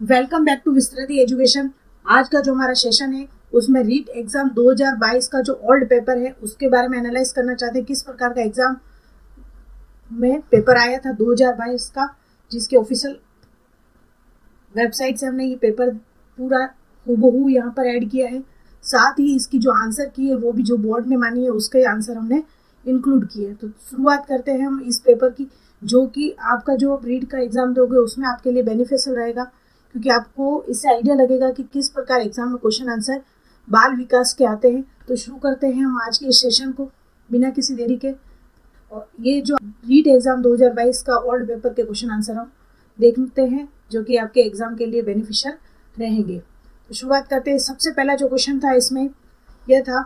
Welcome back to Vistriti education. आज का जो हमारा सेशन है उसमें रीट एग्जाम 2022 का जो ओल्ड पेपर है उसके बारे में एनालाइज करना चाहते हैं। किस प्रकार का एग्जाम में पेपर आया था 2022 का, जिसके ऑफिशियल वेबसाइट से हमने ये पेपर पूरा हूबहू यहाँ पर ऐड किया है। साथ ही इसकी जो आंसर की है वो भी जो बोर्ड ने मानी है उसके आंसर हमने इंक्लूड किए हैं। तो शुरुआत करते हैं हम इस पेपर की, जो कि आपका जो रीट का एग्जाम दोगे उसमें आपके लिए बेनिफिशियल रहेगा, क्योंकि आपको इससे आइडिया लगेगा कि किस प्रकार एग्जाम में क्वेश्चन आंसर बाल विकास के आते हैं। तो शुरू करते हैं हम आज के इस सेशन को बिना किसी देरी के। और ये जो रीट एग्जाम 2022 का ओल्ड पेपर के क्वेश्चन आंसर हम देखते हैं, जो कि आपके एग्जाम के लिए बेनिफिशियल रहेंगे। तो शुरुआत करते हैं। सबसे पहला जो क्वेश्चन था इसमें यह था,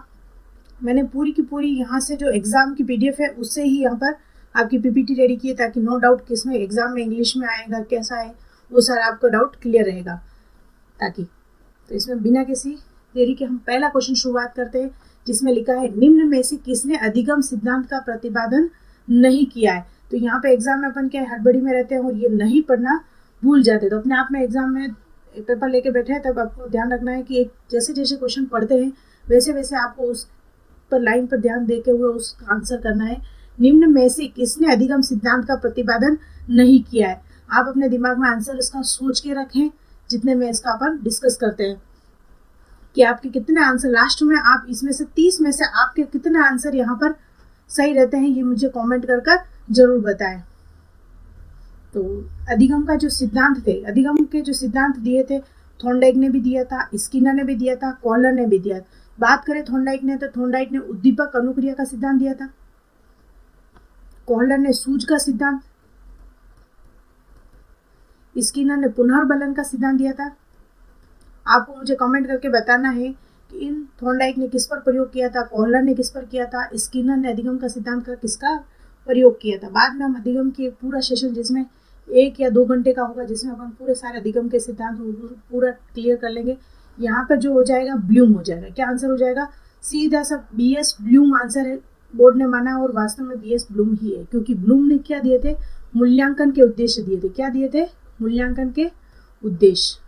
मैंने पूरी की पूरी यहाँ से जो एग्जाम की PDF है उससे ही यहाँ पर आपकी PPT रेडी की है, ताकि नो डाउट कि इसमें एग्जाम में इंग्लिश में आएगा कैसा है वो सारा आपका डाउट क्लियर रहेगा। ताकि तो इसमें बिना किसी देरी के हम पहला क्वेश्चन शुरुआत करते हैं, जिसमें लिखा है निम्न में से किसने अधिगम सिद्धांत का प्रतिपादन नहीं किया है। तो यहाँ पे एग्जाम में अपन क्या हड़बड़ी में रहते हैं और ये नहीं पढ़ना भूल जाते, तो अपने आप में एग्जाम में पेपर लेके बैठे हैं तब आपको ध्यान रखना है कि एक जैसे जैसे क्वेश्चन पढ़ते हैं वैसे वैसे आपको उस पर लाइन पर ध्यान देते हुए उसका आंसर करना है। निम्न में से किसने अधिगम सिद्धांत का प्रतिपादन नहीं किया है। आप अपने दिमाग में आंसर इसका सोच के रखें, जितने में इसका अपन डिस्कस करते हैं कि आपके कितने आंसर लास्ट में, आप इसमें से 30 में से आपके कितने आंसर यहाँ पर सही रहते हैं, ये मुझे कमेंट कर जरूर बताएं। तो अधिगम का जो सिद्धांत थे, अधिगम के जो सिद्धांत दिए थे थॉर्नडाइक ने भी दिया था, स्किनर ने भी दिया था, कॉलर ने भी दिया था। बात करें थॉर्नडाइक ने, तो थॉर्नडाइक ने उद्दीपक अनुक्रिया का सिद्धांत दिया था, कॉलर ने सूज का सिद्धांत, स्किनर ने पुनर्बलन का सिद्धांत दिया था। आपको मुझे कमेंट करके बताना है कि इन थॉर्नडाइक ने किस पर प्रयोग किया था, कॉलर ने किस पर किया था, स्किनर ने अधिगम का सिद्धांत का किसका प्रयोग किया था। बाद में हम अधिगम की पूरा सेशन जिसमें 1 या 2 घंटे का होगा, जिसमें अपन पूरे सारे अधिगम के सिद्धांत पूरा क्लियर कर लेंगे। यहाँ पर जो हो जाएगा ब्लूम हो जाएगा। क्या आंसर हो जाएगा? सीधा सा BS ब्लूम आंसर है, बोर्ड ने माना, और वास्तव में BS ब्लूम ही है, क्योंकि ब्लूम ने क्या दिए थे? मूल्यांकन के उद्देश्य दिए थे। क्या दिए थे? मूल्यांकन के उद्देश्य।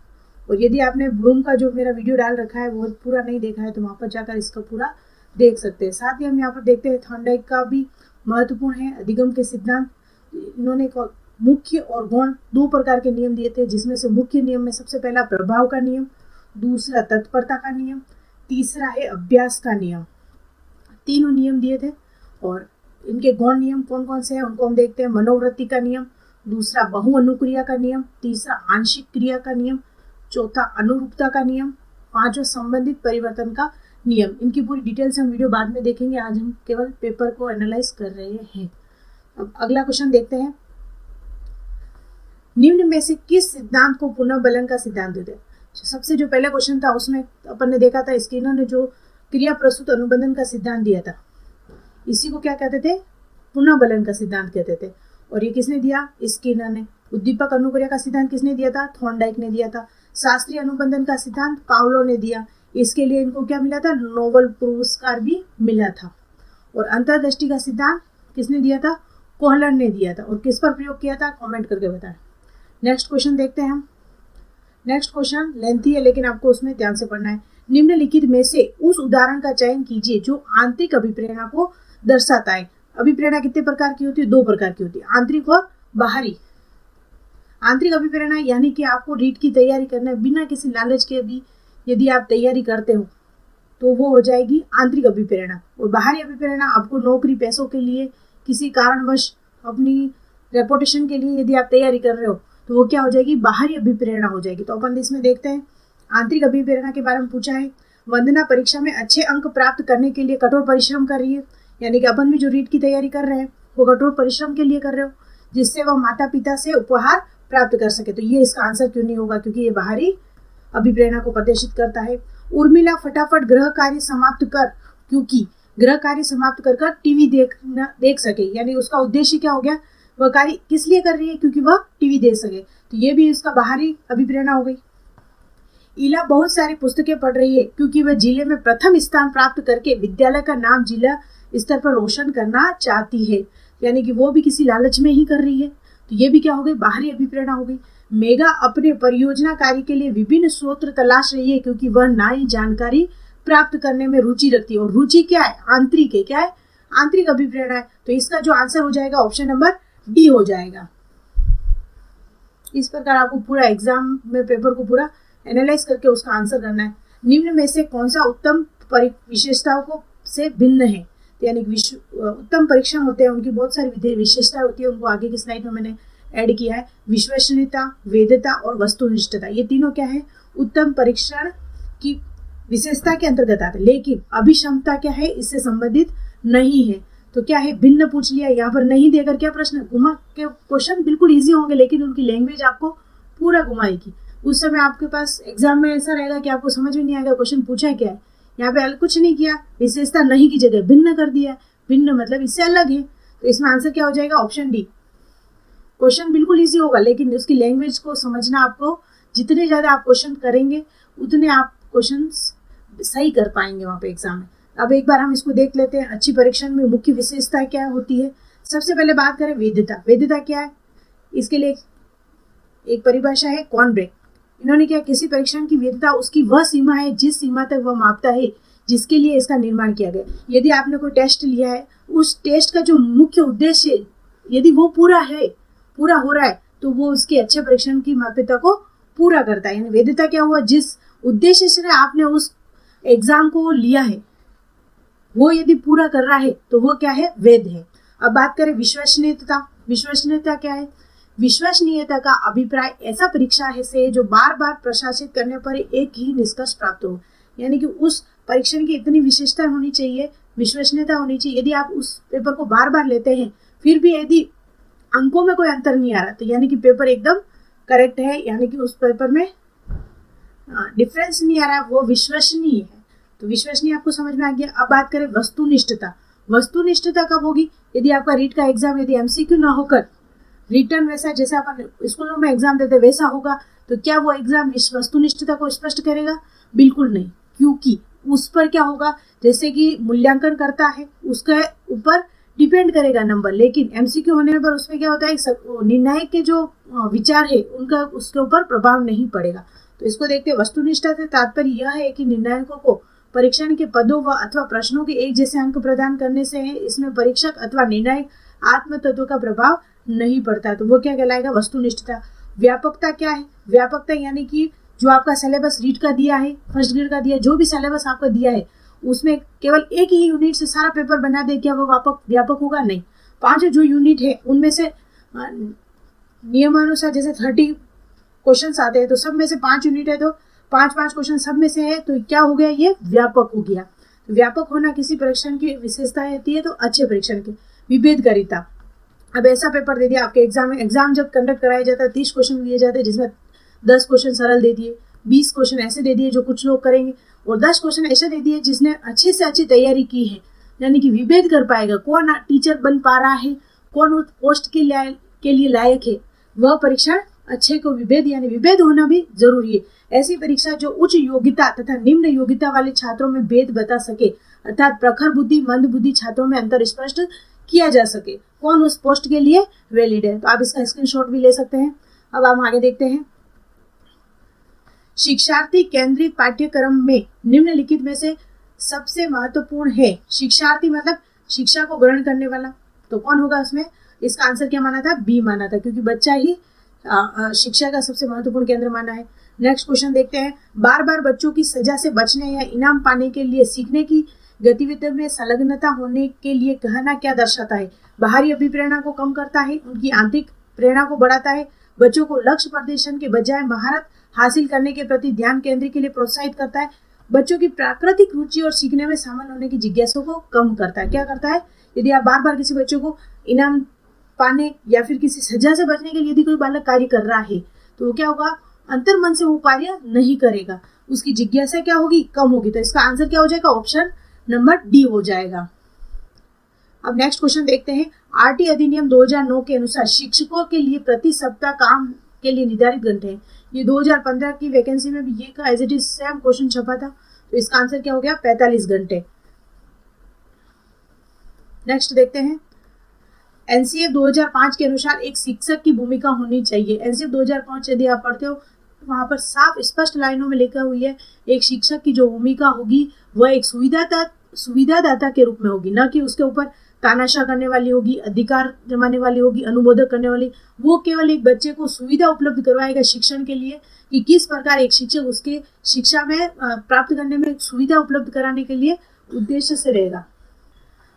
और यदि आपने ब्लूम का जो मेरा वीडियो डाल रखा है वो पूरा नहीं देखा है तो वहाँ पर जाकर इसका पूरा देख सकते हैं। साथ ही हम यहाँ पर देखते हैं थॉर्नडाइक का भी महत्वपूर्ण है अधिगम के सिद्धांत। इन्होंने मुख्य और गौण 2 प्रकार के नियम दिए थे, जिसमें से मुख्य नियम में सबसे पहला प्रभाव का नियम, दूसरा तत्परता का नियम, तीसरा है अभ्यास का नियम। 3 नियम दिए थे। और इनके गौण नियम कौन कौन से हैं उनको हम देखते हैं। मनोवृत्ति का नियम, दूसरा बहु अनुक्रिया का नियम, तीसरा आंशिक क्रिया का नियम, चौथा अनुरूपता का नियम, 5वां संबंधित परिवर्तन का नियम। इनकी पूरी डिटेल से हम वीडियो बाद में देखेंगे, आज हम केवल पेपर को एनालाइज कर रहे हैं। अब अगला क्वेश्चन देखते हैं। निम्न में से किस सिद्धांत को पुनर्बलन का सिद्धांत देते हैं। सबसे जो पहला क्वेश्चन था उसमें अपन ने देखा था स्किनर ने जो क्रिया प्रस्तुत अनुबंधन का सिद्धांत दिया था, इसी को क्या कहते थे? पुनर्बलन का सिद्धांत कहते थे। और ये किसने दिया? स्किनर ने। उद्दीपक अनुक्रिया का सिद्धांत किसने दिया था? थॉर्नडाइक ने दिया था। शास्त्रीय अनुबंधन का सिद्धांत पावलो ने दिया। इसके लिए इनको क्या मिला था? नोबेल पुरस्कार भी मिला था। और अंतर्दृष्टि का सिद्धांत किसने दिया था? कोहलर ने दिया था। और किस पर प्रयोग किया था? कमेंट करके बताएं। नेक्स्ट क्वेश्चन देखते हैं हम। नेक्स्ट क्वेश्चन लेंथी है, लेकिन आपको उसमें ध्यान से पढ़ना है। निम्नलिखित में से उस उदाहरण का चयन कीजिए जो आंतरिक अभिप्रेरणा को दर्शाता है। अभिप्रेरणा कितने प्रकार की होती है? 2 प्रकार की होती है, आंतरिक और बाहरी। आंतरिक अभिप्रेरणा यानी कि आपको रीट की तैयारी करना है बिना किसी लालच के भी यदि आप तैयारी करते हो तो वो हो जाएगी आंतरिक अभिप्रेरणा। और बाहरी अभिप्रेरणा आपको नौकरी पैसों के लिए, किसी कारणवश अपनी रेपुटेशन के लिए यदि आप तैयारी कर रहे हो तो वो क्या हो जाएगी? बाहरी अभिप्रेरणा हो जाएगी। तो अपन इसमें देखते हैं आंतरिक अभिप्रेरणा के बारे में पूछा है। वंदना परीक्षा में अच्छे अंक प्राप्त करने के लिए कठोर परिश्रम कर रही है, यानी कि अपन भी जो रीट की तैयारी कर रहे हैं वो कठोर परिश्रम के लिए कर रहे हो, जिससे वह माता पिता से उपहार प्राप्त कर सके। तो ये इसका आंसर क्यों नहीं होगा? क्योंकि ये बाहरी अभिप्रेरणा को प्रदर्शित करता है। उर्मिला फटाफट गृह कार्य समाप्त कर, क्योंकि गृह कार्य समाप्त कर टीवी देख सके, यानी उसका उद्देश्य क्या हो गया? वह कार्य किस लिए कर रही है? क्योंकि वह टीवी देख सके। तो ये भी इसका बाहरी अभिप्रेरणा हो गई। इला बहुत सारी पुस्तकें पढ़ रही है क्योंकि वह जिले में प्रथम स्थान प्राप्त करके विद्यालय का नाम जिला स्तर पर रोशन करना चाहती है, यानी कि वो भी किसी लालच में ही कर रही है। तो ये भी क्या हो गई? बाहरी अभिप्रेरणा हो गई। मेघा अपने परियोजना कार्य के लिए विभिन्न स्रोत तलाश रही है क्योंकि वह नई जानकारी प्राप्त करने में रुचि रखती है। और रुचि क्या है? आंतरिक है। क्या है? आंतरिक अभिप्रेरणा है। तो इसका जो आंसर हो जाएगा ऑप्शन नंबर डी हो जाएगा। इस प्रकार आपको पूरा एग्जाम में पेपर को पूरा एनालाइज करके उसका आंसर करना है। निम्न में से कौन सा उत्तम विशेषताओं को से भिन्न है? यानी उत्तम परीक्षण होते हैं, उनकी बहुत सारी विशेषताएं होती है, उनको आगे की स्लाइड में मैंने ऐड किया है। विश्वसनीयता, वैधता और वस्तुनिष्ठता, ये तीनों क्या है? उत्तम परीक्षण की विशेषता के अंतर्गत आते हैं। लेकिन अभिक्षमता क्या है? इससे संबंधित नहीं है। तो क्या है? भिन्न पूछ लिया, यहाँ पर नहीं देकर क्या प्रश्न घुमा के क्वेश्चन बिल्कुल इजी होंगे, लेकिन उनकी लैंग्वेज आपको पूरा घुमाएगी। उस समय आपके पास एग्जाम में ऐसा रहेगा कि आपको समझ में नहीं आएगा क्वेश्चन पूछा क्या है। यहाँ पे कुछ नहीं किया, विशेषता नहीं की जगह भिन्न कर दिया। भिन्न मतलब इससे अलग है। तो इसमें आंसर क्या हो जाएगा? Option D. क्वेश्चन बिल्कुल इजी होगा, लेकिन उसकी लैंग्वेज को समझना, आपको जितने ज्यादा आप क्वेश्चन करेंगे उतने आप क्वेश्चन सही कर पाएंगे वहां पे एग्जाम में। अब एक बार हम इसको देख लेते हैं। अच्छी परीक्षण में मुख्य विशेषता क्या होती है? सबसे पहले बात करें वैधता। वैधता क्या है? इसके लिए एक परिभाषा है कॉर्नब्रेक। इन्होंने क्या? किसी परीक्षण की वैधता उसकी वह सीमा है जिस सीमा तक वह मापता है जिसके लिए इसका निर्माण किया गया। यदि आपने कोई टेस्ट लिया है, उस टेस्ट का जो मुख्य उद्देश्य यदि वो पूरा हो रहा है तो वो उसके अच्छे परीक्षण की मान्यता को पूरा करता है। यानी वैधता क्या हुआ? जिस उद्देश्य से आपने उस एग्जाम को लिया है वो यदि पूरा कर रहा है तो वो क्या है? वैध है। अब बात करें विश्वसनीयता। विश्वसनीयता क्या है? विश्वसनीयता का अभिप्राय ऐसा परीक्षा है से जो बार बार प्रशासित करने पर एक ही निष्कर्ष प्राप्त हो। यानी कि उस परीक्षण की इतनी विशेषता होनी चाहिए, विश्वसनीयता होनी चाहिए। यदि आप उस पेपर को बार बार लेते हैं फिर भी यदि अंकों में कोई अंतर नहीं आ रहा तो यानी कि पेपर एकदम करेक्ट है, यानी कि उस पेपर में डिफरेंस नहीं आ रहा, वो विश्वसनीय है। तो विश्वसनीय आपको समझ में आ गया। अब बात करें वस्तुनिष्ठता। वस्तुनिष्ठता कब होगी? यदि आपका रीट का एग्जाम यदि एमसीक्यू ना होकर रिटर्न वैसा जैसे अपन स्कूलों में एग्जाम देते वैसा होगा तो क्या वो एग्जाम वस्तुनिष्ठता को स्पष्ट करेगा? बिल्कुल नहीं, क्योंकि उस पर क्या होगा? जैसे कि मूल्यांकन करता है उसके ऊपर डिपेंड करेगा नंबर, लेकिन एमसीक्यू होने पर उसमें क्या होता है? निर्णायक के जो विचार है उनका उसके ऊपर प्रभाव नहीं पड़ेगा। तो इसको देखते हैं। वस्तुनिष्ठता से तात्पर्य यह है कि निर्णायकों को परीक्षण के पदों व अथवा प्रश्नों के एक जैसे अंक प्रदान करने से है, इसमें परीक्षक अथवा निर्णायक आत्म तत्व का प्रभाव नहीं पड़ता। तो वो क्या कहलाएगा? वस्तुनिष्ठता। व्यापकता क्या है? व्यापकता यानी कि जो आपका सिलेबस रीट का दिया है, फर्स्ट ग्रेड का दिया, जो भी सिलेबस आपका दिया है उसमें केवल एक ही यूनिट से सारा पेपर बना दे, क्या वो व्यापक होगा? नहीं। 5 जो यूनिट है उनमें से नियमानुसार जैसे 30 क्वेश्चन आते हैं तो सब में से 5 यूनिट है तो 5 क्वेश्चन सब में से है, तो क्या हो गया? ये व्यापक हो गया। तो व्यापक होना किसी परीक्षण की विशेषता रहती है। तो अच्छे परीक्षण की विभेदकारिता। अब ऐसा पेपर दे दिया आपके एग्जाम जब कंडक्ट कराया जाता है 30 क्वेश्चन दिए जाते हैं जिसमें 10 क्वेश्चन सरल दे दिए, 20 क्वेश्चन ऐसे दे दिए जो कुछ लोग करेंगे, और 10 क्वेश्चन ऐसे दे दिए जिसने अच्छे से अच्छी तैयारी की है। यानी कि विभेद कर पाएगा कौन टीचर बन पा रहा है, कौन उस पोस्ट के लिए लायक है, वह परीक्षण अच्छे को विभेद, यानी विभेद होना भी जरूरी है। ऐसी परीक्षा जो उच्च योग्यता तथा निम्न योग्यता वाले छात्रों में भेद बता सके, अर्थात प्रखर बुद्धि मंद बुद्धि छात्रों में अंतर स्पष्ट किया जा सके, कौन उस पोस्ट के लिए वैलिड है। तो आप इसका स्क्रीनशॉट भी ले सकते हैं। अब हम आगे देखते हैं। शिक्षार्थी केंद्रित पाठ्यक्रम में निम्नलिखित में से सबसे महत्वपूर्ण है। शिक्षार्थी मतलब शिक्षा को ग्रहण करने वाला, तो कौन होगा उसमें? इसका आंसर क्या माना था? बी माना था, क्योंकि बच्चा ही शिक्षा का सबसे महत्वपूर्ण केंद्र माना है। नेक्स्ट क्वेश्चन देखते हैं। बार बार बच्चों की सजा से बचने या इनाम पाने के लिए सीखने की गतिविधियों में संलग्नता होने के लिए कहना क्या दर्शाता है? बाहरी अभिप्रेरणा को कम करता है, उनकी आंतरिक प्रेरणा को बढ़ाता है, बच्चों को लक्ष्य प्रदर्शन के बजाय महारत हासिल करने के प्रति ध्यान केंद्रित के लिए प्रोत्साहित करता है, बच्चों की प्राकृतिक रुचि और सीखने में शामिल होने की जिज्ञासा को कम करता है। क्या करता है? यदि आप बार बार किसी बच्चों को इनाम पाने या फिर किसी सजा से बचने के लिए यदि कोई बालक कार्य कर रहा है तो क्या होगा? अंतर मन से वो कार्य नहीं करेगा, उसकी जिज्ञासा क्या होगी? कम होगी। तो इसका आंसर क्या हो जाएगा? ऑप्शन नंबर डी हो जाएगा। अब नेक्स्ट क्वेश्चन देखते हैं। आरटी अधिनियम 2009 के अनुसार शिक्षकों के लिए प्रति सप्ताह काम के लिए निर्धारित घंटे हैं। ये 2015 की वैकेंसी में भी ये का as it is same question छपा था। तो इसका आंसर क्या हो गया? 45 घंटे। नेक्स्ट देखते हैं। एनसीएफ 2005 के अनुसार एक शिक्षक की भूमिका होनी चाहिए। एनसीएफ 2005 यदि आप पढ़ते हो वहां पर साफ स्पष्ट लाइनों में लिखा हुई है, एक शिक्षक की जो भूमिका होगी वह एक सुविधादाता के रूप में होगी, न कि उसके ऊपर तानाशाह करने वाली होगी, अधिकार जमाने वाली होगी, अनुमोदक करने वाली। वो केवल एक बच्चे को सुविधा उपलब्ध करवाएगा शिक्षण के लिए, कि किस प्रकार एक शिक्षक उसके शिक्षा में प्राप्त करने में सुविधा उपलब्ध कराने के लिए उद्देश्य से रहेगा।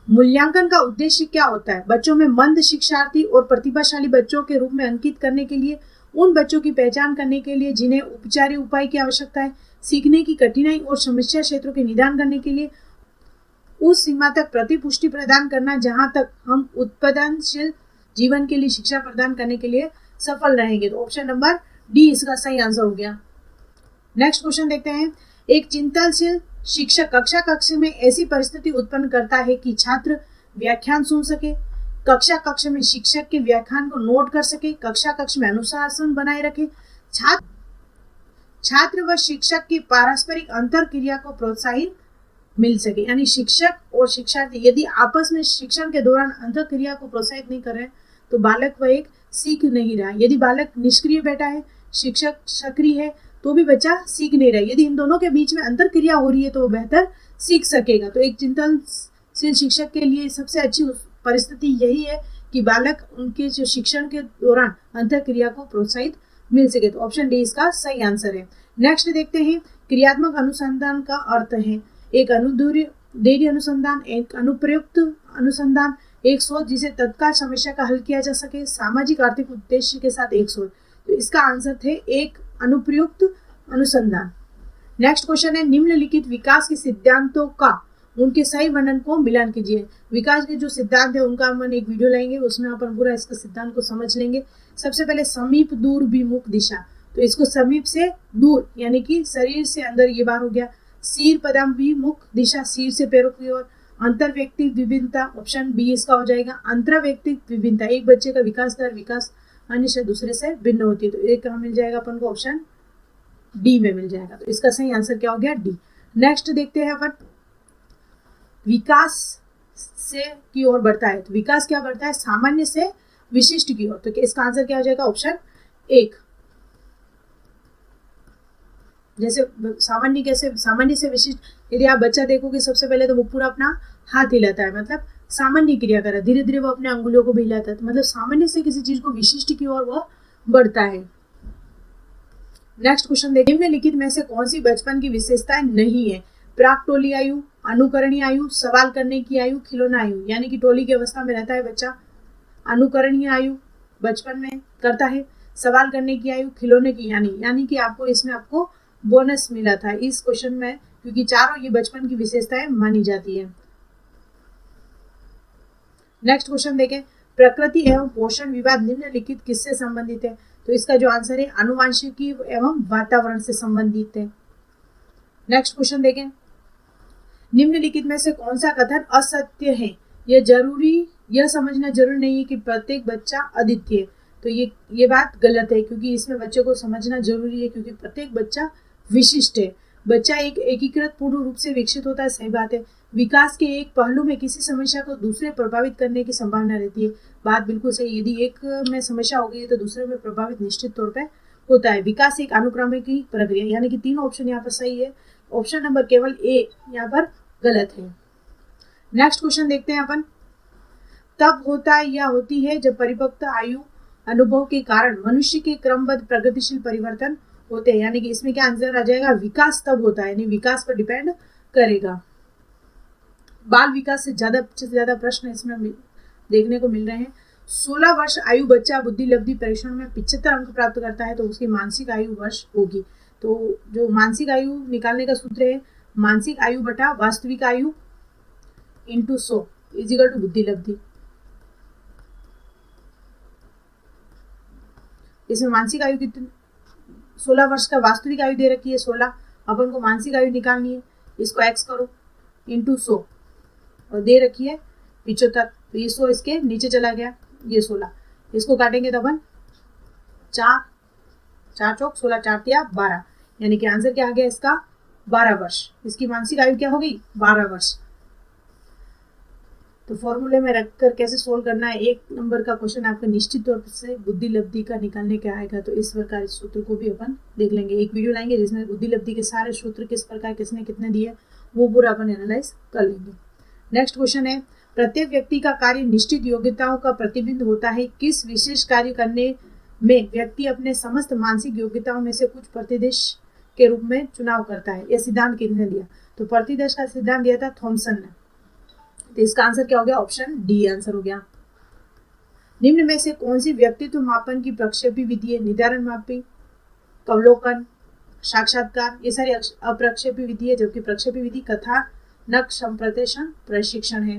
मूल्यांकन का उद्देश्य क्या होता है? बच्चों में मंद शिक्षार्थी और प्रतिभाशाली बच्चों के रूप में अंकित करने के लिए, उन बच्चों की पहचान करने के लिए जिन्हें उपचारिक उपाय की आवश्यकता है, सीखने की कठिनाई और समस्या क्षेत्रों के निदान करने के लिए, उस सीमा तक प्रतिपुष्टि प्रदान करना जहां तक हम उत्पादनशील जीवन के लिए शिक्षा प्रदान करने के लिए सफल रहेंगे। तो ऑप्शन नंबर डी इसका सही आंसर हो गया। नेक्स्ट क्वेश्चन देखते हैं। एक चिंतनशील शिक्षक कक्षा कक्ष में ऐसी परिस्थिति उत्पन्न करता है कि छात्र व्याख्यान सुन सके, कक्षा कक्ष में शिक्षक के व्याख्यान को नोट कर सके, कक्षा कक्ष में अनुशासन बनाए रखे, छात्र व शिक्षक की पारस्परिक अंतर क्रिया को प्रोत्साहित मिल सके। यानी शिक्षक और शिक्षार्थी यदि आपस में शिक्षण के दौरान अंतर क्रिया को प्रोत्साहित नहीं कर रहे तो बालक वह एक सीख नहीं रहा। यदि बालक निष्क्रिय बैठा है, शिक्षक सक्रिय है, तो भी बच्चा सीख नहीं रहा। यदि इन दोनों के बीच में अंतर क्रिया हो रही है तो वो बेहतर सीख सकेगा। तो एक चिंतनशील शिक्षक के लिए सबसे अच्छी परिस्थिति यही है कि बालक उनके जो शिक्षण के दौरान अंतर क्रिया को प्रोत्साहित मिल सके। तो ऑप्शन डी इसका सही आंसर है। नेक्स्ट देखते हैं, क्रियात्मक अनुसंधान का अर्थ है एक अनुदेरी अनुसंधान, एक अनुप्रयुक्त अनुसंधान, एक शोध जिसे तत्काल समस्या का हल किया जा सके, सामाजिक आर्थिक उद्देश्य के साथ एक शोध। तो इसका आंसर थे एक अनुप्रयुक्त अनुसंधान। नेक्स्ट क्वेश्चन है, निम्नलिखित विकास के सिद्धांतों का उनके सही वर्णन को मिलान कीजिए। विकास के जो सिद्धांत है उनका हम एक वीडियो लाएंगे, उसमें अपन पूरा इसका सिद्धांत को समझ लेंगे। सबसे पहले समीप दूर विमुख दिशा, तो इसको समीप से दूर यानी कि शरीर से अंदर ये बार हो गया। सिर पदाभिमुख दिशा, सिर से पैरों की ओर। अंतर व्यक्तिक विभिन्नता, ऑप्शन बी इसका हो जाएगा। अंतर व्यक्तिक विभिन्नता, एक बच्चे का विकास दर विकास अन्य से दूसरे से भिन्न होती है, तो एक कहाँ मिल जाएगा अपन को? ऑप्शन डी में मिल जाएगा। तो इसका सही आंसर क्या हो गया? डी। नेक्स्ट देखते हैं अपन, विकास से की ओर बढ़ता है, तो विकास क्या बढ़ता है? सामान्य से विशिष्ट की ओर। तो इसका आंसर क्या हो जाएगा? ऑप्शन एक। जैसे सामान्य से विशिष्ट, यदि आप बच्चा देखोगे सबसे पहले तो वो पूरा अपना हाथ हिलाता है, मतलब सामान्य क्रिया कर रहा है, धीरे धीरे वो अपने अंगुलियों को भी हिलाता है, तो मतलब सामान्य से किसी चीज को विशिष्ट की ओर वह बढ़ता है। नेक्स्ट क्वेश्चन देखिए, निम्नलिखित में से कौन सी बचपन की विशेषताएं नहीं है? प्राक टोली आयु, अनुकरणीय आयु, सवाल करने की आयु, खिलौना आयु। यानी कि टोली की अवस्था में रहता है बच्चा, अनुकरणीय आयु बचपन में करता है, सवाल करने की आयु, खिलौने की, यानी कि आपको इसमें आपको बोनस मिला था इस क्वेश्चन में, क्योंकि चारों ये बचपन की विशेषताएं मानी जाती है। नेक्स्ट क्वेश्चन देखें, प्रकृति एवं पोषण विवाद निम्नलिखित किससे संबंधित है? तो इसका जो आंसर है आनुवांशिकी एवं वातावरण से संबंधित है। नेक्स्ट क्वेश्चन देखें, निम्नलिखित में से कौन सा कथन असत्य है? यह समझना जरूरी नहीं है कि प्रत्येक बच्चा अद्वितीय है। तो ये बात गलत है, क्योंकि इसमें बच्चे को समझना जरूरी है, क्योंकि प्रत्येक बच्चा विशिष्ट है। बच्चा एक एकीकृत पूर्ण रूप से विकसित होता है, सही बात है। विकास के एक पहलू में किसी समस्या को दूसरे प्रभावित करने की संभावना रहती है, बात बिल्कुल सही। यदि एक में समस्या हो गई है तो दूसरे में प्रभावित निश्चित तौर पर होता है। विकास एक अनुक्रमिक प्रक्रिया, यानी कि तीनों ऑप्शन यहाँ पर सही है। ऑप्शन नंबर केवल ए यहाँ पर गलत है। नेक्स्ट क्वेश्चन देखते हैं अपन, तब होता है या होती है जब परिपक्व आयु अनुभव के कारण मनुष्य के क्रमबद्ध प्रगतिशील परिवर्तन होते हैं। यानी कि इसमें क्या आंसर आ जाएगा? विकास तब होता है, यानी विकास पर डिपेंड करेगा। बाल विकास से ज्यादा प्रश्न इसमें देखने को मिल रहे हैं। 16 वर्ष आयु बच्चा बुद्धि लब्धि परीक्षण में 75 अंक प्राप्त करता है तो उसकी मानसिक आयु वर्ष होगी। तो जो मानसिक आयु निकालने का सूत्र है, मानसिक आयु बटा वास्तविक आयु इंटू 100 इजिकल टू बुद्धि लब्धि। इसमें मानसिक आयु कितनी? 16 वर्ष का वास्तविक आयु दे रखी है 16, अपन को मानसिक आयु निकालनी है, इसको x करो इंटू 100 और दे रखी है 75, तो ये 100 इसके नीचे चला गया, ये 16, इसको काटेंगे तो अपन 4 चौक 16, 4 तिया 12, यानी कि आंसर क्या आ गया इसका? 12 वर्ष। इसकी मानसिक आयु क्या हो गई? 12 वर्ष। तो फॉर्मूले में रखकर कैसे सोल्व करना है। 1 नंबर का क्वेश्चन आपका निश्चित तौर से बुद्धि लब्धि का निकालने का आएगा, तो इस प्रकार इस सूत्र को भी अपन देख लेंगे। एक वीडियो लाएंगे जिसमें बुद्धि लब्धि के सारे सूत्र किस प्रकार किसने कितने दिए वो पूरा अपन एनालाइज कर लेंगे। नेक्स्ट क्वेश्चन है, प्रत्येक व्यक्ति का कार्य निश्चित योग्यताओं का प्रतिबिंब होता है। किस विशेष कार्य करने में व्यक्ति अपने समस्त मानसिक योग्यताओं में से कुछ प्रतिदेश के रूप में चुनाव करता है। यह सिद्धांत किसने दिया? तो प्रतिदेश का सिद्धांत दिया था थॉमसन ने। तो इसका आंसर क्या हो गया? ऑप्शन डी आंसर हो गया। निम्न में से कौन सी व्यक्तित्व मापन की प्रक्षेपी विधि है? निर्धारण मापी, अवलोकन, साक्षात्कार, ये सारी अप्रक्षेपी विधि है, जबकि प्रक्षेपी विधि कथा, नक, संप्रेषण, प्रशिक्षण है।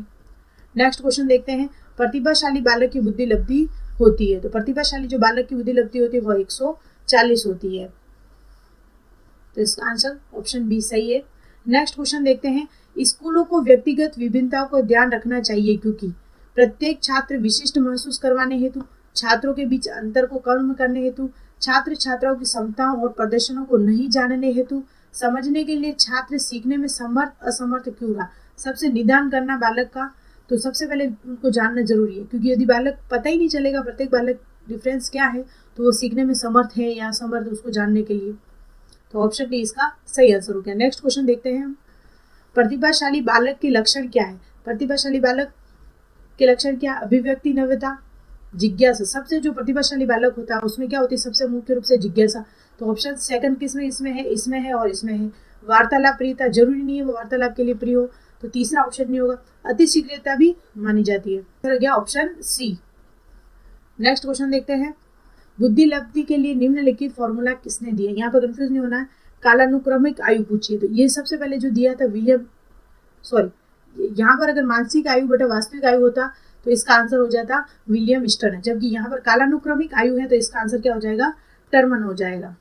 नेक्स्ट क्वेश्चन देखते हैं, प्रतिभाशाली बालक की बुद्धि लब्धि होती है। तो प्रतिभाशाली जो बालक की बुद्धि लब्धि होती है वो 140 होती है। तो इसका आंसर ऑप्शन बी सही है। नेक्स्ट क्वेश्चन देखते हैं, स्कूलों को व्यक्तिगत विभिन्नताओं को ध्यान रखना चाहिए क्योंकि प्रत्येक छात्र विशिष्ट महसूस करवाने हेतु, छात्रों के बीच अंतर को कम करने हेतु, छात्र छात्राओं की क्षमताओं और प्रदर्शनों को नहीं जानने हेतु, समझने के लिए छात्र सीखने में समर्थ असमर्थ क्यों रहा, सबसे निदान करना बालक का। तो सबसे पहले उनको जानना जरूरी है, क्योंकि यदि बालक पता ही नहीं चलेगा प्रत्येक बालक डिफरेंस क्या है, तो वो सीखने में समर्थ है या असमर्थ उसको जानने के लिए। तो ऑप्शन डी इसका सही आंसर हो गया। नेक्स्ट क्वेश्चन देखते हैं हम, प्रतिभाशाली बालक के लक्षण क्या है? प्रतिभाशाली बालक के लक्षण क्या? अभिव्यक्ति, नव्यता, जिज्ञासा। सबसे जो प्रतिभाशाली बालक होता है उसमें क्या होती है? सबसे मुख्य रूप से जिज्ञासा। तो ऑप्शन सेकंड किसमें? इसमें है, इसमें है और इसमें है। वार्तालाप प्रियता, जरूरी नहीं है वो वार्तालाप के लिए प्रिय हो, तो तीसरा ऑप्शन नहीं होगा। अति शीघ्रता भी मानी जाती है, तो गया ऑप्शन सी। नेक्स्ट क्वेश्चन देखते हैं, बुद्धि लब्धि के लिए निम्नलिखित फॉर्मूला किसने दिया? यहाँ पर कंफ्यूज नहीं होना है, कालानुक्रमिक आयु पूछिए। तो ये सबसे पहले जो दिया था यहाँ पर अगर मानसिक आयु बटा वास्तविक आयु होता तो इसका आंसर हो जाता विलियम स्टर्न, जबकि यहाँ पर कालानुक्रमिक आयु है तो इसका आंसर क्या हो जाएगा? टर्मन हो जाएगा।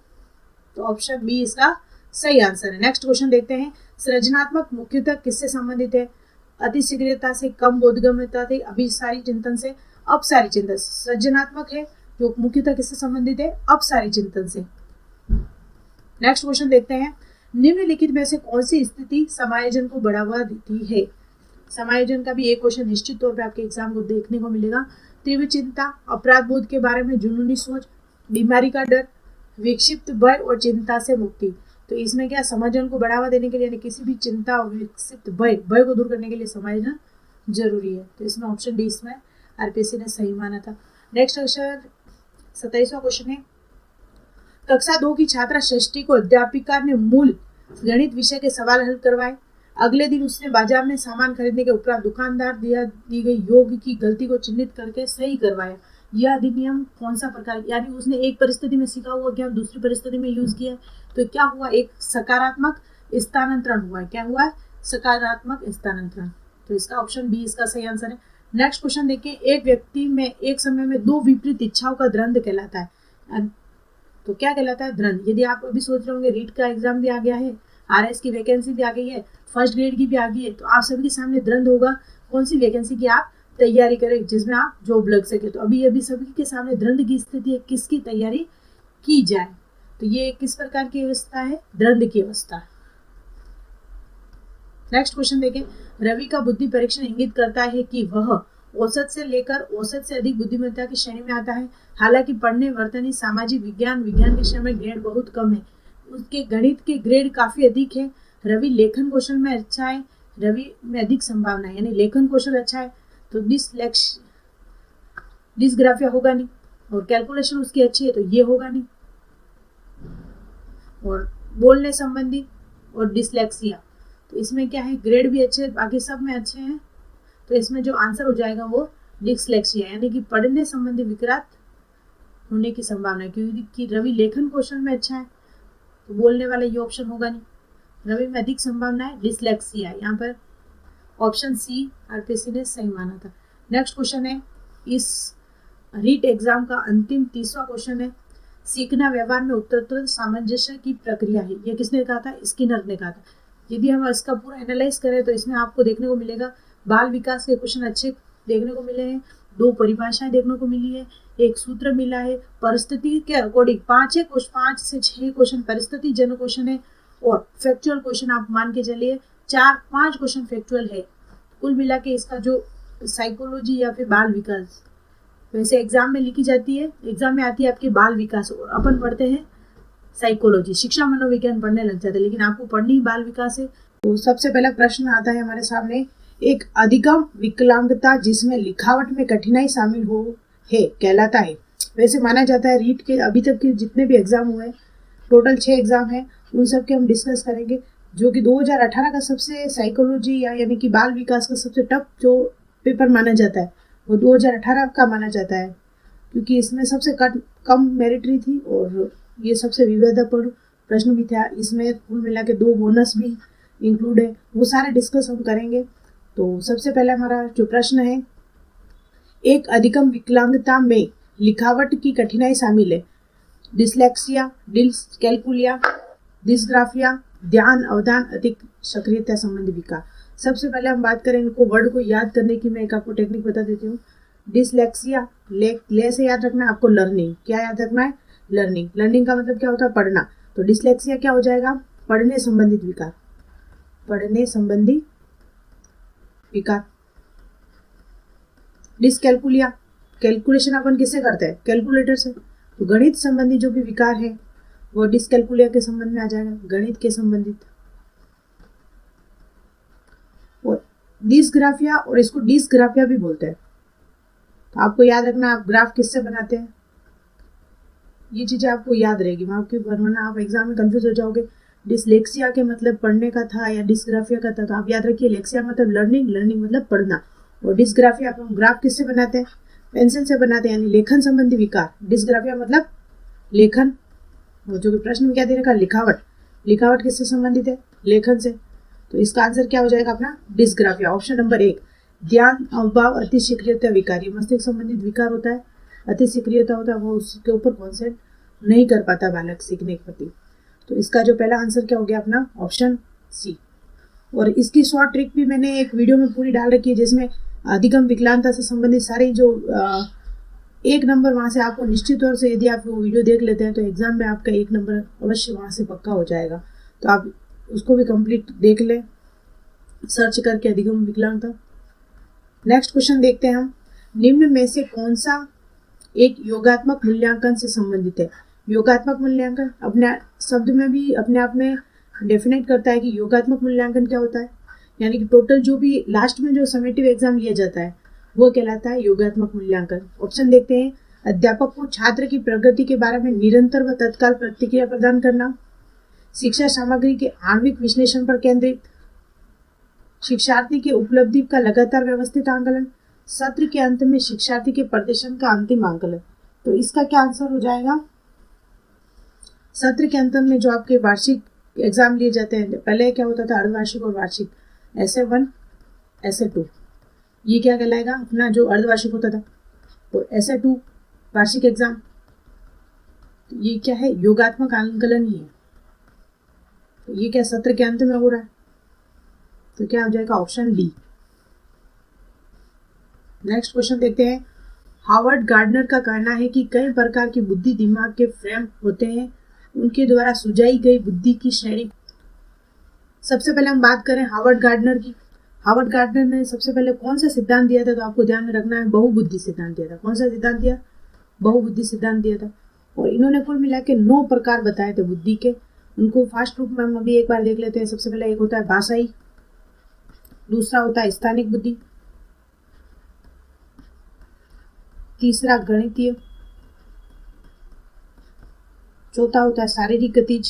तो ऑप्शन बी इसका सही आंसर है। नेक्स्ट क्वेश्चन देखते हैं, सृजनात्मक मुख्यतः किससे संबंधित है? अति शीघ्रता से, कम बोधगम्यता से, अभिसारी चिंतन से, अपसारी चिंतन। सृजनात्मक है जो मुख्यतः किससे संबंधित है? अपसारी चिंतन से। नेक्स्ट क्वेश्चन देखते हैं, निम्नलिखित में से कौन सी स्थिति समायोजन को बढ़ावा देती है? समायोजन का भी एक क्वेश्चन निश्चित तौर पे आपके एग्जाम को देखने को मिलेगा। तीव्र चिंता, अपराध बोध के बारे में जुनूनी सोच, बीमारी का डर, विक्षिप्त भय और चिंता से मुक्ति। तो इसमें क्या समायोजन को बढ़ावा देने के लिए, यानी किसी भी चिंता और विक्षिप्त भय को दूर करने के लिए समायोजन जरूरी है। तो इसमें ऑप्शन डी इसमें आरपीएससी ने सही माना था। नेक्स्ट क्वेश्चन 27वां क्वेश्चन है, कक्षा 2 की छात्रा षष्ठी को अध्यापिका ने मूल गणित विषय के सवाल हल करवाए। अगले दिन उसने बाजार में सामान खरीदने के उपरांत दुकानदार दी गई योग की गलती को चिन्हित करके सही करवाया। यह अधिनियम कौन सा प्रकार, यानी उसने एक परिस्थिति में सीखा हुआ ज्ञान दूसरी परिस्थिति में यूज किया, तो क्या हुआ? एक सकारात्मक स्थानांतरण हुआ। क्या हुआ? सकारात्मक स्थानांतरण। तो इसका ऑप्शन बी इसका सही आंसर है। नेक्स्ट क्वेश्चन देखिए, एक व्यक्ति में एक समय में 2 विपरीत इच्छाओं का द्वंद्व कहलाता है। तो क्या कहलाता है? द्वंद्व। यदि आप अभी सोच रहे होंगे रीट का एग्जाम भी आ गया है, आरएस की वैकेंसी भी आ गई है, फर्स्ट ग्रेड की भी आ गई है, तो आप सभी के सामने द्वंद्व होगा कौन सी वैकेंसी की आप तैयारी करें जिसमें आप जॉब लग सके। तो अभी सभी के सामने द्वंद्व की स्थिति है, किसकी तैयारी की जाए। तो ये किस प्रकार की अवस्था है? द्वंद्व की अवस्था। नेक्स्ट क्वेश्चन देखें, रवि का बुद्धि परीक्षण इंगित करता है कि वह औसत से लेकर औसत से अधिक बुद्धिमत्ता की श्रेणी में आता है। हालांकि पढ़ने, वर्तनी, सामाजिक विज्ञान के विषय में ग्रेड बहुत कम है, उसके गणित के ग्रेड काफी अधिक है। रवि लेखन कौशल में अच्छा है, रवि में अधिक संभावना है, यानी लेखन कौशल अच्छा है तो डिस्ग्राफिया होगा नहीं, और कैलकुलेशन उसकी अच्छी है तो ये होगा नहीं, और बोलने संबंधी और डिसलेक्सिया, तो इसमें क्या है? ग्रेड भी अच्छे, बाकी सब में अच्छे हैं, तो इसमें जो आंसर हो जाएगा वो डिसलेक्सिया, यानी कि पढ़ने संबंधी विकृत होने की संभावना है। क्योंकि रवि लेखन कौशल में अच्छा है तो बोलने वाला ये ऑप्शन होगा नहीं। रवि में अधिक संभावना है डिसलेक्सिया, यहाँ पर ऑप्शन सी आरपीएससी ने सही माना था। नेक्स्ट क्वेश्चन है, इस रीट एग्जाम का अंतिम 30वां क्वेश्चन है, सीखना व्यवहार में उत्तरोत्तर सामंजस्य की प्रक्रिया है। ये किसने कहा था? स्किनर ने कहा था। यदि हम इसका पूरा एनालाइज करें तो इसमें आपको देखने को मिलेगा बाल विकास के क्वेश्चन अच्छे देखने को मिले हैं, 2 परिभाषाएं देखने को मिली है, एक सूत्र मिला है, परिस्थिति के अकॉर्डिंग 5 से 6 क्वेश्चन परिस्थिति जन क्वेश्चन है, और फैक्चुअल क्वेश्चन आप मान के चलिए 4-5 क्वेश्चन फैक्चुअल है। कुल मिला के इसका जो साइकोलॉजी या फिर बाल विकास, वैसे एग्जाम में लिखी जाती है, एग्जाम में आती है आपकी बाल विकास और अपन पढ़ते हैं साइकोलॉजी, शिक्षा मनोविज्ञान पढ़ने लग जाते हैं, लेकिन आपको पढ़नी ही बाल विकास है। तो सबसे पहला प्रश्न आता है हमारे सामने, एक अधिगम विकलांगता जिसमें लिखावट में कठिनाई शामिल हो है कहलाता है। वैसे माना जाता है रीट के अभी तक के जितने भी एग्जाम हुए, टोटल 6 एग्जाम है, उन सब के हम डिस्कस करेंगे। जो कि 2018 का सबसे साइकोलॉजी यानी कि बाल विकास का सबसे टफ जो पेपर माना जाता है वो 2018 का माना जाता है, क्योंकि इसमें सबसे कम मेरिटरी थी और ये सबसे विवादापूर्ण प्रश्न भी था। इसमें कुल मिला के 2 बोनस भी इंक्लूड है, वो सारे डिस्कस हम करेंगे। तो सबसे पहले हमारा जो प्रश्न है, एक अधिगम विकलांगता में लिखावट की कठिनाई शामिल है। डिसलेक्सिया, डिसकैल्कुलिया, डिस्ग्राफिया, ध्यान अवधान अधिक सक्रियता संबंधी विकार। सबसे पहले हम बात करें इनको वर्ड को याद करने की, मैं एक आपको टेक्निक बता देती हूँ। डिसलेक्सिया, ले से याद रखना है आपको, लर्निंग क्या याद रखना है, लर्निंग। लर्निंग का मतलब क्या होता है, पढ़ना। तो डिसलेक्सिया क्या हो जाएगा, पढ़ने संबंधित विकार, पढ़ने संबंधी विकार। डिसकैल्कुलिया, कैलकुलेशन अपन किससे करते हैं, कैलकुलेटर से। तो गणित संबंधी जो भी विकार है वो डिसकैल्कुलिया के संबंध में आ जाएगा, गणित के संबंधित। और डिसग्राफिया, और इसको डिसग्राफिया भी बोलते हैं। तो आपको याद रखना आप ग्राफ किससे बनाते हैं, ये चीजें आपको याद रहेगी, वरना आप एग्जाम में कंफ्यूज हो जाओगे। डिसलेक्सिया के मतलब पढ़ने का था या डिसग्राफिया का था, तो आप याद रखिए लेक्सिया मतलब लर्निंग, लर्निंग मतलब पढ़ना, और डिसग्राफिया आप ग्राफ किससे बनाते हैं, पेंसिल से बनाते हैं, यानी लेखन संबंधी विकार। डिसग्राफिया मतलब लेखन, वो जो भी प्रश्न में क्या दे रखा, लिखावट, लिखावट किससे संबंधित है, लेखन से। तो इसका आंसर क्या हो जाएगा अपना, डिसग्राफिया, ऑप्शन नंबर 1। ध्यान अभाव अति सक्रियता विकार, ये मस्तिष्क संबंधित विकार होता है, अति सक्रियता होता है, वो उसके ऊपर कॉन्सेंट्रेट नहीं कर पाता बालक सीखने के प्रति। तो इसका जो पहला आंसर क्या हो गया अपना, ऑप्शन सी। और इसकी शॉर्ट ट्रिक भी मैंने एक वीडियो में पूरी डाल रखी है, जिसमें अधिगम विकलांगता से संबंधित सारे जो 1 नंबर वहाँ से आपको निश्चित तौर से, यदि आप वो वीडियो देख लेते हैं तो एग्जाम में आपका 1 नंबर अवश्य वहाँ से पक्का हो जाएगा। तो आप उसको भी कंप्लीट देख लें, सर्च करके अधिगम विकलांगता। नेक्स्ट क्वेश्चन देखते हैं हम, निम्न में से कौन सा एक योगात्मक मूल्यांकन से संबंधित है। योगात्मक मूल्यांकन अपने शब्द में भी अपने आप में डेफिनेट करता है कि योगात्मक मूल्यांकन क्या होता है, यानी कि टोटल जो भी लास्ट में जो समेटिव एग्जाम लिया जाता है वो कहलाता है योगात्मक मूल्यांकन। ऑप्शन देखते हैं, अध्यापक को छात्र की प्रगति के बारे में निरंतर व तत्काल प्रतिक्रिया प्रदान करना, शिक्षा सामग्री के आणविक विश्लेषण पर केंद्रित, शिक्षार्थी की उपलब्धि का लगातार व्यवस्थित आंकलन, सत्र के अंत में शिक्षार्थी के प्रदर्शन का अंतिम आंकलन। तो इसका क्या आंसर हो जाएगा, सत्र के अंत में जो आपके वार्षिक एग्जाम लिए जाते हैं, पहले क्या होता था अर्धवार्षिक और वार्षिक, ऐसे 1 ऐसे 2, ये क्या कहलाएगा अपना जो अर्धवार्षिक होता था, तो ऐसे 2 वार्षिक एग्जाम। तो ये क्या है, योगात्मक आंकलन ही है। तो ये क्या सत्र के अंत में हो रहा है, तो क्या हो जाएगा ऑप्शन डी। नेक्स्ट क्वेश्चन देखते हैं, हावर्ड गार्डनर का कहना है कि कई प्रकार की बुद्धि दिमाग के फ्रेम होते हैं, उनके द्वारा सुझाई गई बुद्धि की श्रेणी। सबसे पहले हम बात करें हावर्ड गार्डनर की। हावर्ड गार्डनर ने सबसे पहले कौन सा सिद्धांत दिया था, तो आपको ध्यान में रखना है बहुबुद्धि सिद्धांत दिया था। कौन सा सिद्धांत दिया, बहुबुद्धि सिद्धांत दिया था। और इन्होंने कुल मिला के 9 प्रकार बताए थे बुद्धि के, उनको फास्ट रूप में हम अभी एक बार देख लेते हैं। सबसे पहले एक होता है भाषाई, दूसरा होता है स्थानिक बुद्धि, तीसरा गणितीय, चौथा होता है शारीरिक गतिज,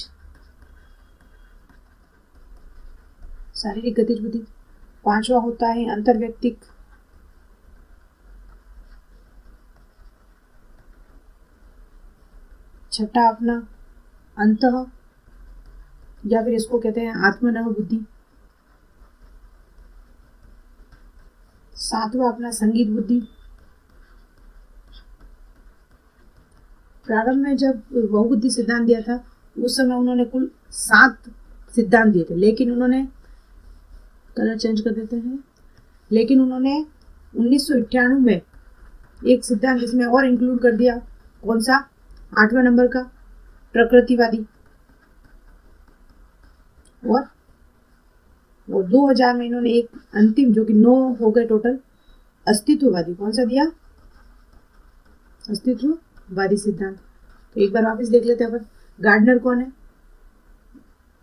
शारीरिक गतिज बुद्धि, पांचवा होता है अंतर्व्यक्तिक, छठा अपना अंतः या फिर इसको कहते हैं आत्मनव बुद्धि, सातवां अपना संगीत बुद्धि। प्रारंभ में जब बहुबुद्धि सिद्धांत दिया था उस समय उन्होंने कुल 7 सिद्धांत दिए थे, लेकिन उन्होंने कलर चेंज कर देते हैं, लेकिन उन्होंने 1998 में एक सिद्धांत इसमें और इंक्लूड कर दिया। कौन सा, 8वें नंबर का प्रकृतिवादी। और 2000 में इन्होंने एक अंतिम, जो कि 9 हो गए टोटल, अस्तित्ववादी, कौन सा दिया, अस्तित्ववादी सिद्धांत। तो एक बार वापस देख लेते हैं अपन। गार्डनर कौन है,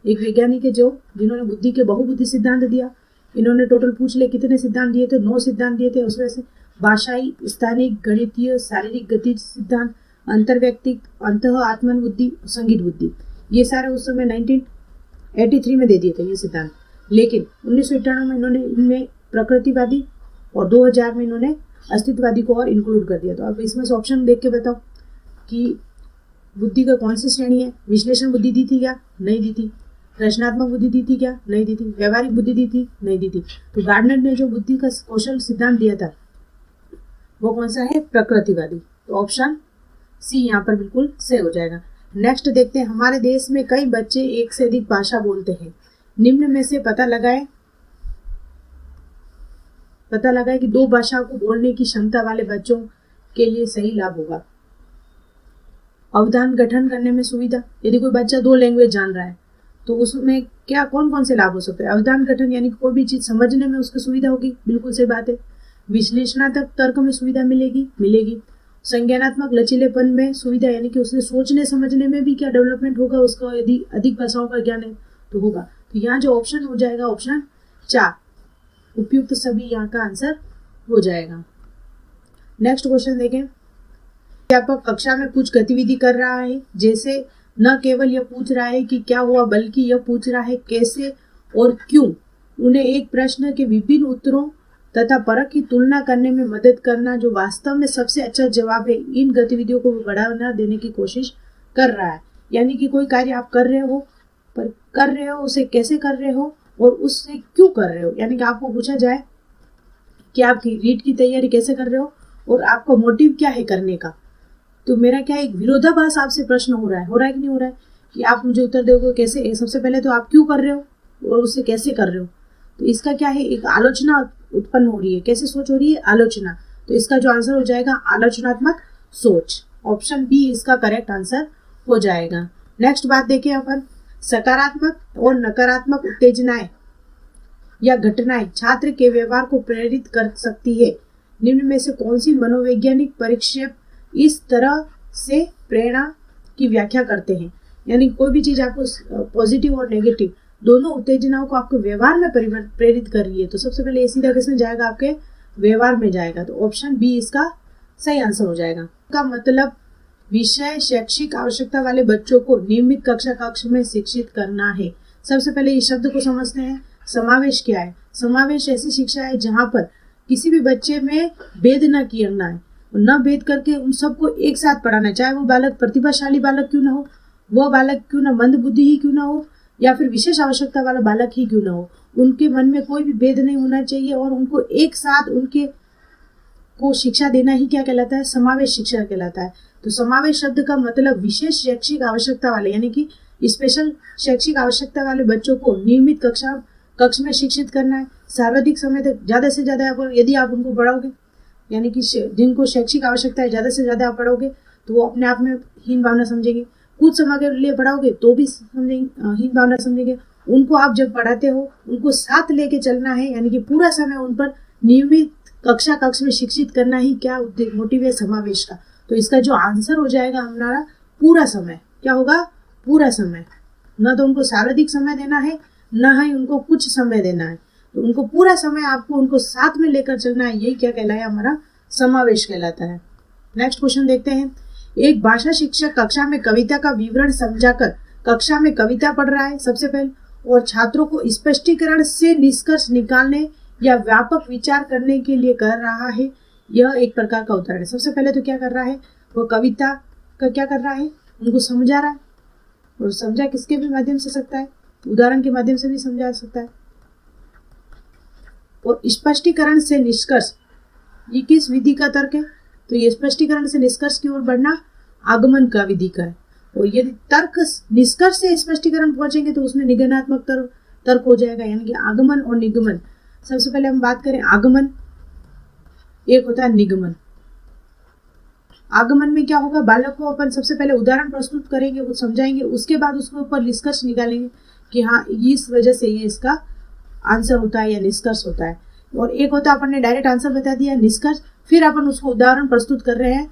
एक वैज्ञानिक है जिन्होंने बुद्धि के बहुबुद्धि सिद्धांत दिया। इन्होंने टोटल पूछ ले कितने सिद्धांत दिए थे, 9 सिद्धांत दिए थे। उसमें से भाषाई, स्थानिक, गणितीय, शारीरिक गतिज सिद्धांत, अंतर्व्यक्तिक, अंतः आत्मन बुद्धि, संगीत बुद्धि, ये सारे उस समय 1983 में दे दिए थे ये सिद्धांत। लेकिन 1991 में इन्होंने इनमें प्रकृतिवादी और 2000 में इन्होंने अस्तित्ववादी को और इंक्लूड कर दिया। तो अब इसमें से ऑप्शन देख के बताओ कि बुद्धि का कौन सी श्रेणी है। विश्लेषण बुद्धि दी थी क्या, नहीं दी थी। रचनात्मक बुद्धि दी थी क्या, नहीं दी थी। व्यवहारिक बुद्धि दी थी, नहीं दी थी। तो गार्डनर ने जो बुद्धि का कौशल सिद्धांत दिया था वो कौन सा है, प्रकृतिवादी। तो ऑप्शन सी यहाँ पर बिल्कुल सही हो जाएगा। नेक्स्ट देखते हैं, हमारे देश में कई बच्चे एक से अधिक भाषा बोलते हैं। निम्न में से पता लगाए कि 2 भाषाओं को बोलने की क्षमता वाले बच्चों के लिए सही लाभ होगा। अवधान गठन करने में सुविधा, यदि कोई बच्चा 2 लैंग्वेज जान रहा है तो उसमें क्या कौन कौन से लाभ हो सकते हैं। अवधान गठन यानी कोई भी चीज समझने में उसको सुविधा होगी, बिल्कुल सही बात है। विश्लेषणात्मक तर्क में सुविधा मिलेगी। संज्ञानात्मक लचीलेपन में सुविधा, यानी कि उसने सोचने समझने में भी क्या डेवलपमेंट होगा उसका, यदि अधिक भाषाओं का ज्ञान है तो होगा। तो यहाँ जो ऑप्शन हो जाएगा ऑप्शन 4 उपयुक्त सभी यहाँ का आंसर हो जाएगा। नेक्स्ट क्वेश्चन देखें, अध्यापक कक्षा में कुछ गतिविधि कर रहा है, जैसे न केवल यह पूछ रहा है कि क्या हुआ बल्कि यह पूछ रहा है कैसे और क्यों। उन्हें एक प्रश्न के विभिन्न उत्तरों तथा परख की तुलना करने में मदद करना जो वास्तव में सबसे अच्छा जवाब है, इन गतिविधियों को बढ़ावा देने की कोशिश कर रहा है। यानी कि कोई कार्य आप कर रहे हो, पर कर रहे हो उसे कैसे कर रहे हो और उससे क्यों कर रहे हो। यानी कि आपको पूछा जाए कि आप रीट की तैयारी कैसे कर रहे हो और आपका मोटिव क्या है करने का। तो मेरा क्या एक विरोधाभास आपसे प्रश्न हो रहा है कि नहीं हो रहा है, कि आप मुझे उत्तर दोगे कैसे। सबसे पहले तो आप क्यों कर रहे हो और उसे कैसे कर रहे हो। तो इसका क्या है, एक आलोचना उत्पन्न हो रही है। कैसे सोच हो रही है, आलोचना। तो इसका जो आंसर हो जाएगा आलोचनात्मक सोच। ऑप्शन बी इसका करेक्ट आंसर हो जाएगा। नेक्स्ट बात देखें अपन, सकारात्मक और नकारात्मक उत्तेजनाएं या घटनाएं छात्र के व्यवहार को प्रेरित कर सकती है। निम्न में से कौन सी मनोवैज्ञानिक परिक्षेप इस तरह से प्रेरणा की व्याख्या करते हैं। यानी कोई भी चीज आपको पॉजिटिव और नेगेटिव दोनों उत्तेजनाओं को आपके व्यवहार में प्रेरित कर रही है, तो सबसे पहले ये सीधा किसमें जाएगा, आपके व्यवहार में जाएगा। तो ऑप्शन बी इसका सही आंसर हो जाएगा। का मतलब विषय शैक्षिक आवश्यकता वाले बच्चों को नियमित कक्ष में शिक्षित करना है। सबसे पहले इस शब्द को समझते हैं। समावेश क्या है, समावेश ऐसी शिक्षा है जहाँ पर किसी भी बच्चे में भेद न करना है, न भेद करके उन सबको एक साथ पढ़ाना है। चाहे वो बालक प्रतिभाशाली बालक क्यों ना हो, वह बालक क्यों ना मंद बुद्धि ही क्यों ना हो, या फिर विशेष आवश्यकता वाला बालक ही क्यों ना हो, उनके मन में कोई भी भेद नहीं होना चाहिए और उनको एक साथ उनके को शिक्षा देना ही क्या कहलाता है, समावेश शिक्षा कहलाता है। तो समावेश शब्द का मतलब विशेष शैक्षिक आवश्यकता वाले यानी कि स्पेशल शैक्षिक आवश्यकता वाले बच्चों को नियमित कक्ष में शिक्षित करना है। सर्वाधिक समय तक ज्यादा से ज्यादा यदि आप उनको पढ़ाओगे, यानी कि जिनको शैक्षिक आवश्यकता है ज्यादा से ज्यादा आप पढ़ोगे तो वो अपने आप में हीन भावना समझेंगे। कुछ समय के लिए पढ़ाओगे तो भी हीन भावना समझेंगे। उनको आप जब पढ़ाते हो उनको साथ लेके चलना है, यानी कि पूरा समय उन पर नियमित कक्ष में शिक्षित करना ही क्या मोटिव है, समावेश का। तो इसका जो आंसर हो जाएगा हमारा पूरा समय, क्या होगा, पूरा समय। न तो उनको सर्वाधिक समय देना है, न ही उनको कुछ समय देना है, तो उनको पूरा समय आपको उनको साथ में लेकर चलना है। यही क्या कहलाया, हमारा समावेश कहलाता है। नेक्स्ट क्वेश्चन देखते हैं। एक भाषा शिक्षक कक्षा में कविता का विवरण समझाकर कक्षा में कविता पढ़ रहा है सबसे पहले, और छात्रों को स्पष्टीकरण से निष्कर्ष निकालने या व्यापक विचार करने के लिए कर रहा है। यह एक प्रकार का उदाहरण है। सबसे पहले तो क्या कर रहा है, वो कविता का क्या कर रहा है, उनको समझा रहा है। और समझा किसके भी माध्यम से सकता है, उदाहरण के माध्यम से भी समझा सकता है। और स्पष्टीकरण से निष्कर्ष, ये किस विधि का तर्क है, तो ये स्पष्टीकरण से निष्कर्ष की ओर बढ़ना आगमन का विधि का है। और यदि तर्क निष्कर्ष से स्पष्टीकरण पहुंचेंगे तो उसमें निगमनात्मक तर्क हो जाएगा, यानी कि आगमन और निगमन। सबसे पहले हम बात करें आगमन, एक होता है निगमन। आगमन में क्या होगा, बालक को अपन सबसे पहले उदाहरण प्रस्तुत करेंगे, कुछ समझाएंगे, उसके बाद उसके ऊपर निष्कर्ष निकालेंगे कि हाँ इस वजह से ये इसका आंसर होता है या निष्कर्ष होता है। और एक होता है अपन ने डायरेक्ट आंसर बता दिया निष्कर्ष, फिर अपन उसको उदाहरण प्रस्तुत कर रहे हैं,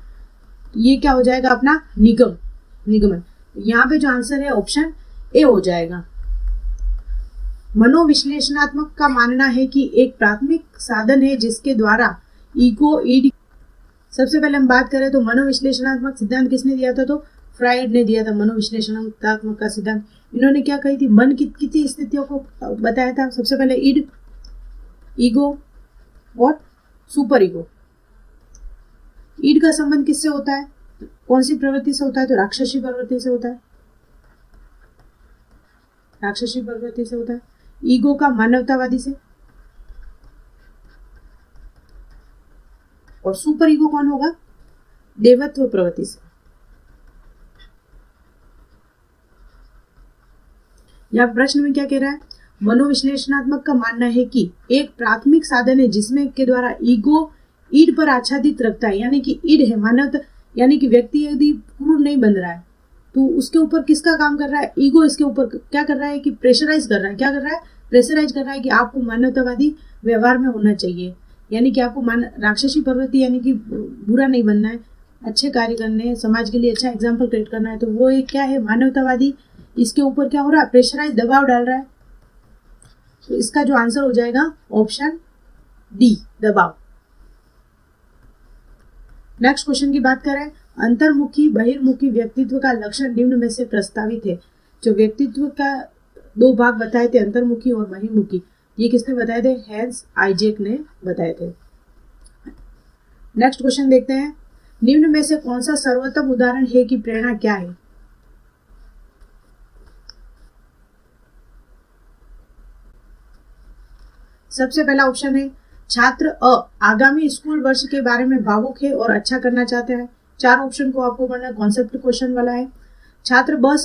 ये क्या हो जाएगा अपना निगमन। यहाँ पे जो आंसर है ऑप्शन ए हो जाएगा। मनोविश्लेषणात्मक का मानना है कि एक प्राथमिक साधन है जिसके द्वारा ईगो ईड। सबसे पहले हम बात करें तो मनोविश्लेषणात्मक सिद्धांत किसने दिया था, तो फ्राइड ने दिया था मनोविश्लेषणात्मक का सिद्धांत। इन्होंने क्या कही थी, मन की कितनी स्थितियों को बताया था। सबसे पहले ईड, ईगो और सुपर ईगो। ईड का संबंध किससे होता है, कौन सी प्रवृत्ति से होता है, तो राक्षसी प्रवृत्ति से होता है, राक्षसी प्रवृत्ति से होता है। ईगो का मानवतावादी से, और सुपर ईगो कौन होगा, देवत्व प्रवृत्ति से। यह प्रश्न में क्या कह रहा है, मनोविश्लेषणात्मक का मानना है कि एक प्राथमिक साधन है जिसमें के द्वारा ईगो ईड पर आच्छादित रखता है, यानी कि ईड है मानवता, यानी कि व्यक्ति यदि पूर्ण नहीं बन रहा है तो उसके ऊपर किसका काम कर रहा है, ईगो इसके ऊपर क्या कर रहा है कि प्रेशराइज कर रहा है, क्या कर रहा है, प्रेशराइज कर रहा है कि आपको मानवतावादी व्यवहार में होना चाहिए, यानी कि आपको राक्षसी प्रवृत्ति यानी कि बुरा नहीं बनना है, अच्छे कार्य करने हैं, समाज के लिए अच्छा एग्जाम्पल क्रिएट करना है, तो वो एक क्या है मानवतावादी, इसके ऊपर क्या हो रहा है, प्रेशराइज दबाव डाल रहा है। तो इसका जो आंसर हो जाएगा ऑप्शन डी, दबाव। नेक्स्ट क्वेश्चन की बात करें, अंतर्मुखी बहिर्मुखी व्यक्तित्व का लक्षण निम्न में से प्रस्तावित है। जो व्यक्तित्व का दो भाग बताए थे, अंतर्मुखी और बहिर्मुखी, ये किसने बताए थे, हैंस आइजेक ने बताए थे। नेक्स्ट क्वेश्चन देखते हैं, निम्न में से कौन सा सर्वोत्तम उदाहरण है कि प्रेरणा क्या है। सबसे पहला ऑप्शन है छात्र अ आगामी स्कूल वर्ष के बारे में भावुक है और अच्छा करना चाहता है। चार ऑप्शन को आपको पढ़ना, कॉन्सेप्ट क्वेश्चन वाला है। छात्र ब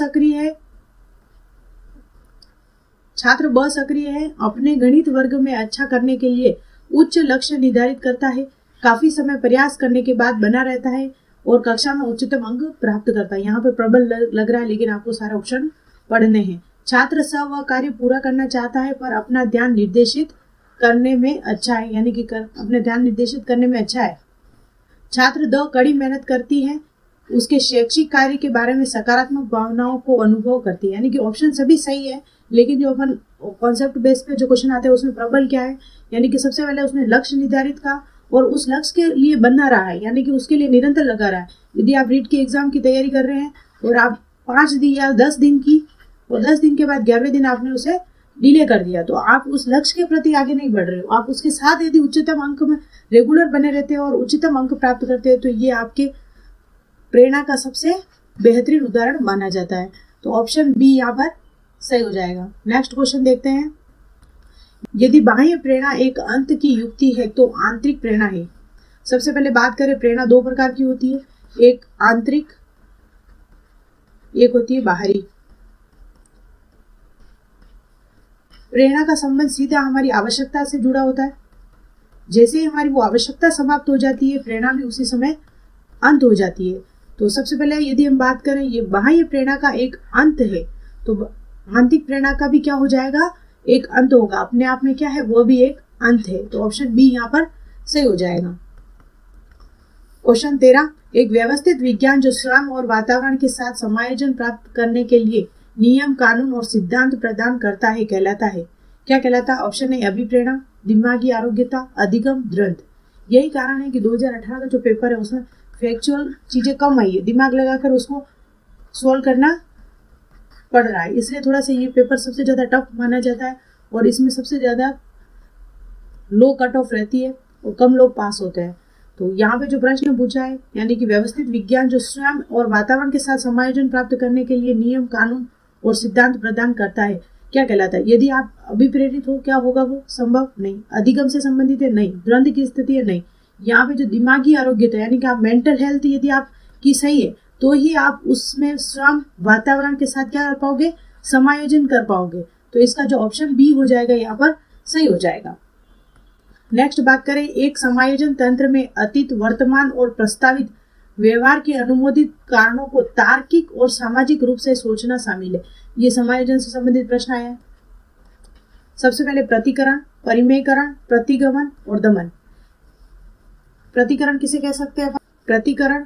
सक्रिय है, अपने गणित वर्ग में अच्छा करने के लिए उच्च लक्ष्य निर्धारित करता है, काफी समय प्रयास करने के बाद बना रहता है और कक्षा में उच्चतम अंक प्राप्त करता है। यहाँ पे प्रबल लग रहा है लेकिन आपको सारे ऑप्शन पढ़ने हैं। छात्र स वह कार्य पूरा करना चाहता है पर अपना ध्यान निर्देशित करने में अच्छा है, यानी कि अपने ध्यान निर्देशित करने में अच्छा है। छात्र द कड़ी मेहनत करती है, उसके शैक्षिक कार्य के बारे में सकारात्मक भावनाओं को अनुभव करती है, यानी कि ऑप्शन सभी सही है, लेकिन जो अपन कॉन्सेप्ट बेस पे जो क्वेश्चन आते हैं उसमें प्रबल क्या है, यानी कि सबसे पहले उसने लक्ष्य निर्धारित का और उस लक्ष्य के लिए बना रहा है, यानी कि उसके लिए निरंतर लगा रहा है। यदि आप रीट की एग्जाम की तैयारी कर रहे हैं और आप 5 दिन या 10 दिन की और 10 दिन के बाद 11वें दिन आपने उसे डिले कर दिया, तो आप उस लक्ष्य के प्रति आगे नहीं बढ़ रहे हो। आप उसके साथ यदि उच्चतम अंक में रेगुलर बने रहते हैं और उच्चतम अंक प्राप्त करते हैं तो ये आपके प्रेरणा का सबसे बेहतरीन उदाहरण माना जाता है। तो ऑप्शन बी यहाँ पर सही हो जाएगा। नेक्स्ट क्वेश्चन देखते हैं, यदि बाह्य प्रेरणा एक अंत की युक्ति है तो आंतरिक प्रेरणा है। सबसे पहले बात करें, प्रेरणा दो प्रकार की होती है, एक आंतरिक, एक होती है बाहरी। प्रेरणा का संबंध सीधा हमारी आवश्यकता से जुड़ा होता है। जैसे ही हमारी वो आवश्यकता समाप्त हो जाती है, प्रेरणा भी उसी समय अंत हो जाती है। तो सबसे पहले यदि हम बात करें ये बाह्य प्रेरणा का एक अंत है, तो आंतरिक प्रेरणा का भी क्या हो जाएगा, एक अंत होगा, अपने आप में क्या है वो भी एक अंत है। तो ऑप्शन बी यहाँ पर सही हो जाएगा। क्वेश्चन 13, एक व्यवस्थित विज्ञान जो श्रम और वातावरण के साथ समायोजन प्राप्त करने के लिए नियम, कानून और सिद्धांत प्रदान करता है कहलाता है, क्या कहलाता है। ऑप्शन ए अभिप्रेरणा, दिमागी आरोग्यता, अधिगम, द्वंद। यही कारण है कि 2018 का जो पेपर है उसमें फैक्चुअल चीजें कम आई है, दिमाग लगाकर उसको सोल्व करना पड़ रहा है, इसलिए थोड़ा सा ये पेपर सबसे ज्यादा टफ माना जाता है और इसमें सबसे ज्यादा लो कट ऑफ रहती है और कम लोग पास होते हैं। तो यहाँ पे जो प्रश्न पूछा है, यानी कि व्यवस्थित विज्ञान जो स्वयं और वातावरण के साथ समायोजन प्राप्त करने के लिए नियम, कानून और सिद्धांत प्रदान करता है, क्या कहलाता है। यदि आप अभिप्रेरित हो, क्या होगा वो, संभव नहीं। अधिगम से संबंधित है, नहीं। द्वंद की स्थिति है, नहीं। यहाँ पे जो दिमागी आरोग्यता यानी कि आप मेंटल हेल्थ यदि आप की सही है तो ही आप उसमें श्रम, वातावरण के साथ क्या कर पाओगे, समायोजन कर पाओगे। तो इसका जो ऑप्शन बी हो जाएगा यहाँ पर सही हो जाएगा। नेक्स्ट बात करें, एक समायोजन तंत्र में अतीत, वर्तमान और प्रस्तावित व्यवहार के अनुमोदित कारणों को तार्किक और सामाजिक रूप से सोचना शामिल है। ये समायोजन से संबंधित प्रश्न आया है। सबसे पहले प्रतिकरण, परिमेयकरण, प्रतिगमन और दमन। प्रतिकरण किसे कह सकते हैं? प्रतिकरण,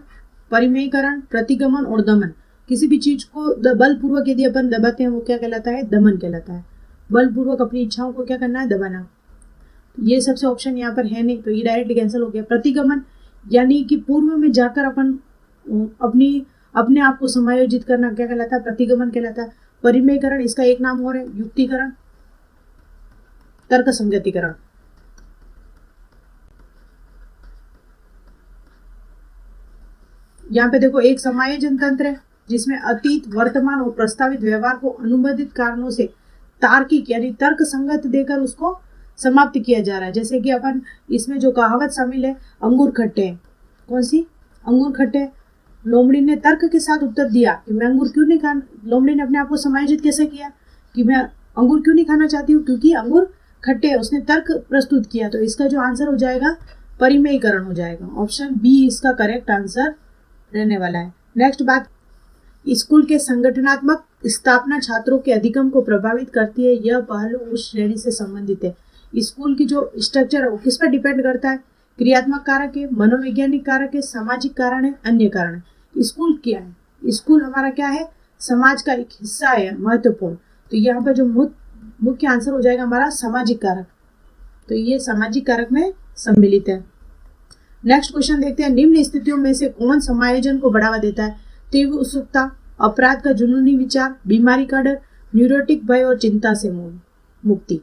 परिमेयकरण, प्रतिगमन और दमन। किसी भी चीज को बलपूर्वक यदि अपन दबाते हैं वो क्या कहलाता है? दमन कहलाता है। बलपूर्वक अपनी इच्छाओं को क्या करना है? दबाना। ये सबसे ऑप्शन यहाँ पर है नहीं, तो ये डायरेक्टली कैंसिल हो गया। प्रतिगमन यानी कि पूर्व में जाकर अपन अपने आप को समायोजित करना क्या कहलाता है? प्रतिगमन कहलाता है। परिमेयकरण इसका एक नाम और है युक्तिकरण, तर्क संगतिकरण। यहाँ पे देखो एक समायोजन तंत्र है जिसमें अतीत, वर्तमान और प्रस्तावित व्यवहार को अनुबंधित कारणों से तार्किक यानी तर्क संगत देकर उसको समाप्त किया जा रहा है। जैसे कि अपन इसमें जो कहावत शामिल है, अंगूर खट्टे हैं। कौन सी? अंगूर खट्टे। लोमड़ी ने तर्क के साथ उत्तर दिया कि मैं अंगूर क्यों नहीं खाना। लोमड़ी ने अपने आप को समायोजित कैसे किया कि मैं अंगूर क्यों नहीं खाना चाहती हूँ? क्योंकि अंगूर खट्टे है। उसने तर्क प्रस्तुत किया। तो इसका जो आंसर हो जाएगा परिमेयकरण हो जाएगा। ऑप्शन बी इसका करेक्ट आंसर रहने वाला है। नेक्स्ट बात, स्कूल के संगठनात्मक स्थापना छात्रों के अधिगम को प्रभावित करती है। यह पहलू उस श्रेणी से संबंधित है। स्कूल की जो स्ट्रक्चर है वो किस पर डिपेंड करता है? क्रियात्मक कारक है, मनोवैज्ञानिक कारक है, सामाजिक कारण है, अन्य कारण है। स्कूल क्या है? स्कूल हमारा क्या है? समाज का एक हिस्सा है, महत्वपूर्ण। तो यहाँ पर जो मुख्य आंसर हो जाएगा हमारा सामाजिक कारक। तो ये सामाजिक कारक में सम्मिलित है। नेक्स्ट क्वेश्चन देखते हैं, निम्न स्थितियों में से कौन समायोजन को बढ़ावा देता है? तीव्र उत्सुकता, अपराध का जुनूनी विचार, बीमारी का डर, न्यूरोटिक भय और चिंता से मुक्ति।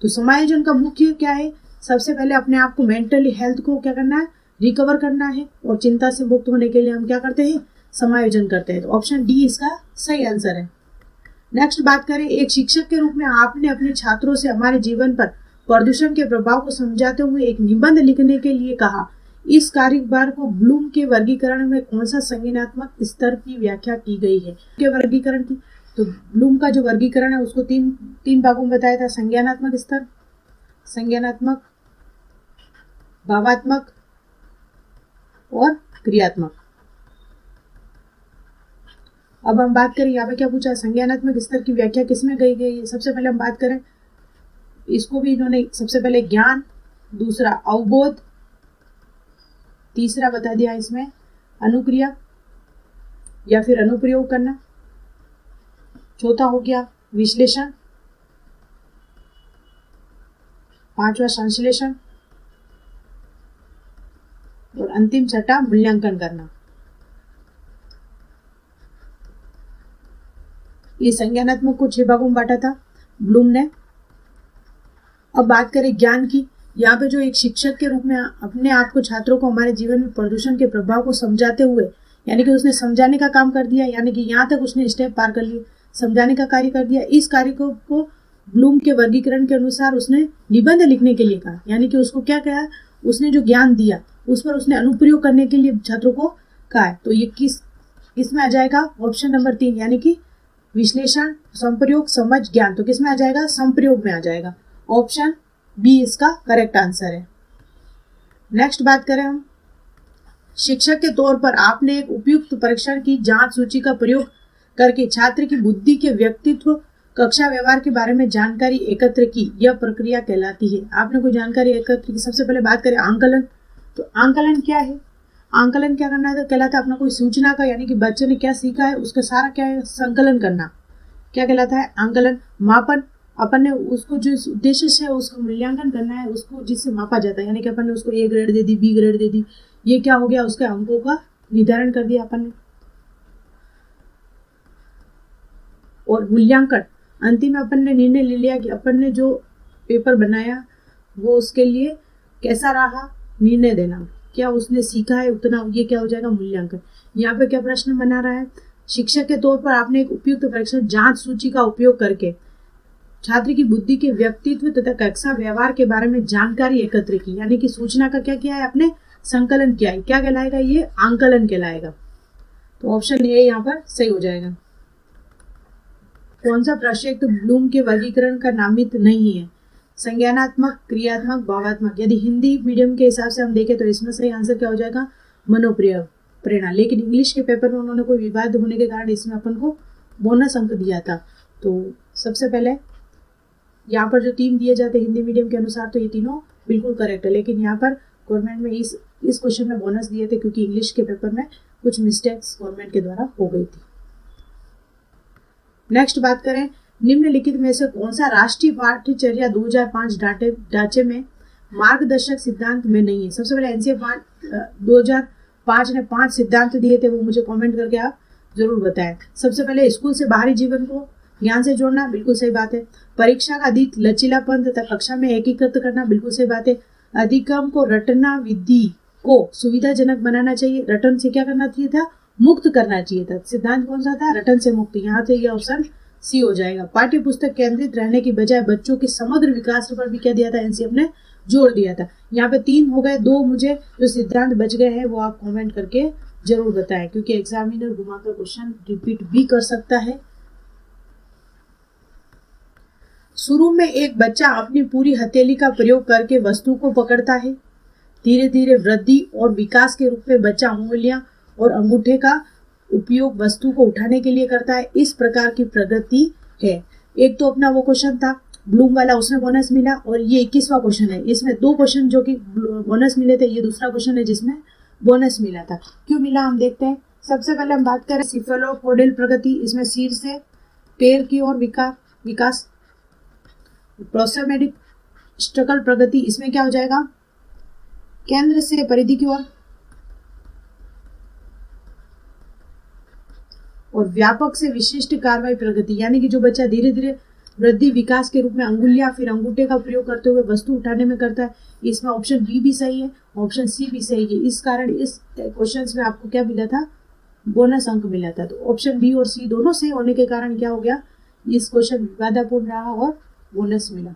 तो समायोजन का मुख्य क्या है? सबसे पहले अपने आप को मेंटली हेल्थ को क्या करना है? रिकवर करना है। और चिंता से मुक्त होने के लिए हम क्या करते हैं? समायोजन करते हैं। तो ऑप्शन डी इसका सही आंसर है। नेक्स्ट बात करें, एक शिक्षक के रूप में आपने अपने छात्रों से हमारे जीवन पर प्रदूषण के प्रभाव को समझाते हुए एक निबंध लिखने के लिए कहा। इस कार्यभार को ब्लूम के वर्गीकरण में कौन सा संज्ञानात्मक स्तर की व्याख्या की गई है? के वर्गीकरण की, तो ब्लूम का जो वर्गीकरण है उसको तीन भागों में बताया था। संज्ञानात्मक स्तर, संज्ञानात्मक, भावात्मक और क्रियात्मक। अब हम बात करें यहाँ पे क्या पूछा? संज्ञानात्मक स्तर की व्याख्या किसमें गई गई है? सबसे पहले हम बात करें, इसको भी इन्होंने सबसे पहले ज्ञान, दूसरा अवबोध, तीसरा बता दिया इसमें अनुक्रिया या फिर अनुप्रयोग करना, चौथा हो गया विश्लेषण, पांचवा संश्लेषण और अंतिम छठा मूल्यांकन करना। ये संज्ञानात्मक को 6 भागों में बांटा था ब्लूम ने। अब बात करें ज्ञान की। यहाँ पे जो एक शिक्षक के रूप में अपने आप को छात्रों को हमारे जीवन में प्रदूषण के प्रभाव को समझाते हुए, यानी कि उसने समझाने का काम कर दिया, यानी कि यहाँ तक उसने स्टेप पार कर लिए, समझाने का कार्य कर दिया। इस कार्य को ब्लूम के वर्गीकरण के अनुसार उसने निबंध लिखने के लिए कहा, यानी कि उसको क्या कहा? उसने जो ज्ञान दिया उस पर उसने अनुप्रयोग करने के लिए छात्रों को कहा है। तो ये किसमें आ जाएगा? ऑप्शन नंबर 3, यानी कि विश्लेषण, संप्रयोग, समझ, ज्ञान। तो किसमें आ जाएगा? संप्रयोग में आ जाएगा। ऑप्शन बी इसका करेक्ट आंसर है। नेक्स्ट बात करें हम, शिक्षक के तौर पर आपने एक उपयुक्त परीक्षण की जांच सूची का प्रयोग करके छात्र की बुद्धि के व्यक्तित्व, कक्षा व्यवहार के बारे में जानकारी एकत्र की। यह प्रक्रिया कहलाती है। आपने कोई जानकारी एकत्र की। सबसे पहले बात करें आंकलन। तो आंकलन क्या है? आंकलन क्या करना कहलाता है? अपना कोई सूचना का, यानी कि बच्चे ने क्या सीखा है उसका सारा क्या है? संकलन करना। क्या कहलाता है? आंकलन। मापन, अपन ने उसको जिस उद्देश्य से उसका मूल्यांकन करना है उसको जिससे मापा जाता है, यानी कि अपन ने उसको A ग्रेड दे दी, B ग्रेड दे दी, ये क्या हो गया? उसके अंकों का निर्धारण कर दिया अपन ने। और मूल्यांकन, अंतिम में अपन ने निर्णय ले लिया कि अपन ने जो पेपर बनाया वो उसके लिए कैसा रहा, निर्णय देना, क्या उसने सीखा है उतना, ये क्या हो जाएगा? मूल्यांकन। यहाँ पे क्या प्रश्न बना रहा है? शिक्षक के तौर पर आपने एक उपयुक्त परीक्षण जांच सूची का उपयोग करके छात्र की बुद्धि के व्यक्तित्व तथा कक्षा व्यवहार के बारे में जानकारी एकत्र की, यानी कि सूचना का क्या किया है? आपने संकलन किया है। क्या कहलाएगा? ये आंकलन कहलाएगा। तो ऑप्शन ए यहाँ पर सही हो जाएगा। कौन सा प्रक्षेप ब्लूम के वर्गीकरण का नामित नहीं है? संज्ञानात्मक, क्रियात्मक, भावात्मक। यदि हिंदी मीडियम के हिसाब से हम देखें तो इसमें सही आंसर क्या हो जाएगा? प्रेरणा। लेकिन इंग्लिश के पेपर में उन्होंने कोई विवाद होने के कारण इसमें अपन को बोनस अंक दिया था। तो सबसे पहले यहाँ पर जो 3 दिए जाते हैं हिंदी मीडियम के अनुसार, तो ये तीनों बिल्कुल करेक्ट है। लेकिन यहाँ पर गवर्नमेंट में इस क्वेश्चन में बोनस दिए थे क्योंकि इंग्लिश के पेपर में कुछ मिस्टेक्स गवर्नमेंट के द्वारा हो गई थी। नेक्स्ट बात करें, निम्नलिखित में से कौन सा राष्ट्रीय पाठ्यचर्या 2005 ढांचे में मार्गदर्शक सिद्धांत में नहीं है। सबसे पहले एनसीए 2005 ने 5 सिद्धांत दिए थे, वो मुझे कमेंट करके आप जरूर बताएं। सबसे पहले स्कूल से बाहरी जीवन को ज्ञान से जोड़ना, बिल्कुल सही बात है। परीक्षा का अधिक लचीलापन तथा कक्षा में एकीकृत करना, बिल्कुल सही बात है। अधिगम को रटना विधि को सुविधाजनक बनाना चाहिए। रटन से क्या करना चाहिए था, मुक्त करना चाहिए था। सिद्धांत कौन सा था, रटन से मुक्त। यहाँ से ये ऑप्शन सी हो जाएगा। पाठ्य पुस्तक केंद्रित रहने की बजाय बच्चों के समग्र विकास पर भी क्या दिया था, एनसीएफ ने जोर दिया था। यहाँ पे 3 हो गए, 2 मुझे जो सिद्धांत बच गए हैं वो आप कमेंट करके जरूर बताएं, क्योंकि एग्जामिनर घुमाकर क्वेश्चन रिपीट भी कर सकता है। शुरू में एक बच्चा अपनी पूरी हथेली का प्रयोग करके वस्तु को पकड़ता है। धीरे धीरे वृद्धि और विकास के रूप में बच्चा उंगलियां और अंगूठे का उपयोग वस्तु को उठाने के लिए करता है। इस प्रकार की प्रगति है। एक तो अपना वो क्वेश्चन था ब्लूम वाला, उसमें बोनस मिला, और ये 21वां क्वेश्चन है। इसमें 2 क्वेश्चन जो कि बोनस मिले थे, ये दूसरा क्वेश्चन है जिसमें बोनस मिला था। क्यों मिला हम देखते हैं। सबसे पहले हम बात करें सिफेलोपोडियल प्रगति, इसमें सिर से पैर की ओर विकास। प्रोसोमेटिक स्ट्रकल प्रगति, इसमें क्या हो जाएगा, केंद्र से परिधि की ओर। और व्यापक से विशिष्ट कार्रवाई प्रगति, यानी कि जो बच्चा धीरे धीरे वृद्धि विकास के रूप में अंगुलियां फिर अंगूठे का प्रयोग करते हुए वस्तु उठाने में करता है। इसमें ऑप्शन बी भी सही है, ऑप्शन सी भी सही है। इस कारण इस क्वेश्चंस में आपको क्या मिला था, बोनस अंक मिला था। तो ऑप्शन बी और सी दोनों सही होने के कारण क्या हो गया, इस क्वेश्चन विवादापूर्ण रहा और बोनस मिला।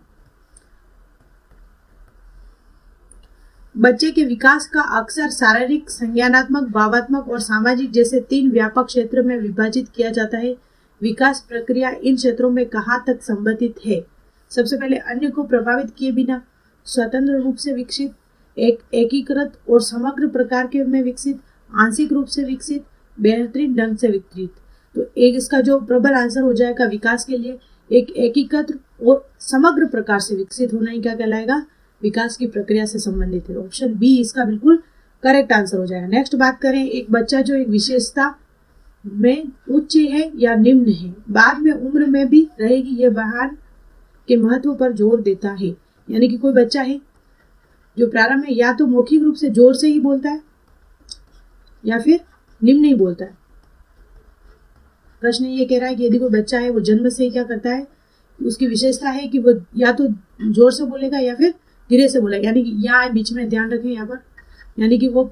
बच्चे के विकास का अक्सर शारीरिक, संज्ञानात्मक, भावात्मक और सामाजिक जैसे 3 व्यापक क्षेत्र में विभाजित किया जाता है। विकास प्रक्रिया इन क्षेत्रों में कहाँ तक संबंधित है। सबसे पहले अन्य को प्रभावित किए बिना स्वतंत्र रूप से विकसित, एकीकृत और समग्र प्रकार के में विकसित, आंशिक रूप से विकसित, बेहतरीन ढंग से विकसित। तो एक इसका जो प्रबल आंसर हो जाएगा विकास के लिए, एक एकीकृत और समग्र प्रकार से विकसित होना ही क्या कहलाएगा, विकास की प्रक्रिया से संबंधित है। ऑप्शन बी इसका बिल्कुल करेक्ट आंसर हो जाएगा। नेक्स्ट बात करें, एक बच्चा जो एक विशेषता में उच्च है या निम्न है, बाद में उम्र में भी रहेगी, यह बयान के महत्व पर जोर देता है। यानी कि कोई बच्चा है जो प्रारंभ में या तो मौखिक रूप से जोर से ही बोलता है या फिर निम्न ही बोलता है। प्रश्न ये कह रहा है कि यदि कोई बच्चा है वो जन्म से ही क्या करता है, उसकी विशेषता है कि वो या तो जोर से बोलेगा या फिर धीरे से बोलेगा। यानी कि यहाँ बीच में ध्यान रखें यहाँ पर, यानी कि वो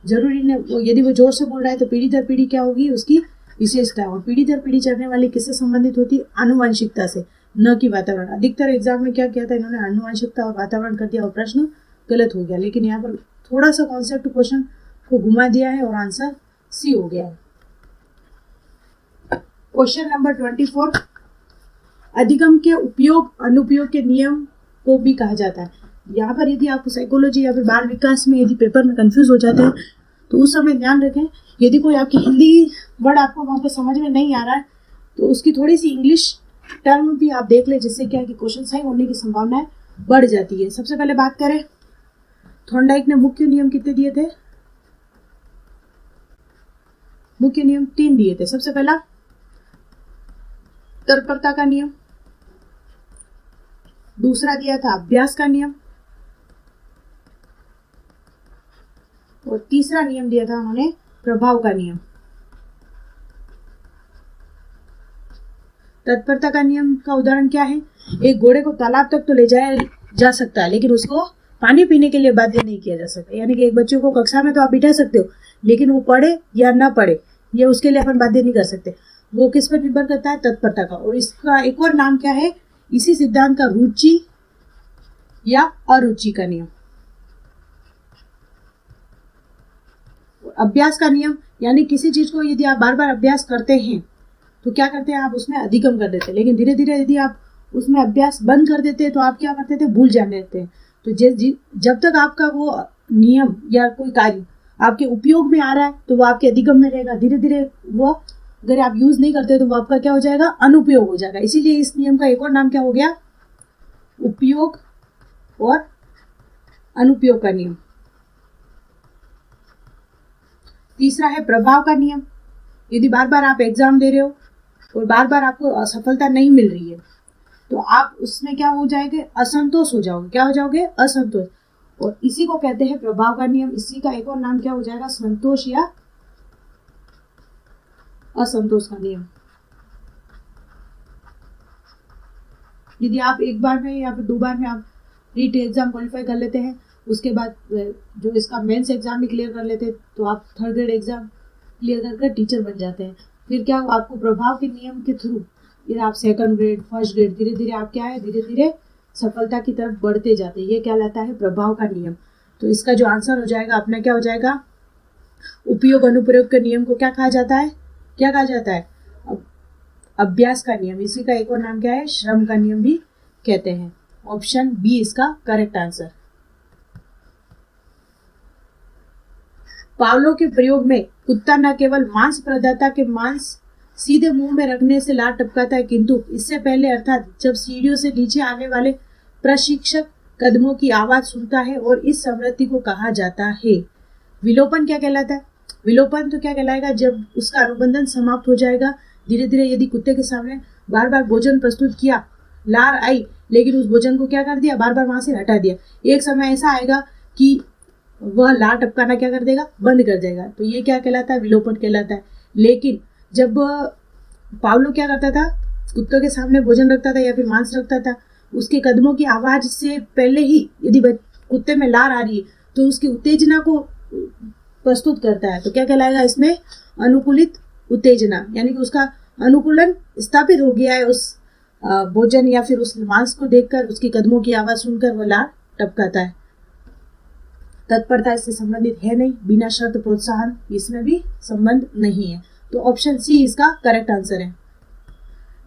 जरूरी नहीं, यदि वो जोर से बोल रहा है तो पीढ़ी दर पीढ़ी क्या होगी उसकी विशेषता। और पीढ़ी दर पीढ़ी चढ़ने वाली किससे संबंधित होती है, आनुवंशिकता से, न कि वातावरण। अधिकतर एग्जाम में क्या किया था इन्होंने, आनुवंशिकता और वातावरण कर दिया और प्रश्न गलत हो गया। लेकिन यहाँ पर थोड़ा सा कॉन्सेप्ट क्वेश्चन को घुमा दिया है और आंसर सी हो गया है। क्वेश्चन नंबर 24, अधिगम के उपयोग अनुपयोग के नियम को भी कहा जाता है। यहाँ पर यदि आप साइकोलॉजी या फिर बाल विकास में यदि पेपर में कंफ्यूज हो जाते हैं तो उस समय ध्यान रखें, यदि कोई आपकी हिंदी वर्ड आपको वहाँ पे समझ में नहीं आ रहा है तो उसकी थोड़ी सी इंग्लिश टर्म भी आप देख लें, जिससे क्या है कि क्वेश्चन सही होने की संभावनाएं बढ़ जाती है। सबसे पहले बात करें, थॉर्नडाइक ने मुख्य नियम कितने दिए थे, मुख्य नियम 3 दिए थे। सबसे पहला तत्परता का नियम, दूसरा दिया था अभ्यास का नियम, और तीसरा नियम दिया था उन्होंने प्रभाव का नियम। तत्परता का नियम का उदाहरण क्या है, एक घोड़े को तालाब तक तो ले जाया जा सकता है लेकिन उसको पानी पीने के लिए बाध्य नहीं किया जा सकता। यानी कि एक बच्चे को कक्षा में तो आप बिठा सकते हो लेकिन वो पढ़े या ना पढ़े ये उसके लिए अपन बाध्य नहीं कर सकते। वो किस पर निर्भर करता है, तत्परता का। और इसका एक और नाम क्या है इसी सिद्धांत का, रुचि या अरुचि का नियम। अभ्यास का नियम, यानी किसी चीज को यदि आप बार बार अभ्यास करते हैं तो क्या करते हैं, आप उसमें अधिगम कर देते हैं। लेकिन धीरे धीरे यदि आप उसमें अभ्यास बंद कर देते हैं तो आप क्या करते थे, भूल जाने देते हैं। तो जब तक आपका वो नियम या कोई कार्य आपके उपयोग में आ रहा है तो वो आपके अधिगम में रहेगा। धीरे धीरे वो अगर आप यूज नहीं करते तो वो आपका क्या हो जाएगा, अनुपयोग हो जाएगा। इसीलिए इस नियम का एक और नाम क्या हो गया, उपयोग और अनुपयोग का नियम। तीसरा है प्रभाव का नियम। यदि बार बार आप एग्जाम दे रहे हो और बार बार आपको असफलता नहीं मिल रही है तो आप उसमें क्या हो जाएंगे, असंतोष हो जाओगे। क्या हो जाओगे, असंतोष। और इसी को कहते हैं प्रभाव का नियम। इसी का एक और नाम क्या हो जाएगा, संतोष या असंतोष का नियम। यदि आप एक बार में या फिर 2 बार में आप रीट एग्जाम क्वालिफाई कर लेते हैं, उसके बाद जो इसका मेंस एग्जाम भी क्लियर कर लेते हैं, तो आप 3rd ग्रेड एग्जाम क्लियर करके टीचर बन जाते हैं। फिर क्या आपको प्रभाव के नियम के थ्रू ये आप 2nd ग्रेड 1st ग्रेड धीरे धीरे आप क्या है, धीरे धीरे सफलता की तरफ बढ़ते जाते हैं। ये क्या लाता है, प्रभाव का नियम। तो इसका जो आंसर हो जाएगा अपना क्या हो जाएगा, उपयोग अनुप्रयोग के नियम को क्या कहा जाता है, क्या कहा जाता है, अभ्यास का नियम। इसी का एक और नाम क्या है, श्रम का नियम भी कहते हैं। ऑप्शन बी इसका करेक्ट आंसर। पावलो के प्रयोग में कुत्ता न केवल मांस प्रदाता के मांस सीधे मुंह में रखने से लार टपकाता है, किंतु इससे पहले अर्थात जब सीढ़ियों से नीचे आने वाले प्रशिक्षक कदमों की आवाज सुनता है, और इस समृद्धि को कहा जाता है विलोपन। क्या कहलाता है, विलोपन तो क्या कहलाएगा, जब उसका अनुबंधन समाप्त हो जाएगा। धीरे धीरे यदि कुत्ते के सामने बार बार भोजन प्रस्तुत किया, लार आई, लेकिन उस भोजन को क्या कर दिया, बार बार वहां से हटा दिया, एक समय ऐसा आएगा कि वह लार टपकाना क्या कर देगा, बंद कर देगा। तो ये क्या कहलाता है, विलोपन कहलाता है। लेकिन जब पावलो क्या करता था, कुत्तों के सामने भोजन रखता था या फिर मांस रखता था, उसके कदमों की आवाज से पहले ही यदि कुत्ते में लार आ रही है तो उसकी उत्तेजना को प्रस्तुत करता है। तो क्या कहलाएगा इसमें, अनुकूलित उत्तेजना, यानी कि उसका अनुकूलन स्थापित हो गया है उस भोजन या फिर उस मांस को देखकर, उसकी कदमों की आवाज सुनकर वह लार टपकाता है। तत्परता इससे संबंधित है नहीं, बिना शर्त प्रोत्साहन इसमें भी संबंध नहीं है। तो ऑप्शन सी इसका करेक्ट आंसर है।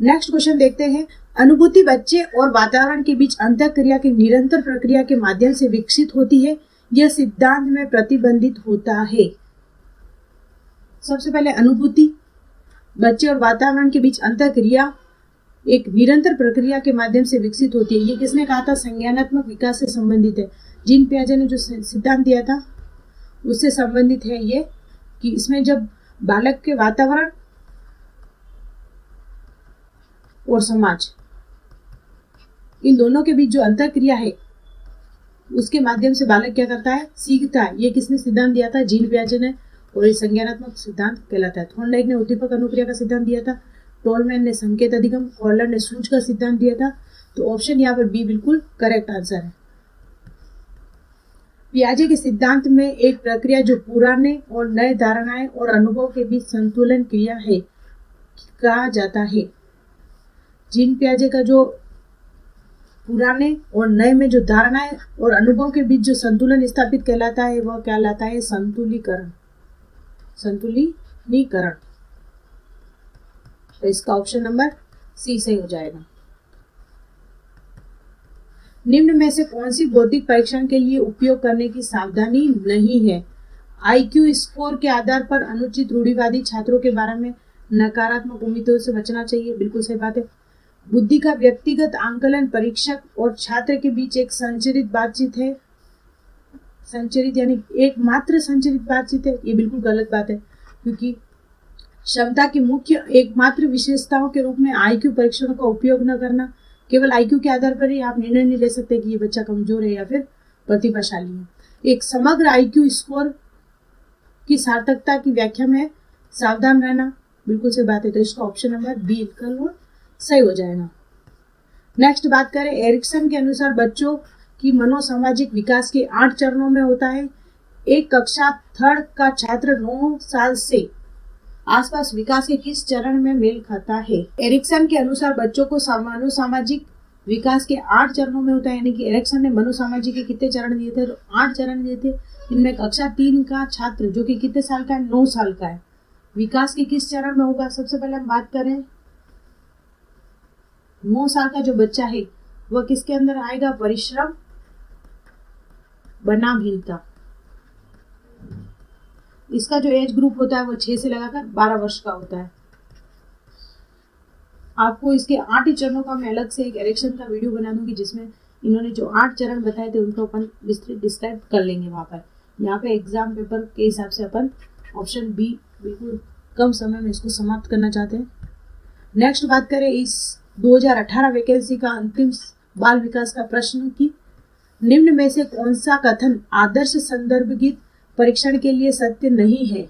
नेक्स्ट क्वेश्चन देखते हैं। अनुभूति बच्चे और वातावरण के बीच अंतःक्रिया की निरंतर प्रक्रिया के माध्यम से विकसित होती है, यह सिद्धांत में प्रतिबंधित होता है। सबसे पहले अनुभूति बच्चे और वातावरण के बीच अंतःक्रिया एक निरंतर प्रक्रिया के माध्यम से विकसित होती है। ये किसने कहा था, संज्ञानात्मक विकास से संबंधित है। जीन पियाजे ने जो सिद्धांत दिया था उससे संबंधित है ये, कि इसमें जब बालक के वातावरण और समाज, इन दोनों के बीच जो अंतःक्रिया है उसके माध्यम से बालक क्या करता है, सीखता है। ये किसने सिद्धांत दिया था, जीन पियाजे ने, और ये संज्ञानात्मक सिद्धांत कहलाता है। थॉर्नडाइक ने उद्दीपक अनुक्रिया का सिद्धांत दिया था, टोलमैन ने संकेत अधिगम, हॉलर ने सूझ का सिद्धांत दिया था। तो ऑप्शन यहाँ पर बी बिल्कुल करेक्ट आंसर है। पियाजे के सिद्धांत में एक प्रक्रिया जो पुराने और नए धारणाएं और अनुभव के बीच संतुलन क्रिया है कहा जाता है। जीन पियाजे का जो पुराने और नए में जो धारणाएं और अनुभव के बीच जो संतुलन स्थापित कहलाता है वह कहलाता है संतुलीकरण, संतुलीकरण। तो इसका ऑप्शन नंबर सी सही हो जाएगा। निम्न में से कौन सी बौद्धिक परीक्षण के लिए उपयोग करने की सावधानी नहीं है। आईक्यू स्कोर के आधार पर अनुचित रूढ़िवादी छात्रों के बारे में नकारात्मक उम्मीदों से बचना चाहिए, बिल्कुल सही बात है। बुद्धि का व्यक्तिगत आंकलन परीक्षक और छात्र के बीच एक संचरित बातचीत है, संचरित यानी एकमात्र संचरित बातचीत है, ये बिल्कुल गलत बात है, क्योंकि क्षमता की मुख्य एकमात्र विशेषताओं के रूप में आईक्यू परीक्षणों का उपयोग न करना। केवल आईक्यू के आधार पर ही आप निर्णय नहीं ले सकते कि ये बच्चा कमजोर है या फिर प्रतिभाशाली है। एक समग्र आईक्यू स्कोर की सार्थकता की व्याख्या में सावधान रहना बिल्कुल सही बात है। तो इसका ऑप्शन नंबर बी बिल्कुल सही हो जाएगा। नेक्स्ट बात करें, एरिक्सन के अनुसार बच्चों की मनोसामाजिक विकास के 8 चरणों में होता है। एक कक्षा 3rd का छात्र 9 साल से आसपास विकास के किस चरण में मेल खाता है। एरिक्सन के अनुसार बच्चों को मनोसामाजिक विकास के 8 चरणों में होता है, यानी कि एरिक्सन ने मनोसामाजिक के कितने चरण दिए थे, तो 8 चरण दिए थे। इनमें कक्षा 3 का छात्र जो कि कितने साल का है, 9 साल का है, विकास के किस चरण में होगा। सबसे पहले हम बात करें 9 साल का जो बच्चा है वह किसके अंदर आएगा, परिश्रम बनाम हीनता। इसका जो एज ग्रुप होता है वो 6 से लगाकर 12 वर्ष का होता है। आपको इसके 8 ही चरणों का मैं अलग से एक इरेक्शन का वीडियो बना दूंगी, जिसमें इन्होंने जो 8 चरण बताए थे उनको अपन विस्तृत डिस्क्राइब कर लेंगे वहाँ पर। यहाँ पे एग्जाम पेपर के हिसाब से अपन ऑप्शन बी बिल्कुल कम समय में इसको समाप्त करना चाहते हैं। नेक्स्ट बात करें इस 2018 वैकेंसी का अंतिम बाल विकास का प्रश्न की निम्न में से कौन सा कथन आदर्श संदर्भित परीक्षण के लिए सत्य नहीं है।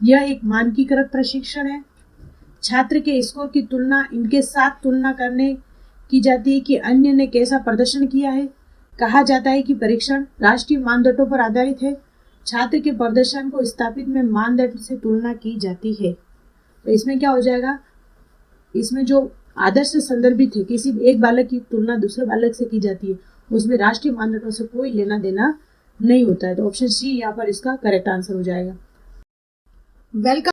यह एक मानकीकृत प्रशिक्षण है। छात्र के स्कोर की तुलना इनके साथ तुलना करने की जाती है कि अन्य ने कैसा प्रदर्शन किया है। कहा जाता है कि परीक्षण राष्ट्रीय मानदंडों पर आधारित है। छात्र के प्रदर्शन को स्थापित में मानदंड से तुलना की जाती है। तो इसमें क्या हो जाएगा, इसमें जो आदर्श संदर्भित है, किसी एक बालक की तुलना दूसरे बालक से की जाती है, उसमें राष्ट्रीय मानदंडों से कोई लेना देना नहीं होता है। तो ऑप्शन सी यहाँ पर इसका करेक्ट आंसर हो जाएगा। Welcome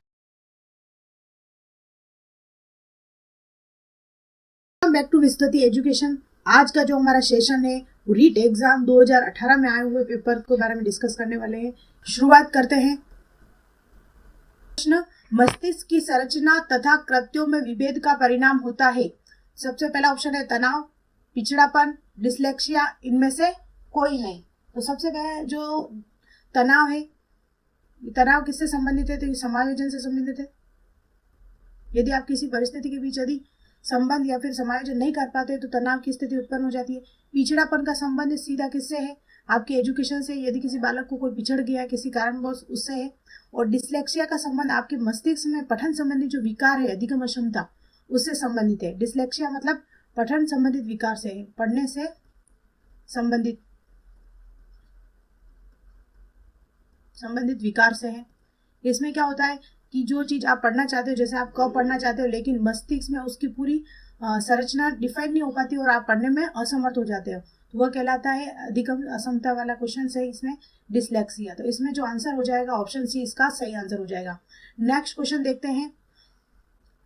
back to Vistriti education. आज का जो हमारा सेशन है वो रीट एग्जाम 2018 में आए हुए पेपर के बारे में डिस्कस करने वाले हैं। शुरुआत करते हैं। प्रश्न, मस्तिष्क की संरचना तथा कृत्यों में विभेद का परिणाम होता है। सबसे पहला ऑप्शन है तनाव, पिछड़ापन, डिसलेक्सिया, इनमें से कोई है। तो सबसे पहले जो तनाव है, तनाव किससे संबंधित है, तो ये समायोजन से संबंधित है। यदि आप किसी परिस्थिति के बीच यदि संबंध या फिर समायोजन नहीं कर पाते तो तनाव की स्थिति उत्पन्न हो जाती है। पिछड़ापन का संबंध सीधा किससे है, आपके एजुकेशन से, यदि किसी बालक को कोई पिछड़ गया किसी कारणवश उससे है। और डिसलेक्सिया का संबंध आपके मस्तिष्क में पठन संबंधी जो विकार है, अधिगम अक्षमता, उससे संबंधित है। डिसलेक्सिया मतलब पठन संबंधित विकार से है, पढ़ने से संबंधित विकार से है। इसमें क्या होता है कि जो चीज आप पढ़ना चाहते हो, जैसे आप क पढ़ना चाहते हो लेकिन मस्तिष्क में उसकी पूरी संरचना डिफाइन नहीं हो पाती और आप पढ़ने में असमर्थ हो जाते हो, तो वह कहलाता है अधिगम अक्षमता वाला क्वेश्चन है इसमें डिसलेक्सिया। तो इसमें जो आंसर हो जाएगा ऑप्शन सी इसका सही आंसर हो जाएगा। नेक्स्ट क्वेश्चन देखते हैं।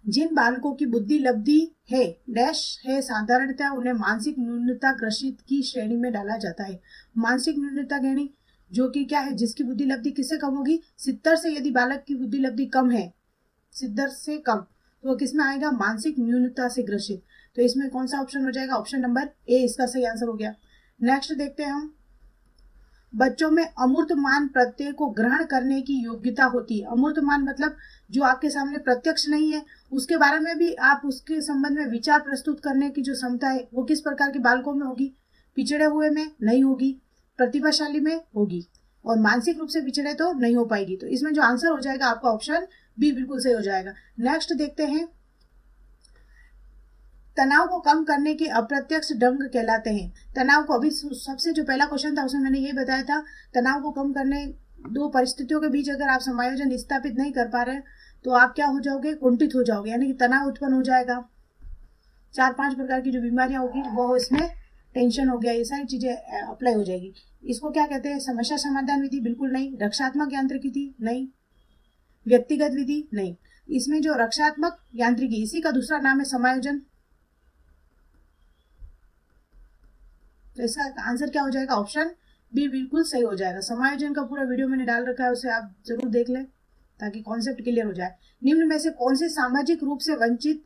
जिन बालकों की बुद्धि लब्धि है डैश है, साधारणतः उन्हें मानसिक न्यूनता ग्रसित की श्रेणी में डाला जाता है। मानसिक न्यूनता श्रेणी जो कि क्या है, जिसकी बुद्धि लब्धि किससे कम होगी, 70 से यदि बालक की बुद्धि लब्धि कम है, 70 से कम, तो वो किसमें आएगा, मानसिक न्यूनता से ग्रसित। तो इसमें कौन सा ऑप्शन हो जाएगा, ऑप्शन नंबर ए इसका सही आंसर हो गया। नेक्स्ट देखते हैं हम। बच्चों में अमूर्तमान प्रत्यय को ग्रहण करने की योग्यता होती है। अमूर्तमान मतलब जो आपके सामने प्रत्यक्ष नहीं है, उसके बारे में भी आप उसके संबंध में विचार प्रस्तुत करने की जो क्षमता है वो किस प्रकार के बालकों में होगी, पिछड़े हुए में नहीं होगी, प्रतिभाशाली में होगी, और मानसिक रूप से पिछड़े तो नहीं हो पाएगी। तो इसमें जो आंसर हो जाएगा आपका ऑप्शन बी बिल्कुल सही हो जाएगा। नेक्स्ट देखते हैं। तनाव को कम करने के अप्रत्यक्ष ढंग कहलाते हैं। तनाव को अभी सबसे जो पहला क्वेश्चन था उसमें मैंने ये बताया था, तनाव को कम करने दो परिस्थितियों के बीच अगर आप समायोजन स्थापित नहीं कर पा रहे तो आप क्या हो जाओगे, कुंठित हो जाओगे, यानी कि तनाव उत्पन्न हो जाएगा। 4-5 प्रकार की जो बीमारियां होगी वो इसमें टेंशन हो गया, ये सारी चीजें अप्लाई हो जाएगी। इसको क्या कहते हैं, समस्या समाधान विधि बिल्कुल नहीं, रक्षात्मक यांत्रिकी विधि नहीं, व्यक्तिगत विधि नहीं। इसमें जो रक्षात्मक यांत्रिकी, इसी का दूसरा नाम है समायोजन। तो इसका आंसर क्या हो जाएगा, ऑप्शन बी बिल्कुल सही हो जाएगा। समायोजन का पूरा वीडियो मैंने डाल रखा है, उसे आप जरूर देख लें ताकि कॉन्सेप्ट क्लियर हो जाए। निम्न में से कौन से सामाजिक रूप से वंचित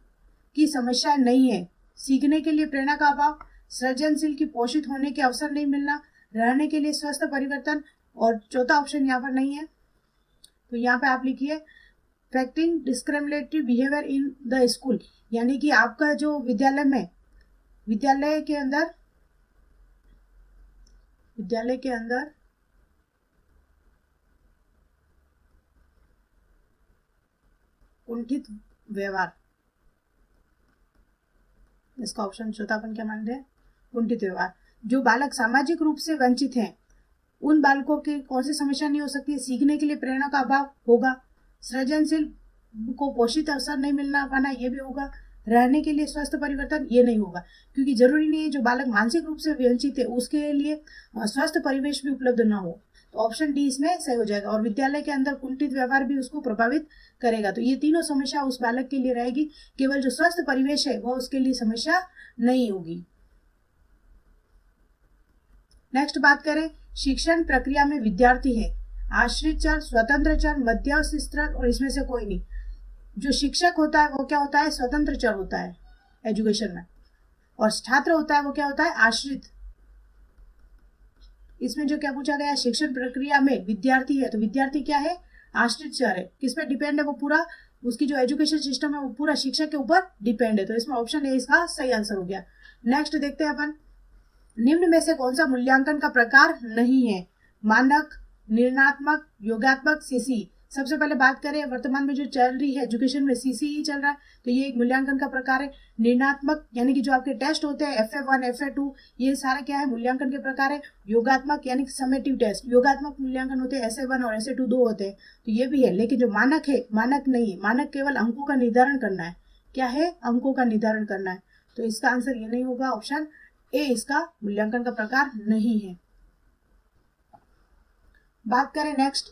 की समस्या नहीं है, सीखने के लिए प्रेरणा का अभाव, सृजनशील की पोषित होने के अवसर नहीं मिलना, रहने के लिए स्वस्थ परिवर्तन, और चौथा ऑप्शन यहाँ पर नहीं है। तो यहाँ पे आप लिखिए फैक्टिंग discriminatory behaviour in the school, यानी कि आपका जो विद्यालय के अंदर कुंठित व्यवहार, इसका ऑप्शन चौथा अपन क्या मान रहे हैं, कुंठित व्यवहार। जो बालक सामाजिक रूप से वंचित हैं उन बालकों की कौन सी समस्या नहीं हो सकती है, सीखने के लिए प्रेरणा का अभाव होगा, सृजनशील को पोषित अवसर नहीं मिलना पाना ये भी होगा, रहने के लिए स्वस्थ परिवर्तन ये नहीं होगा, क्योंकि जरूरी नहीं है जो बालक मानसिक रूप से वंचित है उसके लिए स्वस्थ परिवेश भी उपलब्ध ना हो। तो ऑप्शन डी इसमें सही हो जाएगा। और विद्यालय के अंदर कुंठित व्यवहार भी उसको प्रभावित करेगा। तो ये तीनों समस्या उस बालक के लिए रहेगी, केवल जो स्वस्थ परिवेश है वो उसके लिए समस्या नहीं होगी। नेक्स्ट बात करें, शिक्षण प्रक्रिया में विद्यार्थी है आश्रित चर, स्वतंत्र चर, मध्यस्थ स्तर और इसमें से कोई नहीं। जो शिक्षक होता है वो क्या होता है, स्वतंत्र चर होता है। एजुकेशन में। और छात्र होता है वो क्या होता है, आश्रित। इसमें जो क्या पूछा गया, शिक्षण प्रक्रिया में विद्यार्थी है, तो विद्यार्थी क्या है, आश्रित चर है। किस पे डिपेंड है, वो पूरा उसकी जो एजुकेशन सिस्टम है वो पूरा शिक्षक के ऊपर डिपेंड है। तो इसमें ऑप्शन ए इसका सही आंसर हो गया। नेक्स्ट देखते हैं अपन, निम्न में से कौन सा मूल्यांकन का प्रकार नहीं है, मानक, निर्णयात्मक, योगात्मक, सीसी। सबसे पहले बात करें वर्तमान में जो चल रही है एजुकेशन में, सीसी ही चल रहा है, तो ये एक मूल्यांकन का प्रकार है। निर्णयात्मक यानी कि जो आपके टेस्ट होते हैं FA1 FA2, ये सारा क्या है, मूल्यांकन के प्रकार है। योगात्मक यानी कि समेटिव टेस्ट, योगात्मक मूल्यांकन होते हैं, SA1 और SA2 दो होते हैं, तो ये भी है। लेकिन जो मानक है, मानक नहीं है, मानक केवल अंकों का निर्धारण करना है। क्या है, अंकों का निर्धारण करना है। तो इसका आंसर ये नहीं होगा, ऑप्शन ए इसका मूल्यांकन का प्रकार नहीं है। बात करें नेक्स्ट,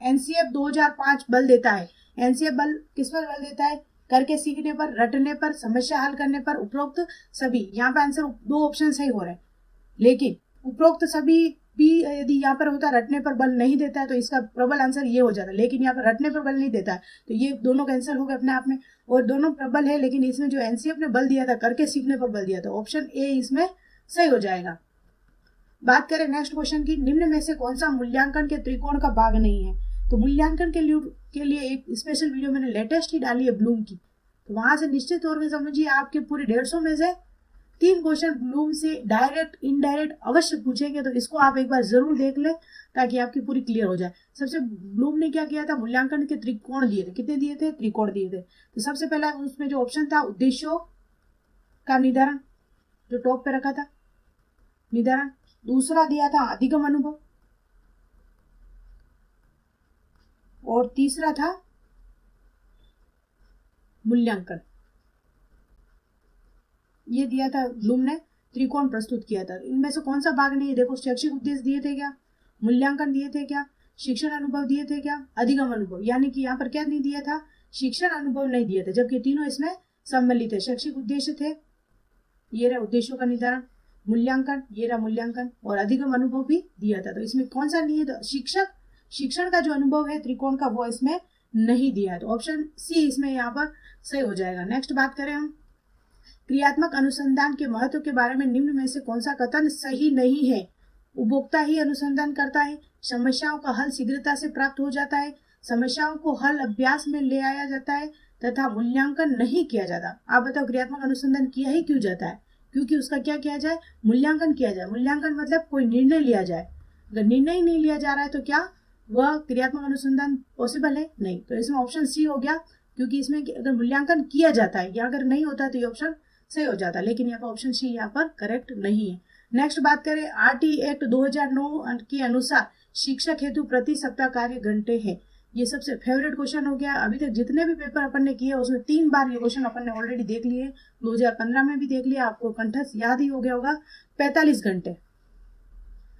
एनसीएफ 2005 बल देता है। एनसीएफ बल किस पर बल देता है, करके सीखने पर, रटने पर, समस्या हल करने पर, उपरोक्त सभी। यहाँ पे आंसर दो ऑप्शन सही हो रहे हैं, लेकिन उपरोक्त सभी भी यदि यहाँ पर होता रटने पर बल नहीं देता है तो इसका प्रबल आंसर ये हो जाता है, लेकिन यहाँ पर रटने पर बल नहीं देता है, तो ये दोनों कैंसिल हो गए अपने आप में, और दोनों प्रबल है। लेकिन इसमें जो एनसीएफ ने बल दिया था, करके सीखने पर बल दिया था, ऑप्शन ए इसमें सही हो जाएगा। बात करें नेक्स्ट क्वेश्चन की, निम्न में से कौन सा मूल्यांकन के त्रिकोण का भाग नहीं है। तो मूल्यांकन के लिए एक स्पेशल वीडियो मैंने लेटेस्ट ही डाली है ब्लूम की, तो वहां से निश्चित तौर पर समझिए आपके पूरे 150 में से 3 क्वेश्चन ब्लूम से डायरेक्ट इनडायरेक्ट अवश्य पूछेंगे, तो इसको आप एक बार जरूर देख लें ताकि आपकी पूरी क्लियर हो जाए। सबसे ब्लूम ने क्या किया था, मूल्यांकन के त्रिकोण दिए थे, कितने दिए थे, त्रिकोण दिए थे। तो सबसे पहला उसमें जो ऑप्शन था उद्देश्यों का निर्धारण, जो टॉप पे रखा था निर्धारण। दूसरा दिया था अधिगम अनुभव, और तीसरा था मूल्यांकन। ये दिया था ब्लूम ने, त्रिकोण प्रस्तुत किया था। इनमें से कौन सा भाग नहीं है, देखो शैक्षिक उद्देश्य दिए थे क्या, मूल्यांकन दिए थे क्या, शिक्षण अनुभव दिए थे क्या, अधिगम अनुभव। यानी कि यहाँ पर क्या नहीं दिया था, शिक्षण अनुभव नहीं दिए थे, जबकि तीनों इसमें सम्मिलित है। शैक्षिक उद्देश्य थे, ये रहा उद्देश्यों का निर्धारण, मूल्यांकन ये रहा मूल्यांकन, और अधिगम अनुभव भी दिया था। तो इसमें कौन सा नहीं है, तो शिक्षण का जो अनुभव है त्रिकोण का वो इसमें नहीं दिया है, तो ऑप्शन सी इसमें यहाँ पर सही हो जाएगा। नेक्स्ट बात करें हम, क्रियात्मक अनुसंधान के महत्व के बारे में निम्न में से कौन सा कथन सही नहीं है। उपभोक्ता ही अनुसंधान करता है, समस्याओं का हल शीघ्रता से प्राप्त हो जाता है, समस्याओं को हल अभ्यास में ले आया जाता है, तथा मूल्यांकन नहीं किया जाता। आप बताओ क्रियात्मक अनुसंधान किया ही क्यों जाता है, क्योंकि उसका क्या किया जाए, मूल्यांकन किया जाए। मूल्यांकन मतलब कोई निर्णय लिया जाए, अगर निर्णय नहीं लिया जा रहा है तो क्या वह क्रियात्मक अनुसंधान पॉसिबल है, नहीं। तो इसमें ऑप्शन सी हो गया, क्योंकि इसमें अगर मूल्यांकन किया जाता है या अगर नहीं होता तो ये ऑप्शन सही हो जाता है, लेकिन यहाँ पर ऑप्शन सी यहाँ पर करेक्ट नहीं है। नेक्स्ट बात करें, आरटी एक्ट 2009 के अनुसार शिक्षक हेतु प्रति सप्ताह कार्य घंटे है। ये सबसे फेवरेट क्वेश्चन हो गया। अभी तक जितने भी पेपर अपन ने किए उसमें 3 बार ये क्वेश्चन अपन ने ऑलरेडी देख लिए, 2015 में भी देख लिया, आपको कंठस्थ याद ही हो गया होगा, 45 घंटे।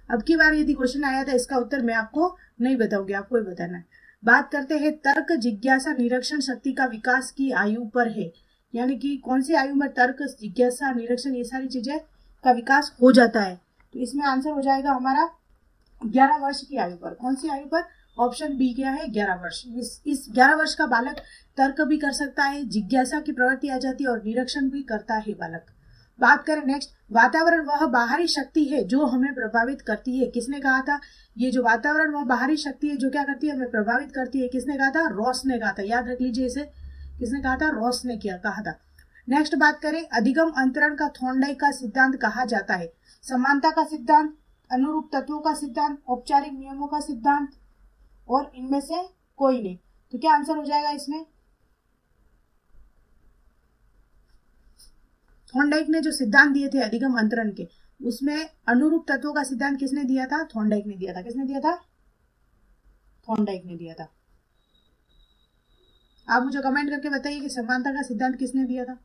अब की बार यदि क्वेश्चन आया था इसका उत्तर मैं आपको नहीं बताऊंगी, आपको ही बताना है। बात करते हैं, तर्क, जिज्ञासा, निरीक्षण शक्ति का विकास की आयु पर है, यानी कि कौन सी आयु में तर्क, जिज्ञासा, निरीक्षण ये सारी चीजें का विकास हो जाता है। तो इसमें आंसर हो जाएगा हमारा 11 वर्ष की आयु पर। कौन सी आयु पर, ऑप्शन बी क्या है, 11 वर्ष। इस 11 वर्ष का बालक तर्क भी कर सकता है, जिज्ञासा की प्रवृत्ति आ जाती है और निरीक्षण भी करता है बालक। बात करें नेक्स्ट, वातावरण वह बाहरी शक्ति है जो हमें प्रभावित करती है। किसने कहा था, ये जो वातावरण वह बाहरी शक्ति है जो क्या करती है, हमें प्रभावित करती है। किसने कहा था, रॉस ने कहा था, याद रख लीजिए इसे, किसने कहा था, रॉस ने कहा था। नेक्स्ट बात करें, अधिगम अंतरण का थॉर्नडाइक का सिद्धांत कहा जाता है। समानता का सिद्धांत, अनुरूप तत्वों का सिद्धांत, औपचारिक नियमों का सिद्धांत, और इनमें से कोई नहीं। तो क्या आंसर हो जाएगा इसमें, थॉर्नडाइक ने जो सिद्धांत दिए थे अधिगम अंतरण के, उसमें अनुरूप तत्वों का सिद्धांत किसने दिया था, थॉर्नडाइक ने दिया था। किसने दिया था, थॉर्नडाइक ने दिया था। आप मुझे कमेंट करके बताइए कि समानता का सिद्धांत किसने दिया था।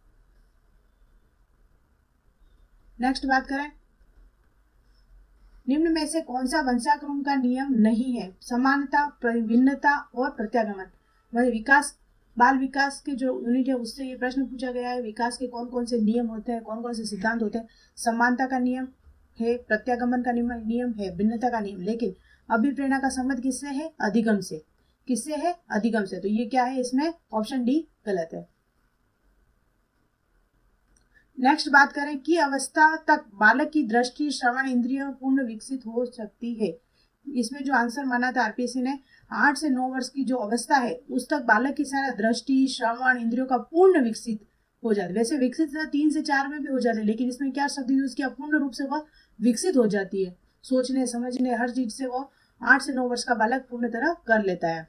नेक्स्ट बात करें, निम्न में से कौन सा वंशाक्रम का नियम नहीं है। समानता, भिन्नता और प्रत्यागमन। वह विकास, बाल विकास के जो यूनिट है उससे ये प्रश्न पूछा गया है, विकास के कौन कौन से नियम होते हैं, कौन कौन से सिद्धांत होते हैं। समानता का नियम है, प्रत्यागमन का नियम है, भिन्नता का नियम। लेकिन अभिप्रेरणा का संबंध किससे है, अधिगम से। किससे है, अधिगम से। तो ये क्या है, इसमें ऑप्शन डी गलत है। नेक्स्ट बात करें कि अवस्था तक बालक की दृष्टि श्रवण इंद्रिय पूर्ण विकसित हो सकती है। इसमें जो आंसर माना था आरपीएससी ने 8 से 9 वर्ष की जो अवस्था है उस तक बालक की सारा दृष्टि श्रवण इंद्रियों का पूर्ण विकसित हो जाता है। वैसे विकसित 3 से 4 में भी हो जाते हैं, लेकिन इसमें क्या शब्द यूज किया, पूर्ण रूप से वह विकसित हो जाती है। सोचने समझने हर चीज से वह 8 से 9 वर्ष का बालक पूर्ण तरह कर लेता है।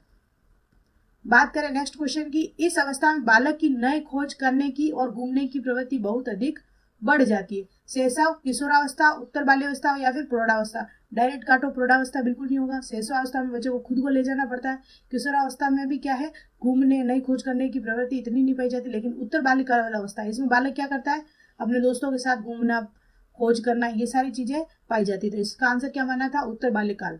बात करें नेक्स्ट क्वेश्चन की, इस अवस्था में बालक की नए खोज करने की और घूमने की प्रवृत्ति बहुत अधिक बढ़ जाती है। शैशव, किशोरावस्था, उत्तर बाल्यावस्था या फिर प्रौढ़ावस्था। डायरेक्ट काटो, प्रौढ़ावस्था बिल्कुल नहीं होगा। शैशवावस्था में बच्चे को खुद को ले जाना पड़ता है। किशोरावस्था में भी क्या है, घूमने नई खोज करने की प्रवृत्ति इतनी नहीं पाई जाती। लेकिन उत्तर बालिकाल अवस्था है, इसमें बालक क्या करता है, अपने दोस्तों के साथ घूमना, खोज करना, ये सारी चीजें पाई जाती। तो इसका आंसर क्या माना था, उत्तर बाल्यकाल।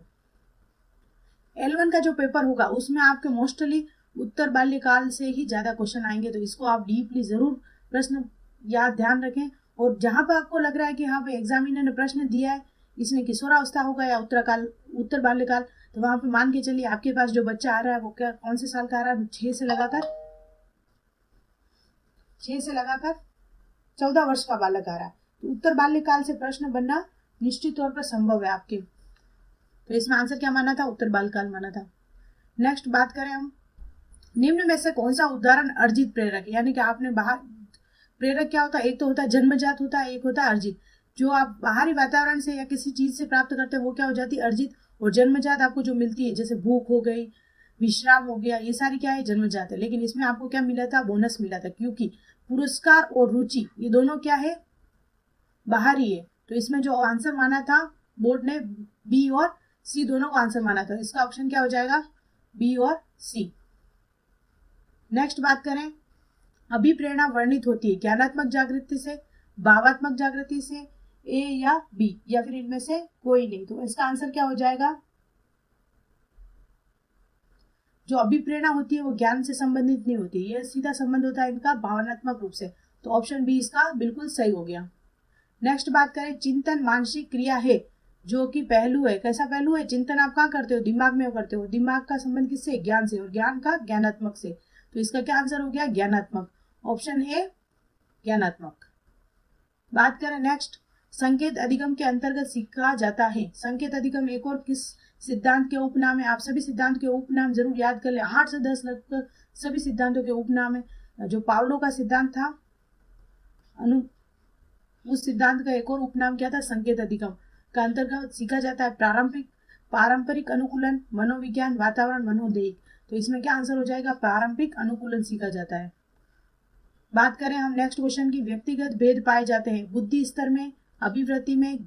L1 का जो पेपर होगा उसमें आपके मोस्टली उत्तर बाल्यकाल से ही ज्यादा क्वेश्चन आएंगे, तो इसको आप डीपली जरूर प्रश्न याद ध्यान रखें। और जहां पर आपको लग रहा है कि हाँ भाई एग्जामिनर ने प्रश्न दिया है इसमें किशोरावस्था होगा या उत्तर बाल्यकाल, तो वहां पे मान के चलिए आपके पास जो बच्चा आ रहा है वो क्या कौन से साल का आ रहा है, 6 से लगाकर 14 वर्ष का बालक आ रहा है। तो उत्तर बाल्यकाल से प्रश्न बनना निश्चित तौर पर संभव है आपके। तो इसमें आंसर क्या माना था, उत्तर बाल्यकाल माना था। नेक्स्ट बात करें हम, निम्न में से कौन सा उदाहरण अर्जित प्रेरक, यानी कि आपने बाहर, प्रेरक क्या होता है, एक तो होता है जन्मजात होता है, एक होता है अर्जित। जो आप बाहरी वातावरण से या किसी चीज से प्राप्त करते हैं वो क्या हो जाती है, अर्जित। और जन्मजात आपको जो मिलती है जैसे भूख हो गई, विश्राम हो गया, ये सारी क्या है, जन्मजात है। लेकिन इसमें आपको क्या मिला था, बोनस मिला था, क्योंकि पुरस्कार और रुचि ये दोनों क्या है, बाहरी है। तो इसमें जो आंसर माना था बोर्ड ने, बी और सी दोनों को आंसर माना था। इसका ऑप्शन क्या हो जाएगा, बी और सी। नेक्स्ट बात करें, अभिप्रेरणा वर्णित होती है ज्ञानात्मक जागृति से, भावात्मक जागृति से, ए या बी, या फिर इनमें से कोई नहीं। तो इसका आंसर क्या हो जाएगा, जो अभिप्रेरणा होती है वो ज्ञान से संबंधित नहीं होती, यह सीधा संबंध होता है इनका भावनात्मक रूप से। तो ऑप्शन बी इसका बिल्कुल सही हो गया। नेक्स्ट बात करें, चिंतन मानसिक क्रिया है जो कि पहलू है। कैसा पहलू है, चिंतन आप कहाँ करते हो, दिमाग में करते हो। दिमाग का संबंध किससे, ज्ञान से, और ज्ञान का ज्ञानात्मक से। तो इसका क्या आंसर हो गया, ज्ञानात्मक। Option A ज्ञानात्मक। बात करें नेक्स्ट, संकेत अधिगम के अंतर्गत सीखा जाता है। संकेत अधिगम एक और किस सिद्धांत के उपनाम है, आप सभी सिद्धांत के उपनाम जरूर याद कर ले, 8 से 10 लगभग सभी सिद्धांतों के उपनाम है। जो पावलो का सिद्धांत था, उस सिद्धांत का एक और उपनाम क्या था, संकेत अधिगम का अंतर्गत सीखा जाता है पारंपरिक अनुकूलन, मनोविज्ञान, वातावरण, मनोदेह। तो इसमें क्या आंसर हो जाएगा, पारंपरिक अनुकूलन सीखा जाता है। बात करें हम नेक्स्ट क्वेश्चन की, व्यक्तिगत भेद पाए जाते हैं बुद्धि स्तर में, अभिवृत्ति में,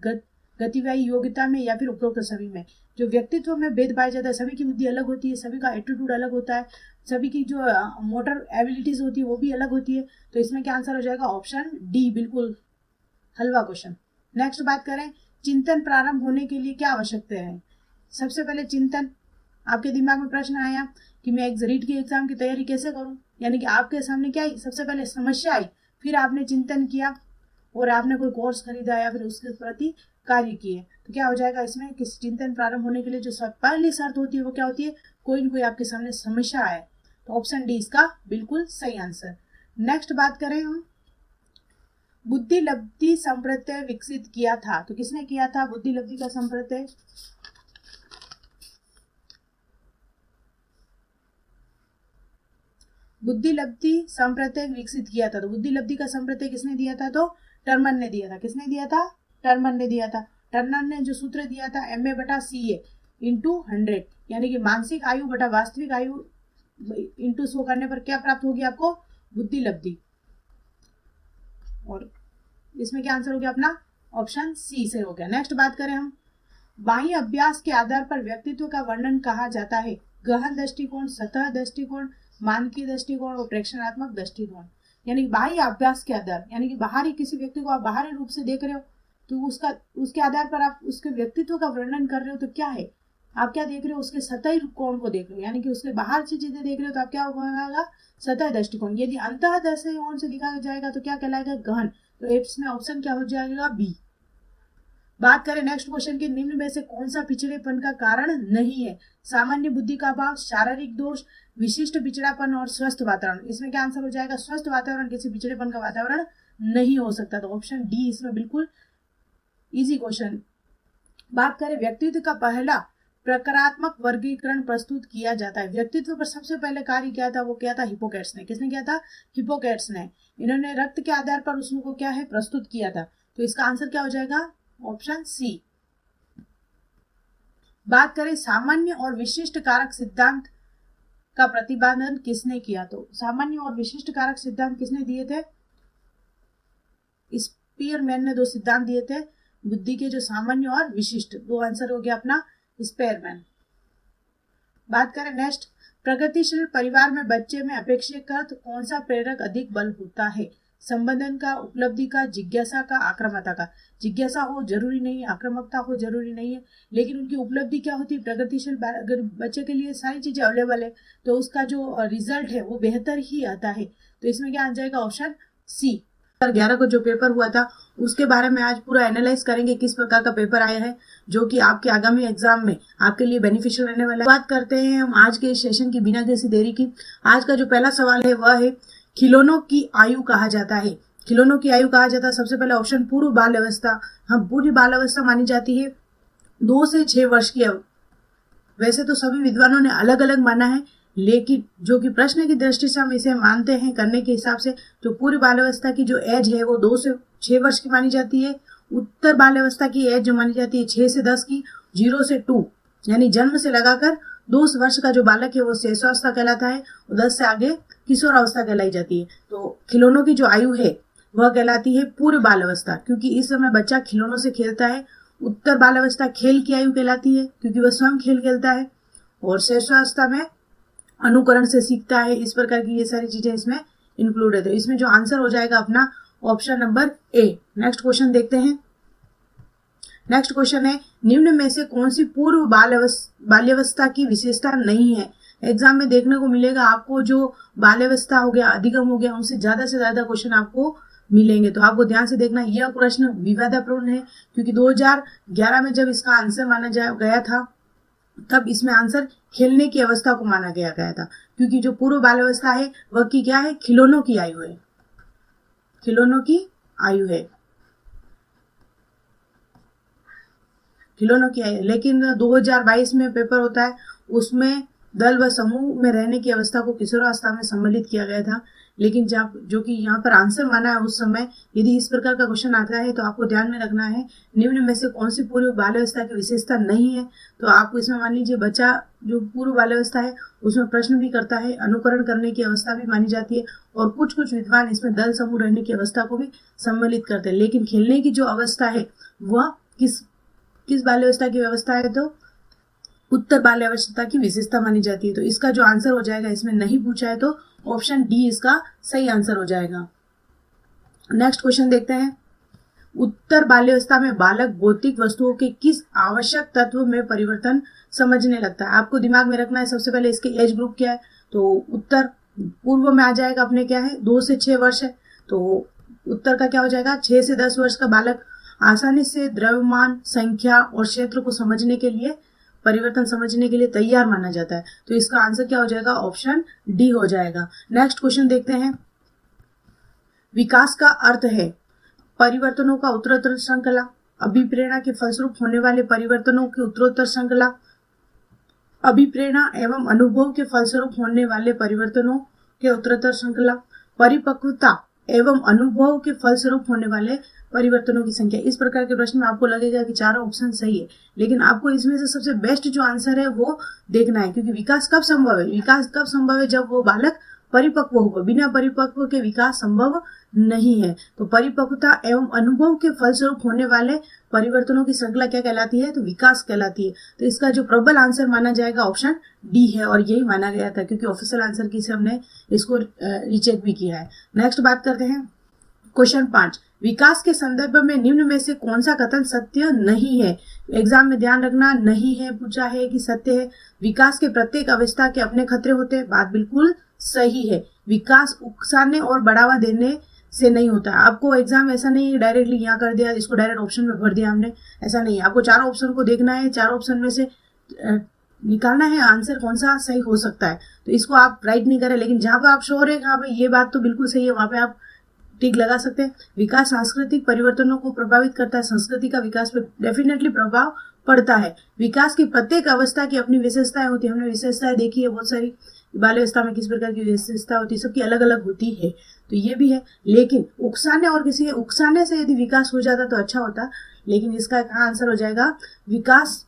गतिवाही योग्यता में, या फिर उपरोक्त सभी में। जो व्यक्तित्व में भेद पाया जाता है, सभी की बुद्धि अलग होती है, सभी का एटीट्यूड अलग होता है, सभी की जो मोटर एबिलिटीज होती है वो भी अलग होती है। तो इसमें क्या आंसर हो जाएगा, ऑप्शन डी, बिल्कुल हलवा क्वेश्चन। नेक्स्ट बात करें, चिंतन प्रारंभ होने के लिए क्या आवश्यकता है। सबसे पहले चिंतन, आपके दिमाग में प्रश्न आया कि मैं एक रीट की एग्जाम की तैयारी कैसे करूं, यानी कि आपके सामने क्या आई, सबसे पहले समस्या आई, फिर आपने चिंतन किया और आपने कोई कोर्स खरीदा या फिर उसके प्रति कार्य किए। तो क्या हो जाएगा इसमें, कि चिंतन प्रारंभ होने के लिए जो पहली शर्त होती है वो क्या होती है, कोई न कोई आपके सामने समस्या आए। तो ऑप्शन डी इसका बिल्कुल सही आंसर। नेक्स्ट बात करें हम, बुद्धि लब्धि संप्रत्यय विकसित किया था। तो किसने किया था बुद्धि लब्धि का संप्रत्यय, बुद्धि लब्धि संप्रत्यय विकसित किया था। तो बुद्धि लब्धि का संप्रत्यय किसने दिया था, तो टर्मन ने दिया था। किसने दिया था, टर्मन ने दिया था। टर्मन ने जो सूत्र दिया था MA/CA इंटू 100, यानी कि मानसिक आयु बटा वास्तविक आयु इंटू 100 करने पर क्या प्राप्त होगी आपको, बुद्धि लब्धि। और इसमें क्या आंसर हो गया अपना, ऑप्शन सी से हो गया। नेक्स्ट बात करें हम, बाह्य अभ्यास के आधार पर व्यक्तित्व का वर्णन कहा जाता है। गहन दृष्टिकोण, सतह दृष्टिकोण, मानकीय दृष्टिकोण और प्रेक्षणात्मक दृष्टिकोण। यानी बाह्य अभ्यास के आधार, यानी कि बाहरी किसी व्यक्ति को आप बाहरी रूप से देख रहे हो तो उसके आधार पर आप उसके व्यक्तित्व का वर्णन कर रहे हो। तो क्या है, आप क्या देख रहे हो, उसके सतही कोण को देख रहे हो, यानी कि उसके बाहर से चीजें देख रहे हो तो आप क्या होगा, सतह दृष्टिकोण। यदि अंतः दृष्टिकोण से दिखाया जाएगा तो क्या कहलाएगा, गहन। तो इसमें ऑप्शन क्या हो जाएगा, बी। बात करें नेक्स्ट क्वेश्चन के, निम्न में से कौन सा पिछड़ेपन का कारण नहीं है। सामान्य बुद्धि का अभाव, शारीरिक दोष, विशिष्ट पिछड़ापन और स्वस्थ वातावरण। इसमें क्या आंसर हो जाएगा, स्वस्थ वातावरण किसी पिछड़ेपन का वातावरण नहीं हो सकता। तो ऑप्शन डी इसमें बिल्कुल इजी क्वेश्चन। बात करें व्यक्तित्व का पहला प्रकारात्मक वर्गीकरण प्रस्तुत किया जाता है। व्यक्तित्व पर सबसे पहले कार्य किया था, वो क्या था? हिप्पोक्रेट्स ने। किसने किया था? हिप्पोक्रेट्स ने। इन्होंने रक्त के आधार पर उसको क्या है? प्रस्तुत किया था। तो इसका आंसर क्या हो जाएगा? Option C. बात करें सामान्य और विशिष्ट कारक सिद्धांत का प्रतिपादन किसने किया? तो सामान्य और विशिष्ट कारक सिद्धांत किसने दिए थे? स्पीयरमैन ने 2 सिद्धांत दिए थे बुद्धि के, जो सामान्य और विशिष्ट। 2 आंसर हो गया अपना स्पीयरमैन। बात करें नेक्स्ट, प्रगतिशील परिवार में बच्चे में अपेक्षाकृत कौन सा प्रेरक अधिक बल होता है? संबंधन का, उपलब्धि का, जिज्ञासा का, आक्रामकता का। जिज्ञासा हो जरूरी नहीं है, आक्रामकता हो जरूरी नहीं है, लेकिन उनकी उपलब्धि क्या होती है? प्रगतिशील अगर बच्चे के लिए सारी चीजें अवेलेबल है तो उसका जो रिजल्ट है वो बेहतर ही आता है। तो इसमें क्या आ जाएगा? ऑप्शन सी। 2011 को जो पेपर हुआ था उसके बारे में आज पूरा एनालाइज करेंगे, किस प्रकार का पेपर आया है, जो कि आपके आगामी एग्जाम में आपके लिए बेनिफिशियल रहने वाला है। बात करते हैं हम आज के सेशन की बिना किसी देरी की। आज का जो पहला सवाल है वह है, खिलौनों की आयु कहा जाता है। खिलौनों की आयु कहा जाता है, सबसे पहले ऑप्शन पूर्व बाल अवस्था। हम पूरी बाल अवस्था मानी जाती है 2 से 6 वर्ष की। वैसे तो सभी विद्वानों ने अलग अलग माना है, लेकिन जो कि प्रश्न की दृष्टि से हम इसे मानते हैं करने के हिसाब से, तो पूर्व बाल अवस्था की जो एज है वो 2 से 6 वर्ष की मानी जाती है। उत्तर बाल अवस्था की एज जो मानी जाती है 6 से 10 की। 0 से 2 यानी जन्म से लगाकर 2 वर्ष का जो बालक है वो शैशवावस्था कहलाता है, और 10 से आगे किशोर अवस्था कहलाई जाती है। तो खिलौनों की जो आयु है वह कहलाती है पूर्व बाल अवस्था, क्योंकि इस समय बच्चा खिलौनों से खेलता है। उत्तर बाल अवस्था खेल की आयु कहलाती है, क्योंकि वह स्वयं खेल खेलता है। और शैशवावस्था में अनुकरण से सीखता है। इस प्रकार की ये सारी चीजें इसमें इंक्लूड है। तो इसमें जो आंसर हो जाएगा अपना option number A. Next question देखते हैं। नेक्स्ट क्वेश्चन है, निम्न में से कौन सी पूर्व बाल्यावस्था की विशेषता नहीं है? एग्जाम में देखने को मिलेगा आपको, जो बाल्यावस्था हो गया, अधिगम हो गया, उनसे ज्यादा से ज्यादा क्वेश्चन आपको मिलेंगे। तो आपको ध्यान से देखना, यह प्रश्न विवादापूर्ण है, क्योंकि 2011 में जब इसका आंसर माना गया था तब इसमें आंसर खेलने की अवस्था को माना गया था, क्योंकि जो पूर्व बाल अवस्था है वह की क्या है? खिलौनों की आयु है। खिलौनों की आयु है, खिलौनों की आयु। लेकिन 2022 में पेपर होता है, उसमें दल व समूह में रहने की अवस्था को किशोरावस्था में सम्मिलित किया गया था। लेकिन जब जो कि यहाँ पर आंसर माना है उस समय, यदि इस प्रकार का क्वेश्चन आता है तो आपको ध्यान में रखना है, निम्न में से कौन सी पूर्व बाल्यावस्था की विशेषता नहीं है। तो आपको इसमें मान लीजिए बच्चा जो पूर्व बाल्यावस्था है उसमें प्रश्न भी करता है, अनुकरण करने की अवस्था भी मानी जाती है, और कुछ कुछ विद्वान इसमें दल समूह रहने की अवस्था को भी सम्मिलित करते हैं। लेकिन खेलने की जो अवस्था है वह किस बाल्यावस्था की व्यवस्था है? तो उत्तर बाल्यावस्था की विशेषता मानी जाती है। तो इसका जो आंसर हो जाएगा, इसमें नहीं पूछा है तो ऑप्शन डी इसका सही आंसर हो जाएगा। नेक्स्ट क्वेश्चन देखते हैं। उत्तर बाल्यावस्था में बालक भौतिक वस्तुओं के किस आवश्यक तत्व में परिवर्तन समझने लगता है? आपको दिमाग में रखना है सबसे पहले इसके एज ग्रुप क्या है। तो उत्तर पूर्व में आ जाएगा अपने क्या है? 2 से 6 वर्ष है। तो उत्तर का क्या हो जाएगा? 6 से 10 वर्ष का बालक आसानी से द्रव्यमान, संख्या और क्षेत्र को समझने के लिए, परिवर्तन समझने के लिए तैयार माना जाता है। तो इसका आंसर क्या हो जाएगा? ऑप्शन डी हो जाएगा। नेक्स्ट क्वेश्चन देखते हैं। विकास का अर्थ है परिवर्तनों का उत्तरोत्तर श्रृंखला, अभिप्रेरणा के फलस्वरूप होने वाले परिवर्तनों की उत्तरोत्तर श्रृंखला, अभिप्रेरणा एवं अनुभव के फलस्वरूप होने वाले परिवर्तनों के उत्तरोत्तर श्रृंखला, परिपक्वता एवं अनुभव के फलस्वरूप होने वाले परिवर्तनों की संख्या। इस प्रकार के प्रश्न में आपको लगेगा कि चारों ऑप्शन सही है, लेकिन आपको इसमें से सबसे बेस्ट जो आंसर है वो देखना है, क्योंकि विकास कब संभव है? विकास कब संभव है? जब वो बालक परिपक्व होगा। बिना परिपक्व के विकास संभव नहीं है। तो परिपक्वता एवं अनुभव के फलस्वरूप होने वाले परिवर्तनों की श्रृंखला क्या कहलाती है? तो विकास कहलाती है। तो इसका जो प्रबल आंसर माना जाएगा ऑप्शन डी है, और यही माना गया था, क्योंकि ऑफिशियल आंसर की से हमने इसको रिचेक भी किया है। नेक्स्ट बात करते हैं क्वेश्चन 5। विकास के संदर्भ में निम्न में से कौन सा कथन सत्य नहीं है? एग्जाम में ध्यान रखना, नहीं है पूछा है कि सत्य है। विकास के प्रत्येक अवस्था के अपने खतरे होते हैं, बात बिल्कुल सही है। विकास उकसाने और बढ़ावा देने से नहीं होता। आपको एग्जाम ऐसा नहीं है डायरेक्टली यहाँ कर दिया, इसको डायरेक्ट ऑप्शन में भर दिया हमने, ऐसा नहीं है। आपको चारों ऑप्शन को देखना है, चारों ऑप्शन में से निकालना है आंसर कौन सा सही हो सकता है। तो इसको आप राइट नहीं करें, लेकिन जहां पर आप श्योर है हाँ भाई ये बात तो बिल्कुल सही है, वहां पे आप टिक लगा सकते हैं। विकास सांस्कृतिक परिवर्तनों को प्रभावित करता है, संस्कृति का विकास पर डेफिनेटली प्रभाव पड़ता है। विकास की प्रत्येक अवस्था की अपनी विशेषताएं होती है, हमने विशेषताएं देखी है बहुत सारी, बाल्यावस्था में किस प्रकार की विशेषता होती है, सबकी अलग अलग होती है, तो ये भी है। लेकिन उकसाने और किसी उकसाने से यदि विकास हो जाता तो अच्छा होता, लेकिन इसका कहाँ आंसर हो जाएगा, विकास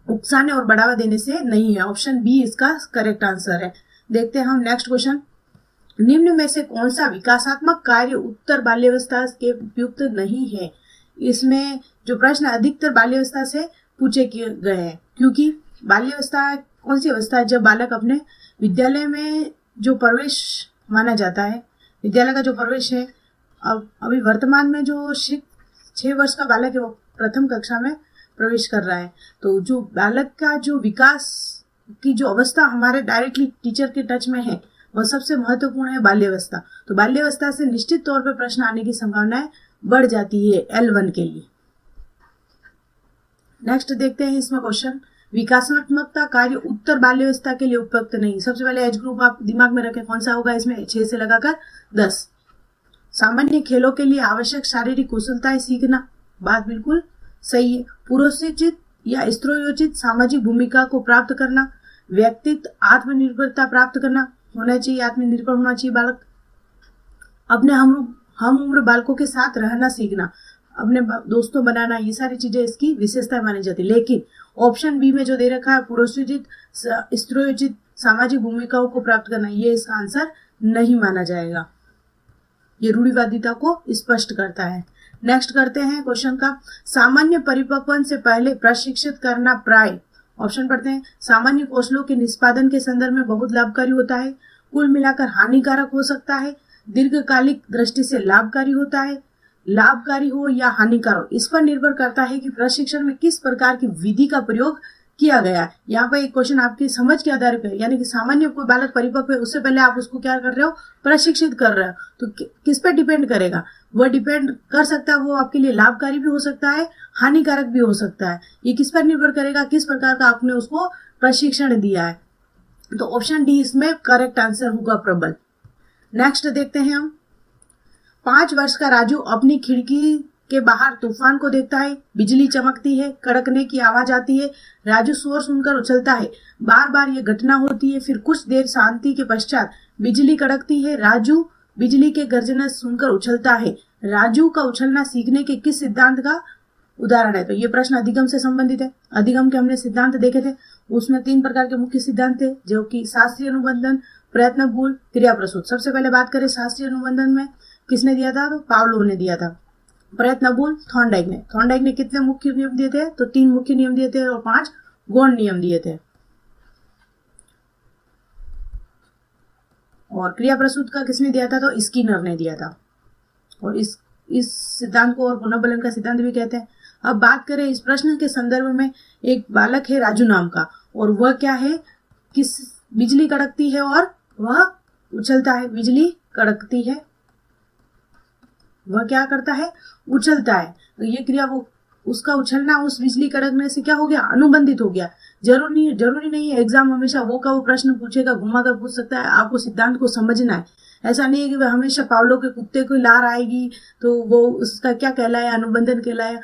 उकसाने और बढ़ावा देने से नहीं है। ऑप्शन बी इसका करेक्ट आंसर है। देखते हैं हम नेक्स्ट क्वेश्चन। निम्न में से कौन सा विकासात्मक कार्य उत्तर बाल्यावस्था के उपयुक्त नहीं है? इसमें जो प्रश्न अधिकतर बाल्यावस्था से पूछे गए हैं, क्योंकि बाल्यावस्था कौन सी अवस्था है, जब बालक अपने विद्यालय में जो प्रवेश माना जाता है, विद्यालय का जो प्रवेश है, अब अभी वर्तमान में जो 6 वर्ष का बालक है वो प्रथम कक्षा में प्रवेश कर रहा है, तो जो बालक का जो विकास की जो अवस्था हमारे डायरेक्टली टीचर के टच में है वह सबसे महत्वपूर्ण है बाल्यावस्था। तो बाल्यावस्था से निश्चित तौर पर प्रश्न आने की संभावनाएं बढ़ जाती है L1 के लिए। नेक्स्ट देखते हैं इसमें क्वेश्चन, विकासात्मकता कार्य उत्तर बाल्यावस्था के लिए उपयुक्त नहीं। सबसे पहले एज ग्रुप आप दिमाग में रखें, कौन सा होगा इसमें, 6 से लगाकर 10। सामान्य खेलों के लिए आवश्यक शारीरिक कुशलताएं सीखना, बात बिल्कुल सही है। पुरुषोचित या स्त्रोयोचित सामाजिक भूमिका को प्राप्त करना, व्यक्तित्व आत्मनिर्भरता प्राप्त करना, होना चाहिए, आत्मनिर्भर होना चाहिए बालक। अपने हम उम्र बालकों के साथ रहना सीखना, अपने दोस्तों बनाना, ये सारी चीजें इसकी विशेषता मानी जाती है। लेकिन ऑप्शन बी में जो दे रखा है पुरुषोचित स्त्रोयोचित सामाजिक भूमिकाओं को प्राप्त करना, ये इसका आंसर नहीं माना जाएगा, ये रूढ़िवादिता को स्पष्ट करता है। नेक्स्ट करते हैं क्वेश्चन का, सामान्य परिपक्वन से पहले प्रशिक्षित करना प्राय, ऑप्शन पढ़ते हैं, सामान्य कौशलों के निष्पादन के संदर्भ में बहुत लाभकारी होता है, कुल मिलाकर हानिकारक हो सकता है, दीर्घकालिक दृष्टि से लाभकारी होता है, लाभकारी हो या हानिकारक, इस पर निर्भर करता है कि प्रशिक्षण में किस प्रकार की विधि का प्रयोग किया गया है। यहाँ पर एक क्वेश्चन आपकी समझ के आधार पर, यानी कि सामान्य कोई बालक परिपक्व है उससे पहले आप उसको क्या कर रहे हो, प्रशिक्षित कर रहे हो, तो किस पर डिपेंड करेगा, वह डिपेंड कर सकता है, वो आपके लिए लाभकारी भी हो सकता है, हानिकारक भी हो सकता है। ये किस पर निर्भर करेगा, किस प्रकार का आपने उसको प्रशिक्षण दिया है। तो ऑप्शन डी इसमें करेक्ट आंसर होगा, प्रबल। नेक्स्ट देखते हैं हम, 5 वर्ष का राजू अपनी खिड़की के बाहर तूफान को देखता है, बिजली चमकती है, कड़कने की आवाज आती है, राजू शोर सुनकर उछलता है, बार बार ये घटना होती है, फिर कुछ देर शांति के पश्चात बिजली कड़कती है, राजू बिजली के गर्जना सुनकर उछलता है। राजू का उछलना सीखने के किस सिद्धांत का उदाहरण है? तो ये प्रश्न अधिगम से संबंधित है। अधिगम के हमने सिद्धांत देखे थे, उसमें 3 प्रकार के मुख्य सिद्धांत थे, जो कि शास्त्रीय अनुबंधन, प्रयत्न भूल, क्रिया प्रसूत। सबसे पहले बात करें शास्त्रीय अनुबंधन में किसने दिया था, तो पावलोव ने दिया था। प्रयत्न भूल थॉर्नडाइक ने कितने मुख्य नियम दिए थे, तो 3 मुख्य नियम दिए थे और 5 गौण नियम दिए थे। और क्रिया प्रसूत का किसने दिया था, तो स्किनर ने दिया था, और इस सिद्धांत को और पुनर्बलन का सिद्धांत भी कहते हैं। अब बात करें इस प्रश्न के संदर्भ में, एक बालक है राजू नाम का, और वह क्या है, किस बिजली कड़कती है और वह उछलता है, बिजली कड़कती है, वह क्या करता है, उछलता है। तो ये क्रिया, वो उसका उछलना उस बिजली कड़कने से क्या हो गया, अनुबंधित हो गया। जरूरी नहीं है एग्जाम हमेशा वो का वो प्रश्न पूछेगा, घुमा कर पूछ सकता है, आपको सिद्धांत को समझना है। ऐसा नहीं है कि वह हमेशा पावलोव के कुत्ते को लार आएगी तो वो उसका क्या कहलाया, अनुबंधन कहलाया।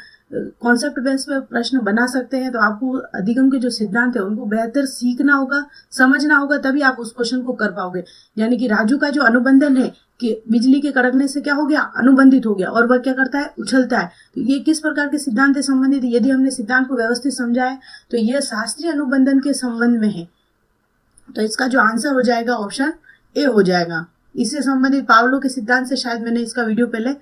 कॉन्सेप्ट बेस पे प्रश्न बना सकते हैं, तो आपको अधिगम के जो सिद्धांत है उनको बेहतर सीखना होगा, समझना होगा, तभी आप उस क्वेश्चन को कर पाओगे। यानी कि राजू का जो अनुबंधन है कि बिजली के कड़कने से क्या हो गया, अनुबंधित हो गया, और वह क्या करता है, उछलता है। तो ये किस प्रकार के सिद्धांत से संबंधित है? यदि हमने सिद्धांत को व्यवस्थित समझा है तो यह शास्त्रीय अनुबंधन के संबंध में है। तो इसका जो आंसर हो जाएगा ऑप्शन ए हो जाएगा। इससे संबंधित पावलोव के सिद्धांत से शायद मैंने इसका वीडियो पहले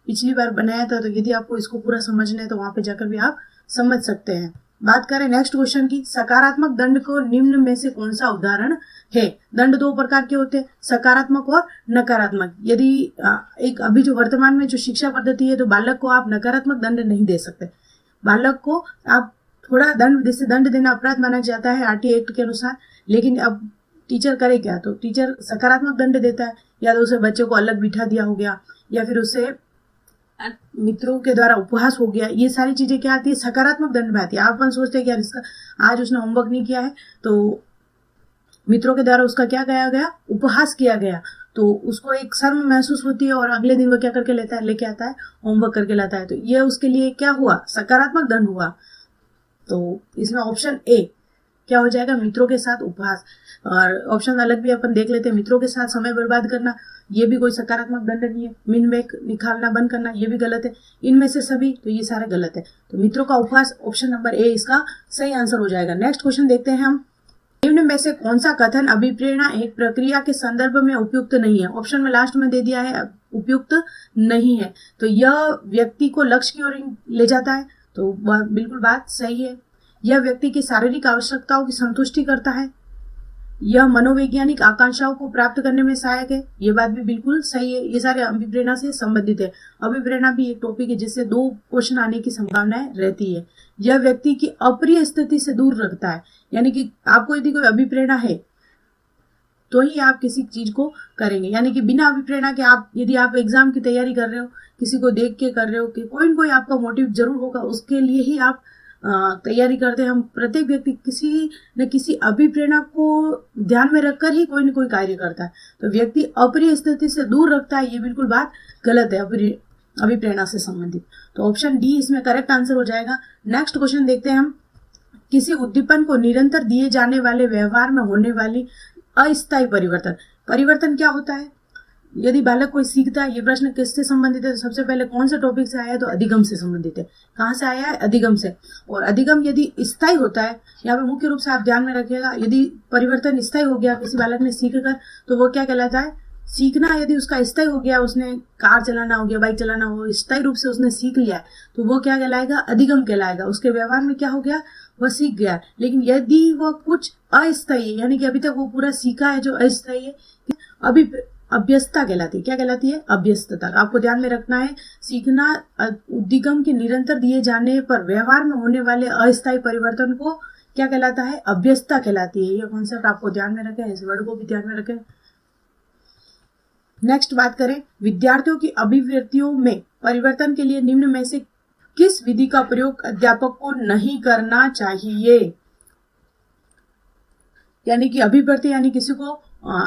पिछली बार बनाया था, तो यदि आपको इसको पूरा समझना है तो वहां पे जाकर भी आप समझ सकते हैं। बात करें नेक्स्ट क्वेश्चन की, सकारात्मक दंड को निम्न में से कौन सा उदाहरण है? दंड 2 प्रकार के होते हैं, सकारात्मक और नकारात्मक। यदि एक अभी जो वर्तमान में जो शिक्षा पद्धति है, तो बालक को आप नकारात्मक दंड नहीं दे सकते। बालक को आप थोड़ा दंड, जैसे दंड देना अपराध माना जाता है RT एक्ट के अनुसार, लेकिन अब टीचर करे क्या, तो टीचर सकारात्मक दंड देता है, या तो उसे बच्चे को अलग बिठा दिया हो गया, या फिर उसे मित्रों के द्वारा उपहास हो गया। ये सारी चीजें क्या आती है, सकारात्मक दंड में आती है। आप अपन सोचते हैं कि यार इसका आज उसने होमवर्क नहीं किया है तो मित्रों के द्वारा उसका क्या किया गया, उपहास किया गया, तो उसको एक शर्म महसूस होती है और अगले दिन वो क्या करके लेके आता है, होमवर्क करके लाता है, तो ये उसके लिए क्या हुआ, सकारात्मक दंड हुआ। तो इसमें ऑप्शन ए क्या हो जाएगा, मित्रों के साथ उपहास। और ऑप्शन अलग भी अपन देख लेते हैं, मित्रों के साथ समय बर्बाद करना, ये भी कोई सकारात्मक दंड नहीं है। मिन मैक निकालना बंद करना, ये भी गलत है। इनमें से सभी, तो ये सारे गलत है। तो मित्रों का उपहास, ऑप्शन नंबर ए इसका सही आंसर हो जाएगा। नेक्स्ट क्वेश्चन देखते हैं हम, निम्न में से कौन सा कथन अभिप्रेरणा एक प्रक्रिया के संदर्भ में उपयुक्त नहीं है। ऑप्शन में लास्ट में दे दिया है उपयुक्त नहीं है, तो यह व्यक्ति को लक्ष्य की ओर ले जाता है, तो बिल्कुल बात सही है। यह व्यक्ति की शारीरिक आवश्यकताओं की संतुष्टि करता है, यह मनोवैज्ञानिक आकांक्षाओं को प्राप्त करने में सहायक है, ये बात भी बिल्कुल सही है। ये सारे अभिप्रेरणा से संबंधित है। अभिप्रेरणा भी एक टॉपिक है जिससे 2 क्वेश्चन आने की संभावनाएं रहती है। यह व्यक्ति की अप्रिय स्थिति से दूर रखता है, यानी कि आपको यदि कोई अभिप्रेरणा है तो ही आप किसी चीज को करेंगे, यानी कि बिना अभिप्रेरणा के आप यदि आप एग्जाम की तैयारी कर रहे हो, किसी को देख के कर रहे हो, कि कोई न कोई आपका मोटिव जरूर होगा, उसके लिए ही आप तैयारी करते हैं। हम प्रत्येक व्यक्ति किसी न किसी अभिप्रेरणा को ध्यान में रखकर ही कोई न कोई कार्य करता है। तो व्यक्ति अप्रिय स्थिति से दूर रखता है, ये बिल्कुल बात गलत है अभिप्रेरणा से संबंधित। तो ऑप्शन डी इसमें करेक्ट आंसर हो जाएगा। नेक्स्ट क्वेश्चन देखते हैं हम, किसी उद्दीपन को निरंतर दिए जाने वाले व्यवहार में होने वाली अस्थायी परिवर्तन। परिवर्तन क्या होता है, यदि बालक कोई सीखता है, ये प्रश्न किससे संबंधित है, तो सबसे पहले कौन से टॉपिक से आया है, तो अधिगम से संबंधित है। कहाँ से आया है, अधिगम से। और अधिगम यदि स्थायी होता है, यहाँ पे मुख्य रूप से आप ध्यान में रखिएगा, यदि परिवर्तन स्थायी हो गया, किसी बालक ने सीख कर, तो वो क्या कहलाता है, सीखना यदि उसका स्थायी हो गया, उसने कार चलाना हो गया, बाइक चलाना हो, स्थायी रूप से उसने सीख लिया है, तो वो क्या कहलाएगा, अधिगम कहलाएगा। उसके व्यवहार में क्या हो गया, वह सीख गया। लेकिन यदि वह कुछ अस्थायी है, यानी कि अभी तक वो पूरा सीखा है जो अस्थायी है, अभी अभ्यस्तता कहलाती है। क्या कहलाती है, अभ्यस्तता। आपको ध्यान में रखना है, सीखना उद्दिगम के निरंतर दिए जाने पर व्यवहार में होने वाले अस्थायी परिवर्तन को क्या कहलाता है, अभ्यस्तता कहलाती है। ये कॉन्सेप्ट आपको ध्यान में रखें, इस वर्ड को भी ध्यान में रखें। नेक्स्ट बात करें, विद्यार्थियों की अभिवृत्तियों में परिवर्तन के लिए निम्न में से किस विधि का प्रयोग अध्यापक को नहीं करना चाहिए। यानी कि अभिवृत्ति यानी किसी को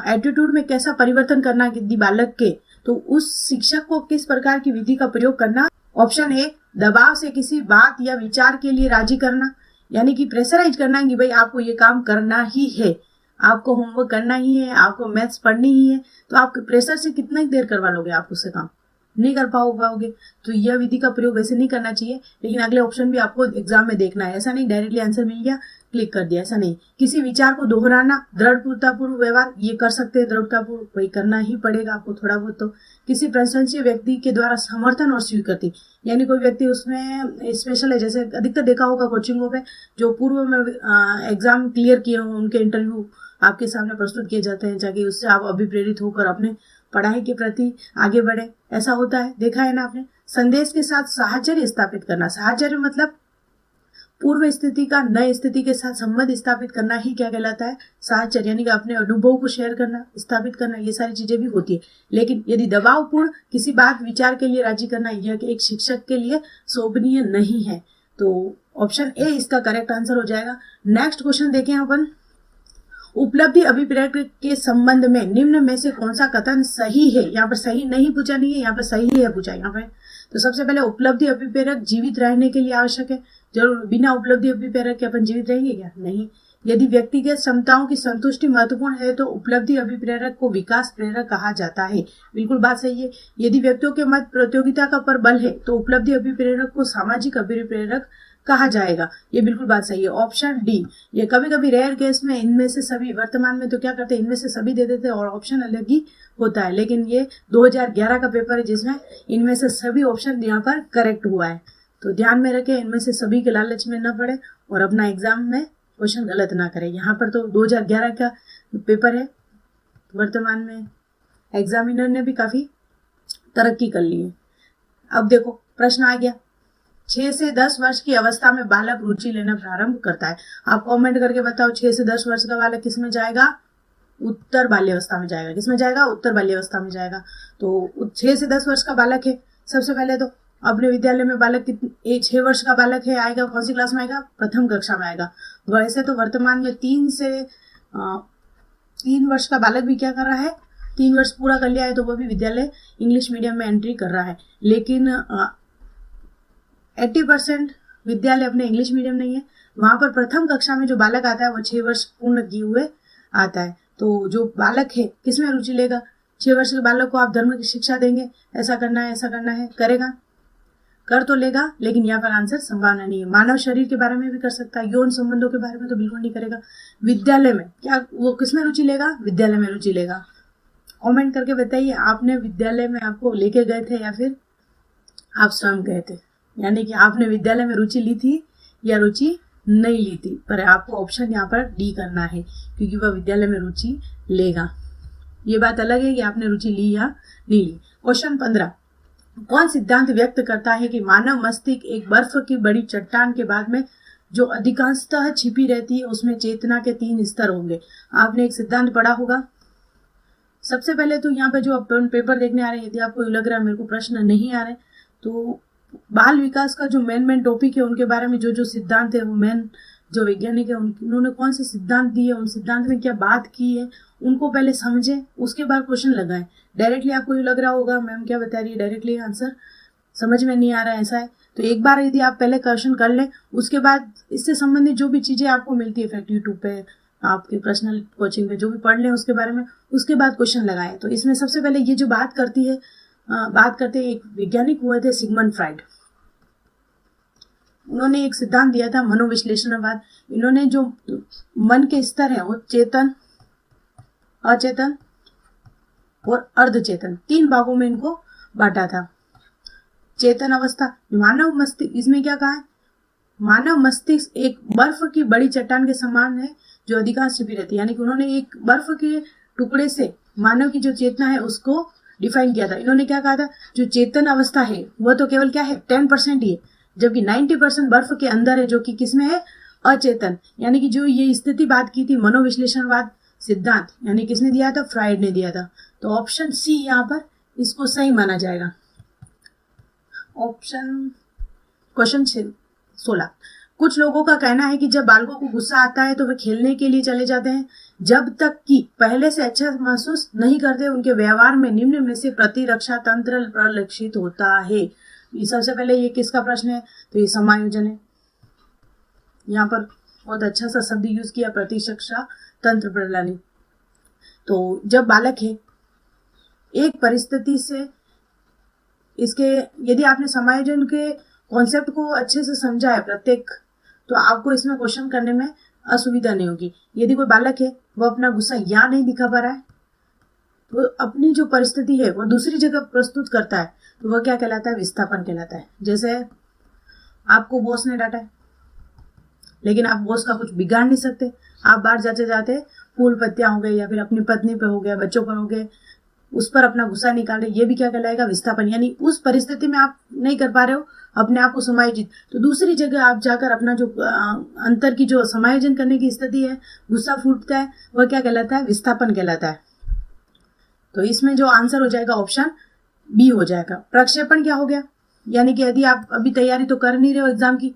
एटीट्यूड में कैसा परिवर्तन करना यदि बालक के, तो उस शिक्षक को किस प्रकार की विधि का प्रयोग करना। ऑप्शन ए, दबाव से किसी बात या विचार के लिए राजी करना, यानी कि प्रेशराइज करना कि भाई आपको ये काम करना ही है, आपको होमवर्क करना ही है, आपको मैथ्स पढ़नी ही है, तो आप प्रेशर से कितना ही देर करवा लोगे, आप उससे काम नहीं कर पाओगे। तो यह विधि का प्रयोग वैसे नहीं करना चाहिए। लेकिन अगले ऑप्शन भी आपको एग्जाम में देखना है, ऐसा नहीं डायरेक्टली आंसर मिल गया क्लिक कर दिया, ऐसा नहीं। किसी विचार को दोहराना, दृढ़तापूर्व व्यवहार, ये कर सकते हैं दृढ़तापूर्व, वही करना ही पड़ेगा आपको थोड़ा बहुत। तो किसी प्रशंसनीय व्यक्ति के द्वारा समर्थन और स्वीकृति, यानी कोई व्यक्ति उसमें स्पेशल है, जैसे अधिकतर देखा होगा कोचिंगों पे जो पूर्व में एग्जाम क्लियर किए हों, उनके इंटरव्यू आपके सामने प्रस्तुत किए जाते हैं, ताकि उससे आप अभिप्रेरित होकर अपने पढ़ाई के प्रति आगे बढ़े। ऐसा होता है, देखा है ना आपने। संदेश के साथ साहचर्य स्थापित करना, साहचर्य मतलब पूर्व स्थिति का नए स्थिति के साथ संबंध स्थापित करना ही क्या कहलाता है, साहचर्य, यानी कि अपने अनुभव को शेयर करना, स्थापित करना, ये सारी चीजें भी होती है। लेकिन यदि दबावपूर्ण किसी बात विचार के लिए राजी करना, यह एक शिक्षक के लिए शोभनीय नहीं है। तो ऑप्शन ए इसका करेक्ट आंसर हो जाएगा। नेक्स्ट क्वेश्चन देखें अपन, उपलब्धि अभिप्रेरक के संबंध में निम्न में से कौन सा कथन सही है। यहाँ पर सही नहीं पूछा नहीं है, यहाँ पर सही है पूछा। यहाँ पे तो सबसे पहले उपलब्धि अभिप्रेरक जीवित रहने के लिए आवश्यक है। जरूर बिना उपलब्धि अभिप्रेरक के अपन जीवित रहेंगे क्या, नहीं। यदि व्यक्तिगत क्षमताओं की संतुष्टि महत्वपूर्ण है तो उपलब्धि अभिप्रेरक को विकास प्रेरक कहा जाता है, बिल्कुल बात सही है। यदि व्यक्तियों के मत प्रतियोगिता का पर बल है तो उपलब्धि अभिप्रेरक को सामाजिक अभिप्रेरक कहा जाएगा, ये बिल्कुल बात सही है। ऑप्शन डी, ये कभी कभी रेयर केस में इनमें से सभी, वर्तमान में तो क्या करते हैं इनमें से सभी दे देते हैं और ऑप्शन अलग ही होता है। लेकिन ये 2011 का पेपर है जिसमें इनमें से सभी ऑप्शन यहाँ पर करेक्ट हुआ है। तो ध्यान में रखें, इनमें से सभी के लालच में न पड़े और अपना एग्जाम में क्वेश्चन गलत ना करें। यहाँ पर तो 2011 का पेपर है, वर्तमान में एग्जामिनर ने भी काफी तरक्की कर ली है। अब देखो प्रश्न आ गया, 6 से 10 वर्ष की अवस्था में बालक रुचि लेना प्रारंभ करता है। आप कमेंट करके बताओ 6 से 10 वर्ष का बालक किस में जाएगा, उत्तर बाल्यावस्था में जाएगा। किस में जाएगा, उत्तर बाल्यावस्था में जाएगा। तो 6 से 10 वर्ष का बालक है, सबसे पहले तो अपने विद्यालय में बालक 6 वर्ष का बालक है, आएगा कौन सी क्लास में आएगा, प्रथम कक्षा में आएगा। वैसे तो वर्तमान में 3 से 3 वर्ष का बालक भी क्या कर रहा है, 3 वर्ष पूरा कर लिया है तो वो भी विद्यालय इंग्लिश मीडियम में एंट्री कर रहा है। लेकिन 80% विद्यालय अपने इंग्लिश मीडियम नहीं है, वहां पर प्रथम कक्षा में जो बालक आता है वो 6 वर्ष पूर्ण किए हुए आता है। तो जो बालक है किसमें रुचि लेगा, 6 वर्ष के बालक को आप धर्म की शिक्षा देंगे, ऐसा करना है ऐसा करना है, करेगा, कर तो लेगा, लेकिन यहाँ पर आंसर संभावना नहीं है। मानव शरीर के बारे में भी कर सकता है, यौन संबंधों के बारे में तो बिल्कुल नहीं करेगा। विद्यालय में क्या वो किसमें रुचि लेगा, विद्यालय में रुचि लेगा। कमेंट करके बताइए, आपने विद्यालय में आपको लेके गए थे या फिर आप स्वयं गए थे, यानी कि आपने विद्यालय में रुचि ली थी या रुचि नहीं ली थी। पर आपको ऑप्शन यहाँ पर डी करना है, क्योंकि वह विद्यालय में रुचि लेगा। ये बात अलग है कि आपने रुचि ली या नहीं ली। क्वेश्चन 15, कौन सिद्धांत व्यक्त करता है कि मानव मस्तिष्क एक बर्फ की बड़ी चट्टान के बाद में जो अधिकांशतः छिपी रहती है उसमें चेतना के 3 स्तर होंगे। आपने एक सिद्धांत पढ़ा होगा। सबसे पहले तो यहाँ पे जो अपन पेपर देखने आ रहे हैं, यदि आपको लग रहा है मेरे को प्रश्न नहीं आ रहे, तो बाल विकास का जो मेन टॉपिक है उनके बारे में जो सिद्धांत है, वो मेन जो वैज्ञानिक है उन्होंने कौन से सिद्धांत दिए, उन सिद्धांत में क्या बात की है, उनको पहले समझे, उसके बाद क्वेश्चन लगाएं। डायरेक्टली आपको ये लग रहा होगा मैम क्या बता रही है, डायरेक्टली आंसर समझ में नहीं आ रहा है, ऐसा है तो एक बार यदि आप पहले क्वेश्चन कर लें, उसके बाद इससे संबंधित जो भी चीजें आपको मिलती है फैक्ट यूट्यूब पे, आपके पर्सनल कोचिंग पे जो भी पढ़ लें उसके बारे में, उसके बाद क्वेश्चन लगाएं। तो इसमें सबसे पहले ये जो बात करते एक वैज्ञानिक हुए थे सिगमंड फ्राइड। उन्होंने एक सिद्धांत दिया था मनोविश्लेषणवाद। इन्होंने जो मन के स्तर है वो चेतन, अचेतन और अर्धचेतन 3 भागों में इनको बांटा था। चेतन अवस्था, मानव मस्तिष्क, इसमें क्या कहा है, मानव मस्तिष्क एक बर्फ की बड़ी चट्टान के समान है जो अधिकांश छिपी रहती है। यानी कि उन्होंने एक बर्फ के टुकड़े से मानव की जो चेतना है उसको डिफाइन किया था। इन्होंने क्या कहा था, जो चेतन अवस्था है वह तो केवल क्या है 10% ही है, जबकि 90% बर्फ के अंदर है जो कि किसमें है, अचेतन। यानी कि जो ये स्थिति बात की थी मनोविश्लेषणवाद सिद्धांत, यानी किसने दिया था, फ्राइड ने दिया था। तो ऑप्शन सी यहाँ पर इसको सही माना जाएगा। क्वेश्चन 16, कुछ लोगों का कहना है कि जब बालकों को गुस्सा आता है तो वे खेलने के लिए चले जाते हैं, जब तक कि पहले से अच्छा महसूस नहीं करते उनके व्यवहार में निम्न में से प्रतिरक्षा तंत्र प्रलक्षित होता है। सबसे पहले ये किसका प्रश्न है, तो ये समायोजन है। यहाँ पर बहुत अच्छा सा शब्द यूज किया, प्रतिरक्षा तंत्र प्रणाली। तो जब बालक है एक परिस्थिति से इसके, यदि आपने समायोजन के कॉन्सेप्ट को अच्छे से समझा है प्रत्येक, तो आपको इसमें क्वेश्चन करने में असुविधा नहीं होगी। यदि कोई बालक है वो अपना गुस्सा यहाँ नहीं दिखा पा रहा है, वो अपनी जो परिस्थिति है वो दूसरी जगह प्रस्तुत करता है, तो वह क्या कहलाता है, विस्थापन कहलाता है। जैसे आपको बॉस ने डांटा है, लेकिन आप बॉस का कुछ बिगाड़ नहीं सकते, आप बाहर जाते जाते फूल पत्तियां हो गए या फिर अपनी पत्नी पे हो गया, बच्चों पर हो गए, उस पर अपना गुस्सा निकाल रहे, ये भी क्या कहलाएगा, विस्थापन। यानी उस परिस्थिति में आप नहीं कर पा रहे हो अपने आप को समायोजित, तो दूसरी जगह आप जाकर अपना जो अंतर की जो समायोजन करने की स्थिति है, गुस्सा फूटता है, वह क्या कहलाता है, विस्थापन कहलाता है। तो इसमें जो आंसर हो जाएगा ऑप्शन बी हो जाएगा। प्रक्षेपण क्या हो गया, यानी कि यदि आप अभी तैयारी तो कर नहीं रहे हो एग्जाम की,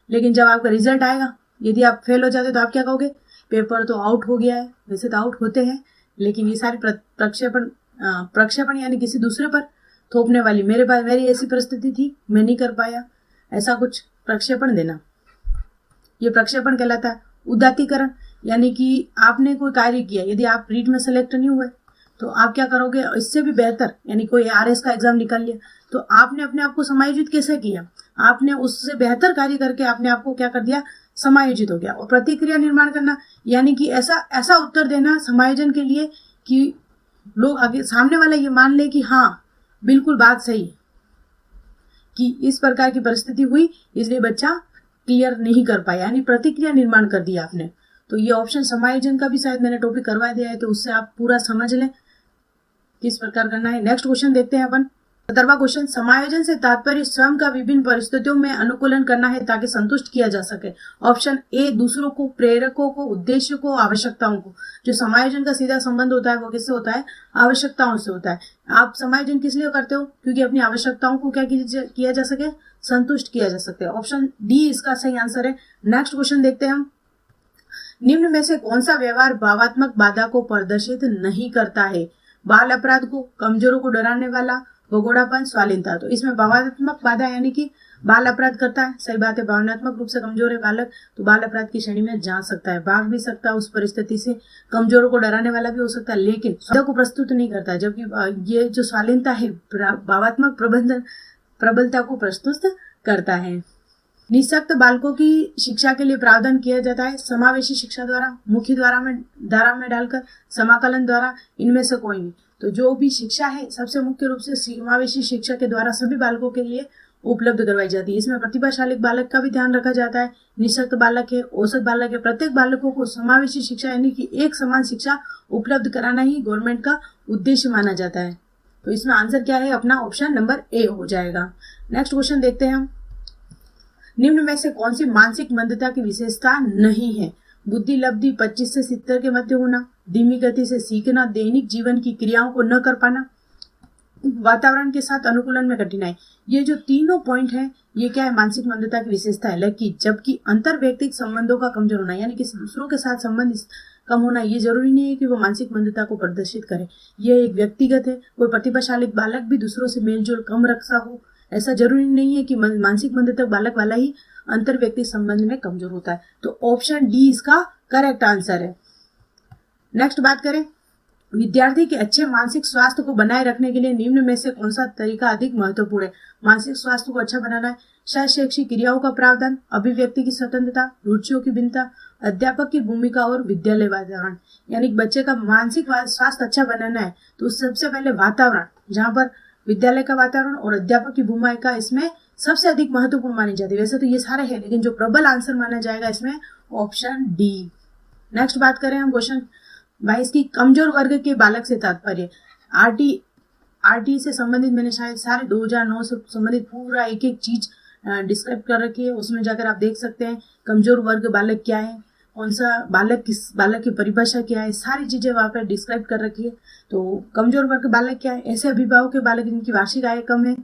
लेकिन जब आपका रिजल्ट आएगा यदि आप फेल हो जाते तो आप क्या कहोगे, पेपर तो आउट हो गया है। वैसे तो आउट होते हैं, लेकिन ये सारी प्रक्षेपण यानी किसी दूसरे पर थोपने वाली, मेरी ऐसी परिस्थिति थी मैं नहीं कर पाया, ऐसा कुछ प्रक्षेपण देना, ये प्रक्षेपण कहलाता है। उदात्तीकरण, यानी कि आपने कोई कार्य किया, यदि आप रीट में सेलेक्ट नहीं हुए तो आप क्या करोगे, इससे भी बेहतर, यानी कोई आरएस का एग्जाम निकाल लिया तो आपने अपने आप को समायोजित कैसे किया, आपने उससे बेहतर कार्य करके आपने आपको क्या कर दिया, समायोजित हो गया। और प्रतिक्रिया निर्माण करना, यानी कि ऐसा उत्तर देना समायोजन के लिए कि लोग आगे सामने वाला ये मान ले कि हाँ बिल्कुल बात सही है, कि इस प्रकार की परिस्थिति हुई इसलिए बच्चा क्लियर नहीं कर पाया, यानी प्रतिक्रिया निर्माण कर दिया आपने। तो ये ऑप्शन समायोजन का भी शायद मैंने टॉपिक करवा दिया है, तो उससे आप पूरा समझ लें किस प्रकार करना है। नेक्स्ट क्वेश्चन देखते हैं अपन। 17वां क्वेश्चन, समायोजन से तात्पर्य स्वयं का विभिन्न परिस्थितियों में अनुकूलन करना है ताकि संतुष्ट किया जा सके। ऑप्शन ए, दूसरों को, प्रेरकों को, उद्देश्य को, आवश्यकताओं को। जो समायोजन का सीधा संबंध होता है वो किससे होता है, आवश्यकताओं से होता है। आप समायोजन किस लिए करते हो, क्योंकि अपनी आवश्यकताओं को क्या किया जा सके, संतुष्ट किया जा सके। ऑप्शन डी इसका सही आंसर है। नेक्स्ट क्वेश्चन देखते हैं हम। निम्न में से कौन सा व्यवहार भावात्मक बाधा को प्रदर्शित नहीं करता है? बाल अपराध को, कमजोरों को डराने वाला, भगोड़ापन, स्वालीनता। तो इसमें भावात्मक बाधा यानी कि बाल अपराध करता है, सही बात है। भावनात्मक रूप से कमजोर है बालक तो बाल अपराध की श्रेणी में जा सकता है, भाग भी सकता है उस परिस्थिति से। कमजोरों को डराने वाला भी हो सकता है, लेकिन बाधा को प्रस्तुत नहीं करता है। जबकि ये जो स्वालीनता है भावात्मक प्रबलता को प्रस्तुत करता है। निःशक्त बालकों की शिक्षा के लिए प्रावधान किया जाता है समावेशी शिक्षा द्वारा, मुख्य धारा में डालकर, समाकलन द्वारा, इनमें से कोई नहीं। तो जो भी शिक्षा है सबसे मुख्य रूप से समावेशी शिक्षा के द्वारा सभी बालकों के लिए उपलब्ध करवाई जाती है। इसमें प्रतिभाशाली बालक का भी ध्यान रखा जाता है। निःशक्त बालक है, औसत बालक है, प्रत्येक बालकों को समावेशी शिक्षा यानी कि एक समान शिक्षा उपलब्ध कराना ही गवर्नमेंट का उद्देश्य माना जाता है। तो इसमें आंसर क्या है अपना? ऑप्शन नंबर ए हो जाएगा। नेक्स्ट क्वेश्चन देखते हैं हम। निम्न में से कौन सी मानसिक मंदता की विशेषता नहीं है? बुद्धि लब्धि 25 से 70 के मध्य होना, धीमी गति से सीखना, दैनिक जीवन की क्रियाओं को न कर पाना, वातावरण के साथ अनुकूलन में कठिनाई। ये जो तीनों पॉइंट है ये क्या है? मानसिक मंदता की विशेषता है। जबकि अंतर व्यक्तिगत संबंधों का कमजोर होना यानी कि दूसरों के साथ संबंध कम होना, ये जरूरी नहीं है कि वो मानसिक मंदता को प्रदर्शित करे। ये एक व्यक्तिगत है। कोई प्रतिभाशाली बालक भी दूसरों से मेलजोल कम रखता हो, ऐसा जरूरी नहीं है कि मानसिक मंदता बालक वाला ही अंतर व्यक्तिगत संबंध में कमजोर होता है। तो ऑप्शन डी इसका करेक्ट आंसर है। नेक्स्ट बात करें, विद्यार्थी के अच्छे मानसिक स्वास्थ्य को बनाए रखने के लिए निम्न में से कौन सा तरीका अधिक महत्वपूर्ण है? मानसिक स्वास्थ्य को अच्छा बनाना है, शैक्षिक क्रियाओं का प्रावधान, अभिव्यक्ति की स्वतंत्रता, रुचियों की भिन्नता, अध्यापक की भूमिका और विद्यालय वातावरण। यानी बच्चे का मानसिक स्वास्थ्य अच्छा बनाना है तो सबसे पहले वातावरण, जहाँ पर विद्यालय का वातावरण और अध्यापक की भूमिका इसमें सबसे अधिक महत्वपूर्ण मानी जाती है। वैसे तो ये सारे हैं, लेकिन जो प्रबल आंसर माना जाएगा इसमें ऑप्शन डी। नेक्स्ट बात करें हम क्वेश्चन 22 की, कमजोर वर्ग के बालक से तात्पर्य। आरटी से संबंधित मैंने शायद सारे 2009 से संबंधित पूरा एक एक चीज डिस्क्राइब कर रखी है। उसमें जाकर आप देख सकते हैं कमजोर वर्ग बालक क्या है, कौन सा बालक, किस बालक की परिभाषा क्या है, सारी चीजें वहां पर डिस्क्राइब कर रखी है। तो कमजोर वर्ग बालक क्या है? ऐसे अभिभावक के बालक जिनकी वार्षिक आय कम है,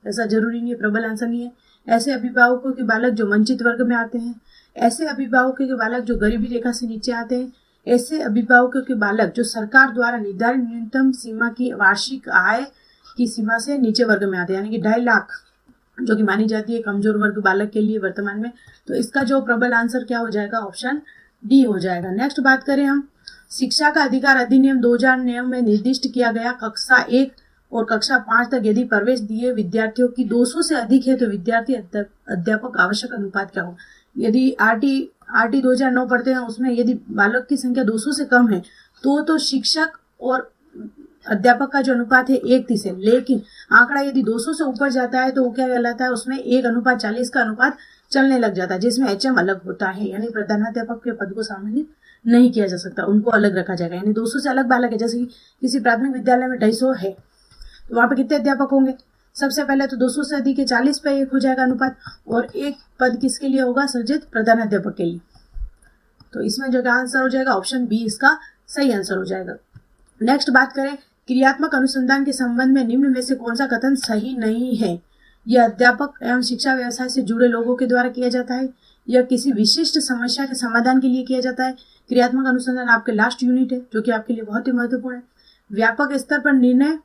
ऐसा जरूरी नहीं है, प्रबल आंसर नहीं है। ऐसे अभिभावकों के बालक जो वंचित वर्ग में आते हैं, ऐसे अभिभावकों के बालक जो गरीबी रेखा से नीचे आते हैं, ऐसे अभिभावकों के बालक जो सरकार द्वारा निर्धारित न्यूनतम सीमा की वार्षिक आय की सीमा से नीचे वर्ग में आते हैं, यानी कि 2.5 लाख जो कि मानी जाती है कमजोर वर्ग बालक के लिए वर्तमान में। तो इसका जो प्रबल आंसर क्या हो जाएगा? ऑप्शन डी हो जाएगा। नेक्स्ट बात करें हम, शिक्षा का अधिकार अधिनियम 2000 नियम में निर्दिष्ट किया गया कक्षा 1 और कक्षा 5 तक यदि प्रवेश दिए विद्यार्थियों की 200 से अधिक है तो विद्यार्थी अध्यापक आवश्यक अनुपात क्या हो? यदि आरटी 2009 पढ़ते हैं उसमें यदि बालक की संख्या 200 से कम है तो शिक्षक और अध्यापक का जो अनुपात है 1:30 है। लेकिन आंकड़ा यदि 200 से ऊपर जाता है तो वो क्या कहलाता है? उसमें 1:40 का अनुपात चलने लग जाता है, जिसमें HM अलग होता है, यानी प्रधानाध्यापक के पद को सम्मानित नहीं किया जा सकता, उनको अलग रखा जाएगा। यानी 200 से अलग बालक है, जैसे कि किसी प्राथमिक विद्यालय में 250 है तो वहां पे कितने अध्यापक होंगे? सबसे पहले तो 200 से अधिक है, 40 पे 1 हो जाएगा अनुपात, और एक पद किसके लिए होगा? सृजित प्रधानाध्यापक के लिए। तो इसमें जो आंसर हो जाएगा ऑप्शन बी इसका सही आंसर हो जाएगा। नेक्स्ट बात करें, क्रियात्मक अनुसंधान के संबंध में निम्न में से कौन सा कथन सही नहीं है? यह अध्यापक एवं शिक्षा व्यवसाय से जुड़े लोगों के द्वारा किया जाता है, यह किसी विशिष्ट समस्या के समाधान के लिए किया जाता है। क्रियात्मक अनुसंधान आपके लास्ट यूनिट है जो कि आपके लिए बहुत ही महत्वपूर्ण है। व्यापक स्तर पर निर्णय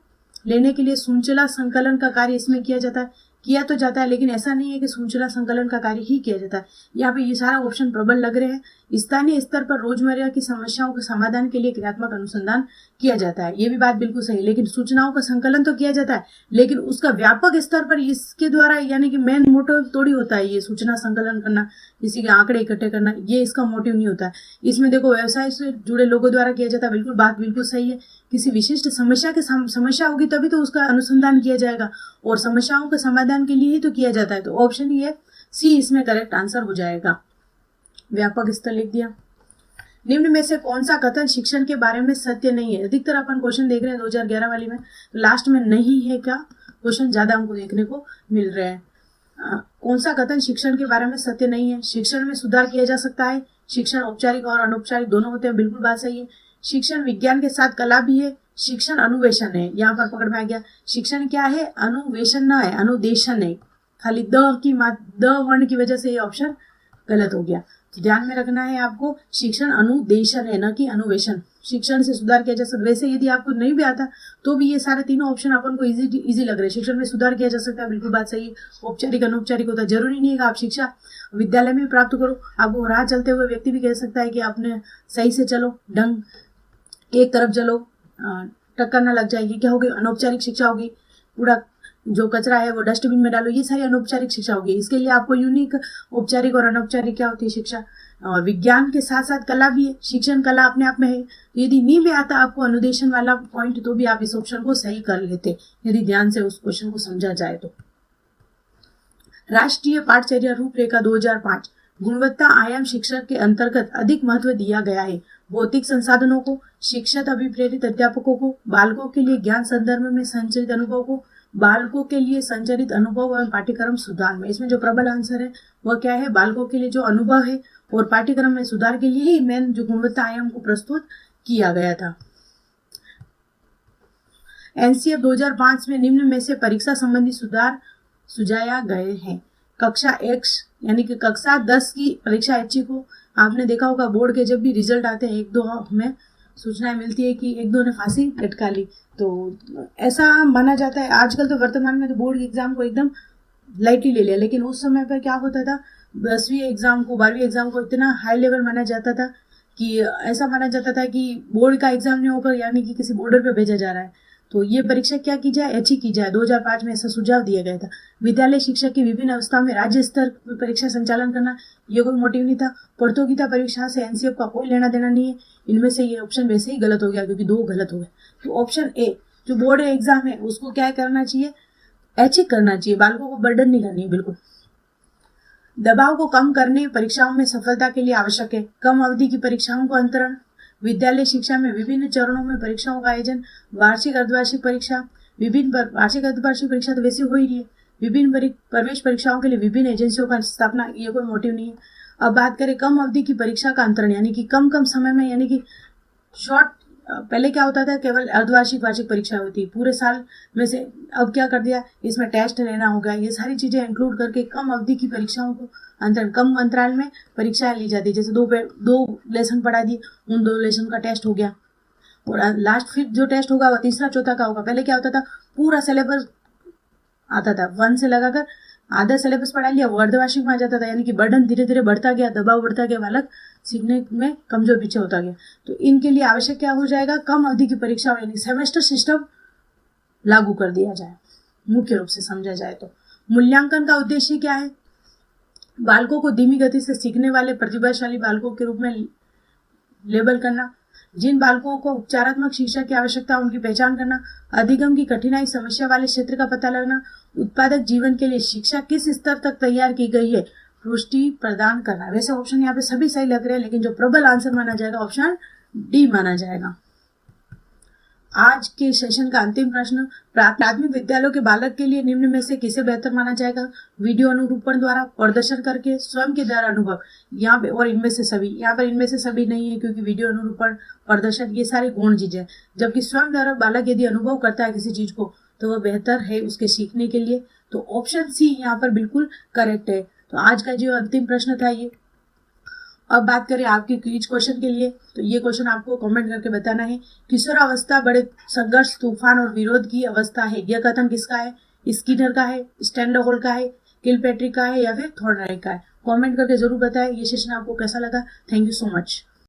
लेने के लिए सूचना संकलन का कार्य इसमें किया जाता है, लेकिन ऐसा नहीं है कि सूचना संकलन का कार्य ही किया जाता है। यहाँ पे ये सारा ऑप्शन प्रबल लग रहे हैं। स्थानीय स्तर पर रोजमर्रा की समस्याओं के समाधान के लिए क्रियात्मक अनुसंधान किया जाता है, ये भी बात बिल्कुल सही है। लेकिन सूचनाओं का संकलन तो किया जाता है, लेकिन उसका व्यापक स्तर पर इसके द्वारा, यानी कि मेन मोटिव थोड़ी होता है ये सूचना संकलन करना, किसी के आंकड़े इकट्ठे करना, ये इसका मोटिव नहीं होता है। इसमें देखो व्यवसाय से जुड़े लोगों द्वारा किया जाता है, बिल्कुल बात बिल्कुल सही है। किसी विशिष्ट समस्या होगी तभी तो उसका अनुसंधान किया जाएगा, और समस्याओं के समाधान के लिए ही तो किया जाता है। तो ऑप्शन ये सी इसमें करेक्ट आंसर हो जाएगा। व्यापक स्तर लिख दिया। निम्न में से कौन सा कथन शिक्षण के बारे में सत्य नहीं है? अधिकतर अपन क्वेश्चन देख रहे हैं 2011 वाली में, तो लास्ट में नहीं है का क्वेश्चन ज्यादा हमको देखने को मिल रहे हैं। कौन सा कथन शिक्षण के बारे में सत्य नहीं है? शिक्षण में सुधार किया जा सकता है, शिक्षण औपचारिक और अनौपचारिक दोनों होते हैं, बिल्कुल बात सही है। शिक्षण विज्ञान के साथ कला भी है, शिक्षण अनुवेशन है, यहाँ पर पकड़ में आ गया। शिक्षण क्या है? अनुवेशन ना है, अनुदेशन है, खाली द वर्ण की वजह से ये ऑप्शन गलत हो गया। ध्यान में रखना है आपको, शिक्षण अनुदेशन है न कि अनुवेशन। शिक्षण से सुधार किया जा सकता है। वैसे यदि आपको नहीं भी आता तो भी ये सारे तीनों ऑप्शन अपन को इजी लग रहे हैं। शिक्षण में सुधार किया जा सकता है, बिल्कुल बात सही है। औपचारिक अनौपचारिक होता है, जरूरी नहीं है कि आप शिक्षा विद्यालय में प्राप्त करो। आपको राह चलते हुए व्यक्ति भी कह सकता है कि आपने सही से चलो, ढंग एक तरफ चलो, टक्कर ना लग जाएगी। क्या होगी? अनौपचारिक शिक्षा होगी। कूड़ा जो कचरा है वो डस्टबिन में डालो, ये सारी अनौपचारिक शिक्षा होगी। इसके लिए आपको यूनिक औपचारिक और अनौपचारिक क्या होती है शिक्षा। और विज्ञान के साथ साथ कला भी है, शिक्षण कला अपने आप में है। तो यदि नहीं भी आता आपको अनुदेशन वाला पॉइंट तो भी आप इस ऑप्शन को सही कर लेते, यदि ध्यान से उस क्वेश्चन को समझा जाए तो। राष्ट्रीय पाठचर्या रूपरेखा 2005 गुणवत्ता आयाम शिक्षा के अंतर्गत अधिक महत्व दिया गया है। भौतिक संसाधनों को, शिक्षक अभिप्रेरित अध्यापकों को, बालकों के लिए ज्ञान संदर्भ में संचरित अनुभव को, बालकों के लिए संचरित अनुभव एवं पाठ्यक्रम सुधार में। इसमें जो प्रबल आंसर है वह क्या है? बालकों के लिए जो अनुभव है और पाठ्यक्रम में सुधार के लिए ही मेन जो गुणवत्ता आयाम को प्रस्तुत किया गया था। एनसीएफ 2005 में निम्न में से परीक्षा संबंधी सुधार सुझाया गए हैं। कक्षा X यानी कि कक्षा 10 की परीक्षा ऐच्छिक हो। आपने देखा होगा बोर्ड के जब भी रिजल्ट आते हैं, एक दो हमें सूचनाएं मिलती है कि एक दो ने फांसी लटका ली, तो ऐसा माना जाता है। आजकल तो वर्तमान में तो बोर्ड के एग्जाम को एकदम लाइटली ले लिया, लेकिन उस समय पर क्या होता था, 10वीं एग्जाम को 12वीं एग्जाम को इतना हाई लेवल माना जाता था कि ऐसा माना जाता था कि बोर्ड का एग्जाम नहीं होकर यानी कि किसी बॉर्डर पे भेजा जा रहा है, तो ये परीक्षा क्या की जाए? ऐच्छिक की जाए। 2005 में ऐसा सुझाव दिया गया था। विद्यालय शिक्षा की विभिन्न अवस्थाओं में राज्य स्तर पर परीक्षा संचालन करना, ये कोई मोटिव नहीं था। प्रतियोगिता परीक्षा से एनसीएफ का कोई लेना देना नहीं है। इनमें से ये ऑप्शन वैसे ही गलत हो गया क्योंकि 2 गलत हो गए। तो ऑप्शन ए जो बोर्ड एग्जाम है उसको क्या करना चाहिए? ऐच्छिक करना चाहिए। बालकों को बर्डन नहीं करनी है बिल्कुल। दबाव को कम करने परीक्षाओं में सफलता के लिए आवश्यक है। कम अवधि की परीक्षाओं को अंतरण, विद्यालय शिक्षा में विभिन्न चरणों में परीक्षाओं का आयोजन, वार्षिक अर्धवार्षिक परीक्षा, विभिन्न वार्षिक अर्धवार्षिक परीक्षा तो वैसे हो ही रही है। विभिन्न प्रवेश परीक्षाओं के लिए विभिन्न एजेंसियों का स्थापना, ये कोई मोटिव नहीं है। अब बात करें कम अवधि की परीक्षा का अंतरण, यानी कि कम समय में, यानी कि शॉर्ट। पहले क्या होता था, केवल अर्धवार्षिक वार्षिक परीक्षा होती पूरे साल में से, अब क्या कर दिया, इसमें टेस्ट लेना होगा। ये सारी चीजें इंक्लूड करके कम अवधि की परीक्षाओं को अंतरण, कम अंतराल में परीक्षाएं ली जाती। जैसे दो लेसन पढ़ा दिए, उन 2 लेसन का टेस्ट हो गया और लास्ट फिर जो टेस्ट होगा वह तीसरा चौथा का होगा। पहले क्या होता था, पूरा सिलेबस आता था, 1 से लगाकर आधा सिलेबस पढ़ा लिया, वो अर्धवार्षिक में आ जाता था। यानी कि बर्डन धीरे धीरे बढ़ता गया, दबाव बढ़ता गया, बालक सीखने में कमजोर पीछे होता गया। तो इनके लिए आवश्यक क्या हो जाएगा? कम अवधि की परीक्षा यानी सेमेस्टर सिस्टम लागू कर दिया जाए। मुख्य रूप से समझा जाए तो मूल्यांकन का उद्देश्य क्या है? बालकों को धीमी गति से सीखने वाले प्रतिभाशाली बालकों के रूप में लेबल करना, जिन बालकों को उपचारात्मक शिक्षा की आवश्यकता उनकी पहचान करना, अधिगम की कठिनाई समस्या वाले क्षेत्र का पता लगाना, उत्पादक जीवन के लिए शिक्षा किस स्तर तक तैयार की गई है, पुष्टि प्रदान करना। वैसे ऑप्शन यहाँ पे सभी सही लग रहे हैं, लेकिन जो प्रबल आंसर माना जाएगा ऑप्शन डी माना जाएगा। आज के सेशन का अंतिम प्रश्न, प्राथमिक विद्यालयों के बालक के लिए निम्न में से किसे बेहतर माना जाएगा? वीडियो अनुरूपण द्वारा, प्रदर्शन करके, स्वयं के द्वारा अनुभव, यहाँ पे और इनमें से सभी। यहाँ पर इनमें से सभी नहीं है क्योंकि वीडियो अनुरूपण, प्रदर्शन ये सारी गौण चीजें, जबकि स्वयं द्वारा बालक यदि अनुभव करता है किसी चीज को तो वह बेहतर है उसके सीखने के लिए। तो ऑप्शन सी यहाँ पर बिल्कुल करेक्ट है। तो आज का जो अंतिम प्रश्न था ये। अब बात करें आपके क्विज क्वेश्चन के लिए, तो ये क्वेश्चन आपको कमेंट करके बताना है। किशोरावस्था बड़े संघर्ष, तूफान और विरोध की अवस्था है, यह कथन किसका है? स्किनर का है, स्टैंडहॉल का है, किलपैट्रिक का है या फिर थॉर्नडाइक का है? कमेंट करके जरूर बताएं। ये सेशन आपको कैसा लगा? Thank you so much.